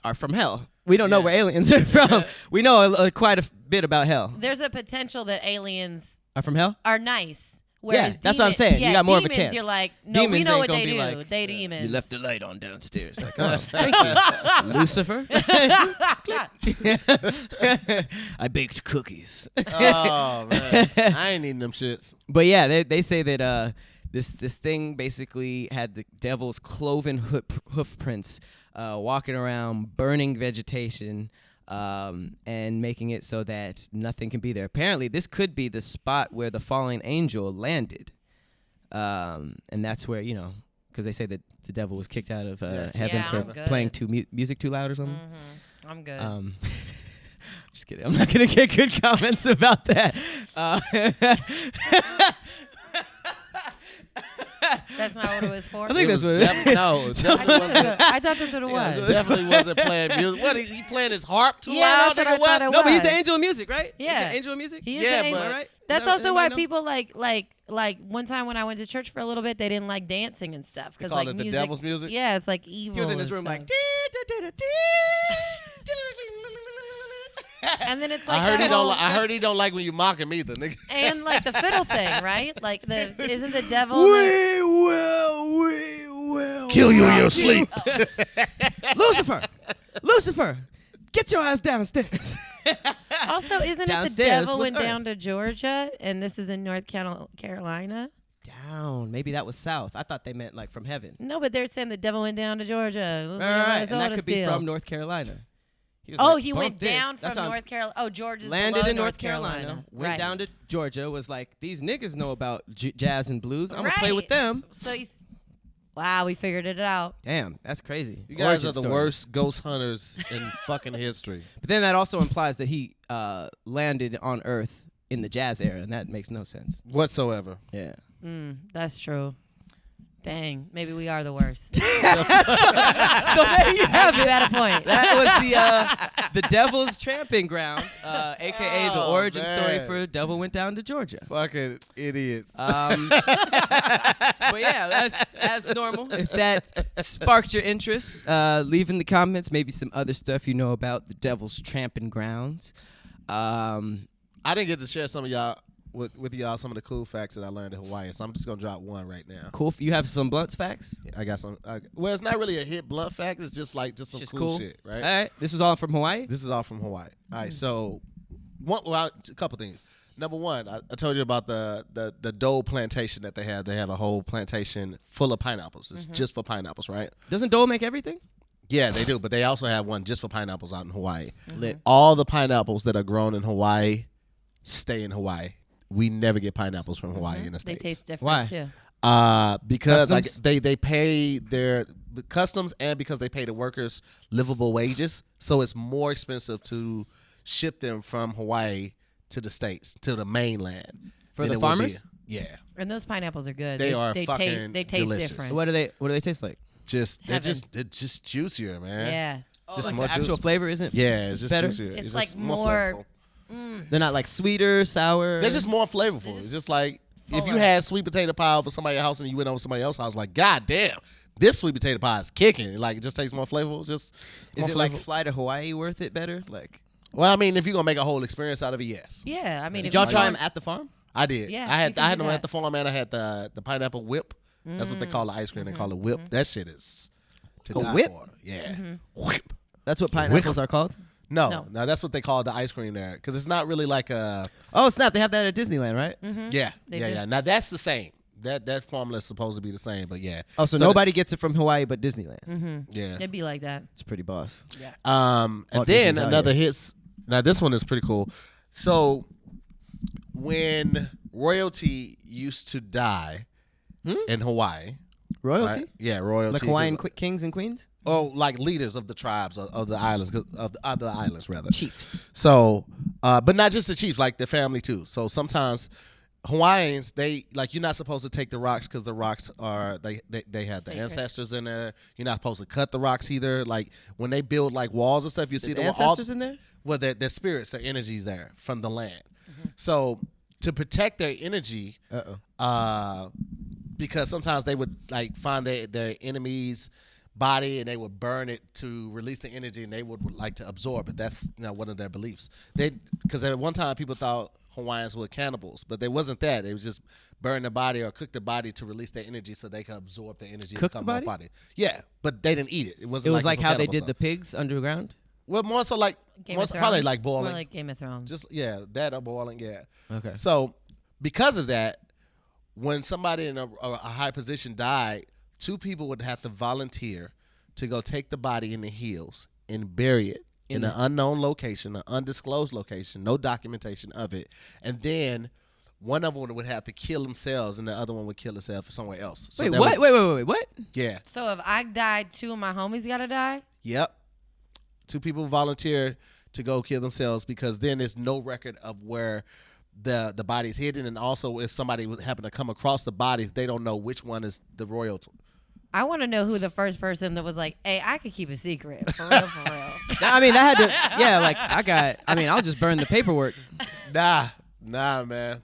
Speaker 1: are from hell. We don't know where aliens are from. We know quite a bit about hell.
Speaker 2: There's a potential that aliens
Speaker 1: Are from hell?
Speaker 2: are nice. Whereas
Speaker 1: that's what I'm saying. You got more of a
Speaker 2: demons,
Speaker 1: chance.
Speaker 2: You're like, no, we
Speaker 1: Demons
Speaker 2: know
Speaker 1: ain't
Speaker 2: what
Speaker 1: gonna
Speaker 2: they
Speaker 1: be
Speaker 2: do.
Speaker 1: like,
Speaker 2: They demons.
Speaker 1: You left the light on downstairs. Like, oh, thank you, Lucifer. I baked cookies.
Speaker 3: Oh man, I ain't eating them shits.
Speaker 1: But yeah, they say that this thing basically had the devil's cloven hoof prints walking around, burning vegetation, and making it so that nothing can be there. Apparently, this could be the spot where the fallen angel landed, and that's where, because they say that the devil was kicked out of heaven for playing music too loud or something.
Speaker 2: Mm-hmm. I'm good.
Speaker 1: Just kidding. I'm not gonna get good comments about that.
Speaker 2: That's not what it was for.
Speaker 1: I think that's what it is.
Speaker 3: No, it definitely wasn't.
Speaker 2: I thought that's what it was.
Speaker 3: Definitely wasn't playing music. What is he playing his harp too
Speaker 2: Yeah,
Speaker 3: loud?
Speaker 2: that's what I
Speaker 3: Nigga,
Speaker 2: thought it
Speaker 1: No, but he's
Speaker 2: was.
Speaker 1: the angel of music, right?
Speaker 2: Yeah.
Speaker 1: He's the angel of music.
Speaker 2: He is
Speaker 3: Yeah,
Speaker 2: the angel.
Speaker 3: but-
Speaker 1: Right?
Speaker 2: That's
Speaker 1: Is that-
Speaker 2: also why
Speaker 1: anybody know?
Speaker 2: people like one time when I went to church for a little bit, they didn't like dancing and stuff because
Speaker 3: call
Speaker 2: like
Speaker 3: it the
Speaker 2: music,
Speaker 3: devil's music?
Speaker 2: Yeah, it's like evil.
Speaker 1: He was in his
Speaker 2: and
Speaker 1: room like.
Speaker 2: stuff. And then it's like
Speaker 3: I heard
Speaker 2: that
Speaker 3: he don't.
Speaker 2: whole-
Speaker 3: I heard he don't like when you mock him either, nigga.
Speaker 2: and like the fiddle thing, right? Like isn't the devil?
Speaker 1: We will
Speaker 3: Kill you in
Speaker 1: rock
Speaker 3: your sleep.
Speaker 1: Lucifer, get your ass downstairs.
Speaker 2: Also, isn't it the
Speaker 1: Downstairs
Speaker 2: devil
Speaker 1: was
Speaker 2: went
Speaker 1: Earth.
Speaker 2: down to Georgia, and this is in North Carolina?
Speaker 1: Down. Maybe that was south. I thought they meant like from heaven.
Speaker 2: No, but they're saying the devil went down to Georgia. It was like
Speaker 1: Right. And
Speaker 2: Minnesota
Speaker 1: that could be
Speaker 2: still.
Speaker 1: from North Carolina. He was
Speaker 2: Oh,
Speaker 1: like,
Speaker 2: he
Speaker 1: "Bump
Speaker 2: went
Speaker 1: this."
Speaker 2: down
Speaker 1: That's
Speaker 2: from
Speaker 1: what I'm-
Speaker 2: North Carolina. Oh, Georgia's
Speaker 1: Landed
Speaker 2: below
Speaker 1: in North Carolina, went
Speaker 2: right.
Speaker 1: down to Georgia, was like, these niggas know about jazz and blues. I'm going to play with them.
Speaker 2: So wow, we figured it out.
Speaker 1: Damn, that's crazy.
Speaker 3: You guys
Speaker 1: Origin
Speaker 3: are the
Speaker 1: stories.
Speaker 3: worst ghost hunters in fucking history.
Speaker 1: But then that also implies that he landed on Earth in the jazz era, and that makes no sense.
Speaker 3: Whatsoever.
Speaker 1: Yeah.
Speaker 2: That's true. Dang, maybe we are the worst.
Speaker 1: So there you have
Speaker 2: You
Speaker 1: it.
Speaker 2: had a point.
Speaker 1: That was the Devil's Tramping Ground, a.k.a. the
Speaker 3: Oh,
Speaker 1: origin story
Speaker 3: man.
Speaker 1: for Devil Went Down to Georgia.
Speaker 3: Fucking idiots.
Speaker 1: But yeah, that's as normal. If that sparked your interest, leave in the comments maybe some other stuff you know about the Devil's Tramping Grounds.
Speaker 3: I didn't get to share some of y'all with y'all some of the cool facts that I learned in Hawaii, so I'm just gonna drop one right now.
Speaker 1: Cool. You have some blunts facts?
Speaker 3: I got some. Well, it's not really a hit blunt fact. It's just like some
Speaker 1: Just
Speaker 3: cool shit, right?
Speaker 1: All right. This was all from Hawaii?
Speaker 3: This is all from Hawaii. All right, so a couple things. Number one, I told you about the Dole plantation that they have. They have a whole plantation full of pineapples. It's just for pineapples, right?
Speaker 1: Doesn't Dole make everything?
Speaker 3: Yeah, they do, but they also have one just for pineapples out in Hawaii.
Speaker 1: Lit.
Speaker 3: All the pineapples that are grown in Hawaii stay in Hawaii. We never get pineapples from Hawaii in the
Speaker 2: They
Speaker 3: States.
Speaker 2: taste different
Speaker 1: Why?
Speaker 2: too.
Speaker 3: Because like
Speaker 1: Customs?
Speaker 3: they pay their customs, and because they pay the workers livable wages, so it's more expensive to ship them from Hawaii to the States, to the mainland.
Speaker 1: For
Speaker 3: than
Speaker 1: the
Speaker 3: it would be-
Speaker 1: farmers?
Speaker 3: Yeah,
Speaker 2: And those pineapples are good.
Speaker 3: They are
Speaker 2: they
Speaker 3: fucking
Speaker 2: They taste
Speaker 3: delicious.
Speaker 2: different.
Speaker 1: So what do they taste like?
Speaker 2: Heaven.
Speaker 3: they're just juicier, man.
Speaker 2: Yeah.
Speaker 3: Just
Speaker 1: Like
Speaker 3: more
Speaker 1: the actual
Speaker 3: juice.
Speaker 1: flavor isn't?
Speaker 3: Yeah, it's just
Speaker 1: better?
Speaker 3: juicier.
Speaker 2: It's
Speaker 3: just
Speaker 2: like more-
Speaker 3: flavorful.
Speaker 1: They're not like sweeter, sour.
Speaker 3: They're just more flavorful. It's just like if you
Speaker 2: fuller.
Speaker 3: had sweet potato pie over somebody's house and you went over somebody else's house, like, God damn, this sweet potato pie is kicking. Like, it just tastes more flavorful. Just
Speaker 1: Is
Speaker 3: more
Speaker 1: it like
Speaker 3: flavorful.
Speaker 1: fly to Hawaii worth it better? Like,
Speaker 3: Well, I mean, if you're gonna make a whole experience out of it, yes.
Speaker 2: Yeah. I mean,
Speaker 1: did
Speaker 2: if
Speaker 1: y'all
Speaker 2: you
Speaker 1: try
Speaker 2: don't-
Speaker 1: them at the farm?
Speaker 3: I did.
Speaker 2: Yeah,
Speaker 3: I
Speaker 2: you
Speaker 3: had
Speaker 2: can do
Speaker 3: them at
Speaker 2: that.
Speaker 3: the farm, and I had the pineapple whip. That's what they call the ice cream. They call it whip. That shit is to
Speaker 1: A
Speaker 3: die
Speaker 1: whip?
Speaker 3: for. Yeah, whip.
Speaker 1: That's what pineapples are called?
Speaker 3: No, that's what they call the ice cream there, because it's not really like a.
Speaker 1: Oh, snap. They have that at Disneyland, right?
Speaker 3: Yeah,
Speaker 2: They
Speaker 3: yeah,
Speaker 2: do.
Speaker 3: yeah. Now that's the same. That formula is supposed to be the same, but yeah.
Speaker 1: Oh, so nobody gets it from Hawaii but Disneyland.
Speaker 3: Yeah.
Speaker 2: It'd be like that.
Speaker 1: It's pretty boss.
Speaker 3: And
Speaker 1: Walt
Speaker 3: then
Speaker 1: Disney's out
Speaker 3: another
Speaker 1: here.
Speaker 3: hits. Now this one is pretty cool. So when royalty used to die in Hawaii,
Speaker 1: Royalty?
Speaker 3: right? Yeah, royalty.
Speaker 1: Like Hawaiian kings and queens?
Speaker 3: Oh, like leaders of the tribes of the islands, of the other islands rather.
Speaker 1: Chiefs.
Speaker 3: So, but not just the chiefs, like the family too. So sometimes Hawaiians, they like, you're not supposed to take the rocks because the rocks are they have the
Speaker 2: Sacred.
Speaker 3: ancestors in there. You're not supposed to cut the rocks either. Like when they build like walls and stuff, you see
Speaker 1: There's
Speaker 3: the wall.
Speaker 1: ancestors in there?
Speaker 3: Well, their spirits, their energies there from the land. So to protect their energy, because sometimes they would like find their enemy's body and they would burn it to release the energy, and they would like to absorb it. That's one of their beliefs. Because at one time people thought Hawaiians were cannibals, but they wasn't that. They was just burn the body or cook the body to release their energy so they could absorb the energy.
Speaker 1: Cook
Speaker 3: and
Speaker 1: the
Speaker 3: come body? Yeah, but they didn't eat it. It wasn't.
Speaker 1: It was like how they did
Speaker 3: stuff.
Speaker 1: the pigs underground.
Speaker 3: Well, more so like probably like boiling.
Speaker 2: More like Game of Thrones.
Speaker 3: Just that or boiling. Yeah.
Speaker 1: Okay.
Speaker 3: So because of that, when somebody in a high position died, 2 people would have to volunteer to go take the body in the heels and bury it in an unknown location, an undisclosed location, no documentation of it. And then one of them would have to kill themselves and the other one would kill herself somewhere else. So
Speaker 1: Wait, what? Wait, what?
Speaker 3: Yeah.
Speaker 2: So if I died, 2 of my homies got to die?
Speaker 3: Yep. 2 people volunteer to go kill themselves because then there's no record of where the body's hidden. And also if somebody would happen to come across the bodies, they don't know which one is the royal.
Speaker 2: I want to know who the first person that was like, hey, I could keep a secret. For real, for real.
Speaker 1: I mean, that had to. Yeah, like I'll just burn the paperwork.
Speaker 3: Nah, man.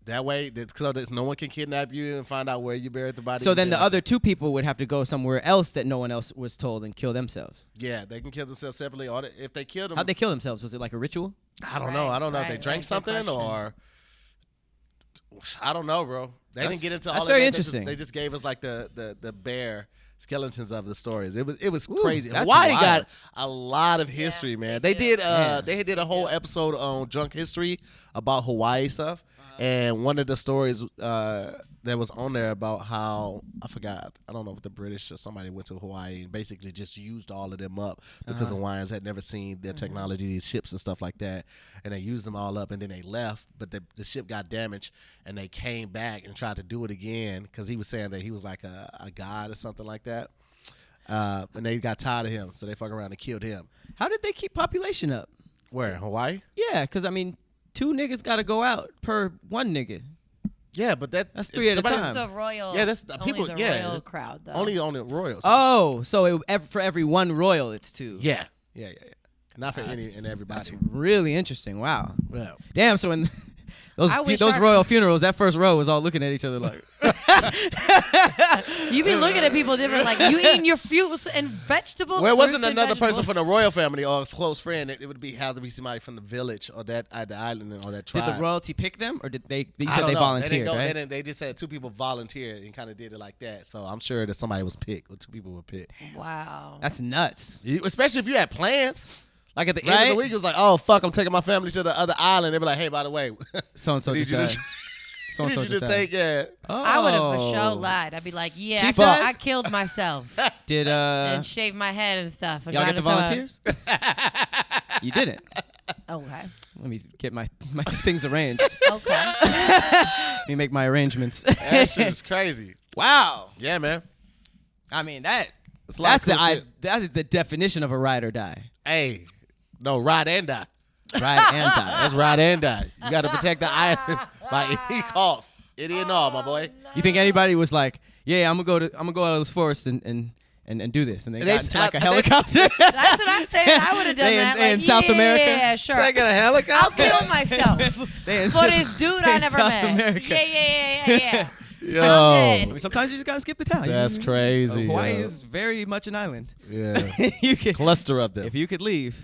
Speaker 3: That way, so that no one can kidnap you and find out where you buried the body.
Speaker 1: So then the other 2 people would have to go somewhere else that no one else was told and kill themselves.
Speaker 3: Yeah, they can kill themselves separately. Or if they killed them.
Speaker 1: How'd they kill themselves? Was it like a ritual?
Speaker 3: I don't know. I don't know if they drank something or. I don't know, bro. They didn't get into all of that.
Speaker 1: That's very interesting.
Speaker 3: They just gave us like the bare skeletons of the stories. It was
Speaker 1: Ooh,
Speaker 3: crazy.
Speaker 1: that's
Speaker 3: Hawaii
Speaker 1: wild.
Speaker 3: got a lot of history, man. They did
Speaker 1: Yeah.
Speaker 3: they did a whole episode on Junk History about Hawaii stuff. And one of the stories that was on there about how, I forgot, I don't know if the British or somebody went to Hawaii and basically just used all of them up because Hawaiians had never seen their technology, these ships and stuff like that. And they used them all up and then they left, but the ship got damaged and they came back and tried to do it again because he was saying that he was like a god or something like that. And they got tired of him, so they fucking around and killed him.
Speaker 1: How did they keep population up?
Speaker 3: Where, in Hawaii?
Speaker 1: Yeah, because I mean, 2 niggas got to go out per 1 nigga.
Speaker 3: Yeah, but that's
Speaker 1: 3 at a
Speaker 3: somebody-
Speaker 1: time.
Speaker 2: The royal.
Speaker 3: Yeah, that's the
Speaker 2: only
Speaker 3: people.
Speaker 2: The
Speaker 3: Yeah,
Speaker 2: royal crowd though.
Speaker 3: only on the royals.
Speaker 1: Oh, so for every 1 royal, it's 2.
Speaker 3: Yeah. Not for any and everybody.
Speaker 1: That's really interesting. Wow.
Speaker 3: Yeah.
Speaker 1: Damn. So in those
Speaker 2: I wish
Speaker 1: those
Speaker 2: I-
Speaker 1: royal funerals, that first row was all looking at each other like.
Speaker 2: You be looking at people different, like you eating your fruits and vegetables.
Speaker 3: Well, it wasn't
Speaker 2: fruits and
Speaker 3: another person
Speaker 2: vegetables.
Speaker 3: from the royal family or a close friend. It would have to be somebody from the village or the island or that tribe.
Speaker 1: Did the royalty pick them, or did they? You
Speaker 3: I
Speaker 1: said
Speaker 3: don't
Speaker 1: they
Speaker 3: know.
Speaker 1: volunteered,
Speaker 3: they didn't go,
Speaker 1: right?
Speaker 3: they just said 2 people volunteered and kind of did it like that. So I'm sure that somebody was picked or 2 people were picked.
Speaker 2: Wow.
Speaker 1: That's nuts.
Speaker 3: Especially if you had plans. Like at the end of
Speaker 1: Right?
Speaker 3: the week, it was like, oh, fuck, I'm taking my family to the other island. They'd be like, hey, by the way,
Speaker 1: So and so
Speaker 3: need
Speaker 1: just
Speaker 3: you to-
Speaker 1: died. So and so
Speaker 3: need you
Speaker 1: just
Speaker 3: to
Speaker 1: died.
Speaker 3: take, yeah.
Speaker 1: Oh.
Speaker 2: I would have for sure lied. I'd be like, yeah,
Speaker 1: Chief
Speaker 2: I,
Speaker 1: died?
Speaker 2: I killed myself
Speaker 1: Did
Speaker 2: and shaved my head and stuff. And
Speaker 1: y'all get the
Speaker 2: gone to
Speaker 1: volunteers? You didn't.
Speaker 2: Okay.
Speaker 1: Let me get my things arranged.
Speaker 2: Okay.
Speaker 1: Let me make my arrangements.
Speaker 3: That shit is crazy.
Speaker 1: Wow.
Speaker 3: Yeah, man.
Speaker 1: I mean that.
Speaker 3: It's a lot of cool shit.
Speaker 1: That is the definition of a ride or die.
Speaker 3: Hey, no, ride and die.
Speaker 1: Ride and die.
Speaker 3: That's ride and die. You got to protect the island by any cost. Any and all, my boy.
Speaker 1: You think anybody was like, yeah, I'm gonna go out of this forest and do this, and they got into like a helicopter?
Speaker 2: That's what I'm saying. I would have done
Speaker 1: They in-
Speaker 2: that.
Speaker 1: they in
Speaker 2: like,
Speaker 1: South America?
Speaker 2: Yeah, sure.
Speaker 3: Taking a helicopter.
Speaker 2: I'll kill myself
Speaker 1: They in
Speaker 2: for
Speaker 1: South-
Speaker 2: this dude
Speaker 1: they
Speaker 2: I
Speaker 1: in
Speaker 2: never
Speaker 1: South
Speaker 2: met.
Speaker 1: America.
Speaker 2: Yeah.
Speaker 3: Yo.
Speaker 1: I mean, sometimes you just gotta skip the town.
Speaker 3: That's crazy,
Speaker 1: Hawaii
Speaker 3: yo.
Speaker 1: is very much an island.
Speaker 3: Yeah.
Speaker 1: You could,
Speaker 3: Cluster up there.
Speaker 1: if you could leave.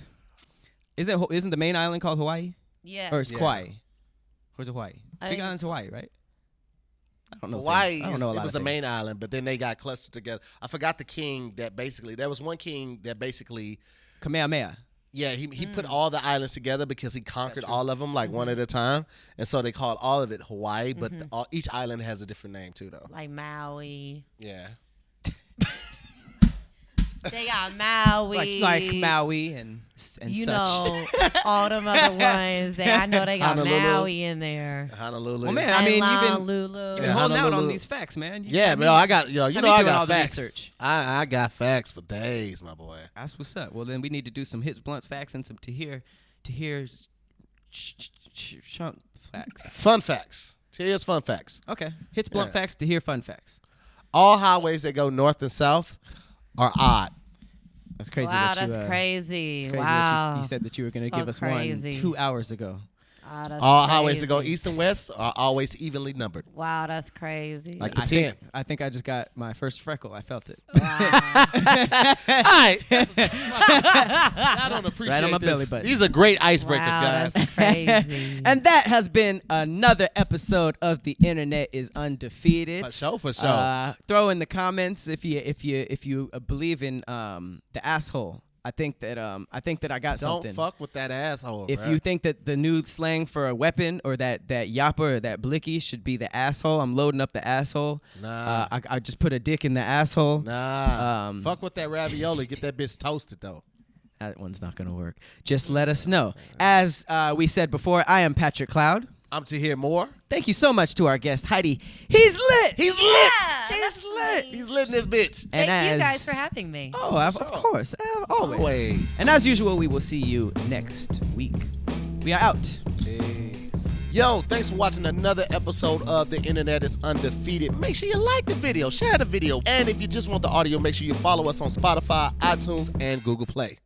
Speaker 1: Isn't the main island called Hawaii?
Speaker 2: Yeah.
Speaker 1: Or it's
Speaker 3: Yeah.
Speaker 1: Kauai? Where's Hawaii?
Speaker 2: I
Speaker 1: Big
Speaker 2: think-
Speaker 1: Island's Hawaii, right? I don't know.
Speaker 3: Hawaii,
Speaker 1: things. I don't know a
Speaker 3: it
Speaker 1: lot
Speaker 3: was
Speaker 1: of
Speaker 3: the main
Speaker 1: things.
Speaker 3: island, but then they got clustered together. I forgot the king that basically, there was one king that basically,
Speaker 1: Kamehameha.
Speaker 3: yeah, he put all the islands together because he conquered all of them like one at a time. And so they called all of it Hawaii, but each island has a different name too, though.
Speaker 2: Like Maui.
Speaker 3: Yeah.
Speaker 2: They got Maui.
Speaker 1: Like Maui and
Speaker 2: You
Speaker 1: such.
Speaker 2: know, all them other ones. I know they got
Speaker 3: Honolulu.
Speaker 2: Maui in there.
Speaker 3: Honolulu.
Speaker 1: Well, man, I mean, you've been
Speaker 2: Lulu.
Speaker 3: Yeah,
Speaker 1: holding out on
Speaker 3: Honolulu.
Speaker 1: these facts, man.
Speaker 3: Yeah, man, I got, yo, you
Speaker 1: I
Speaker 3: know
Speaker 1: be
Speaker 3: I
Speaker 1: doing
Speaker 3: got
Speaker 1: all the
Speaker 3: facts.
Speaker 1: research.
Speaker 3: I got facts for days, my boy.
Speaker 1: That's what's up. Well, then we need to do some hits, blunts, facts, and some Tahir's chunk facts.
Speaker 3: Fun facts. Here's fun facts.
Speaker 1: Okay, hits, blunt
Speaker 3: Yeah.
Speaker 1: facts, Tahir fun facts.
Speaker 3: All highways that go north and south are odd.
Speaker 1: That's crazy.
Speaker 2: Wow,
Speaker 1: that you,
Speaker 2: that's crazy.
Speaker 1: It's crazy
Speaker 2: Wow.
Speaker 1: that you said that you were going to
Speaker 2: So
Speaker 1: give us
Speaker 2: crazy.
Speaker 1: one 2 hours ago.
Speaker 2: Oh, that's
Speaker 3: All highways that go
Speaker 2: crazy.
Speaker 3: east and west are always evenly numbered.
Speaker 2: Wow, that's crazy.
Speaker 3: Like the
Speaker 1: I
Speaker 3: 10.
Speaker 1: think I just got my first freckle. I felt it.
Speaker 3: All right. I don't appreciate
Speaker 1: right on my
Speaker 3: this.
Speaker 1: belly button.
Speaker 3: These are great icebreakers,
Speaker 2: wow,
Speaker 3: guys.
Speaker 2: that's crazy.
Speaker 1: And that has been another episode of The Internet is Undefeated.
Speaker 3: For sure.
Speaker 1: Throw in the comments if you believe in the asshole. I think that I got
Speaker 3: Don't
Speaker 1: something.
Speaker 3: fuck with that asshole.
Speaker 1: If
Speaker 3: bruh.
Speaker 1: you think that the new slang for a weapon or that yapper or that blicky should be the asshole, I'm loading up the asshole.
Speaker 3: Nah.
Speaker 1: I just put a dick in the asshole.
Speaker 3: Nah. Fuck with that ravioli. Get that bitch toasted, though.
Speaker 1: That one's not going to work. Just let us know. As we said before, I am Patrick Cloud.
Speaker 3: I'm to hear more.
Speaker 1: Thank you so much to our guest, Heidi. He's lit!
Speaker 3: He's lit!
Speaker 2: Yeah,
Speaker 1: He's
Speaker 2: that's
Speaker 1: lit!
Speaker 2: nice.
Speaker 3: He's lit in this bitch.
Speaker 1: And
Speaker 2: Thank you
Speaker 1: as-
Speaker 2: guys for having me.
Speaker 1: Oh, of course. Always.
Speaker 3: Always.
Speaker 1: And as usual, we will see you next week. We are out.
Speaker 3: Yo, thanks for watching another episode of The Internet is Undefeated. Make sure you like the video, share the video, and if you just want the audio, make sure you follow us on Spotify, iTunes, and Google Play.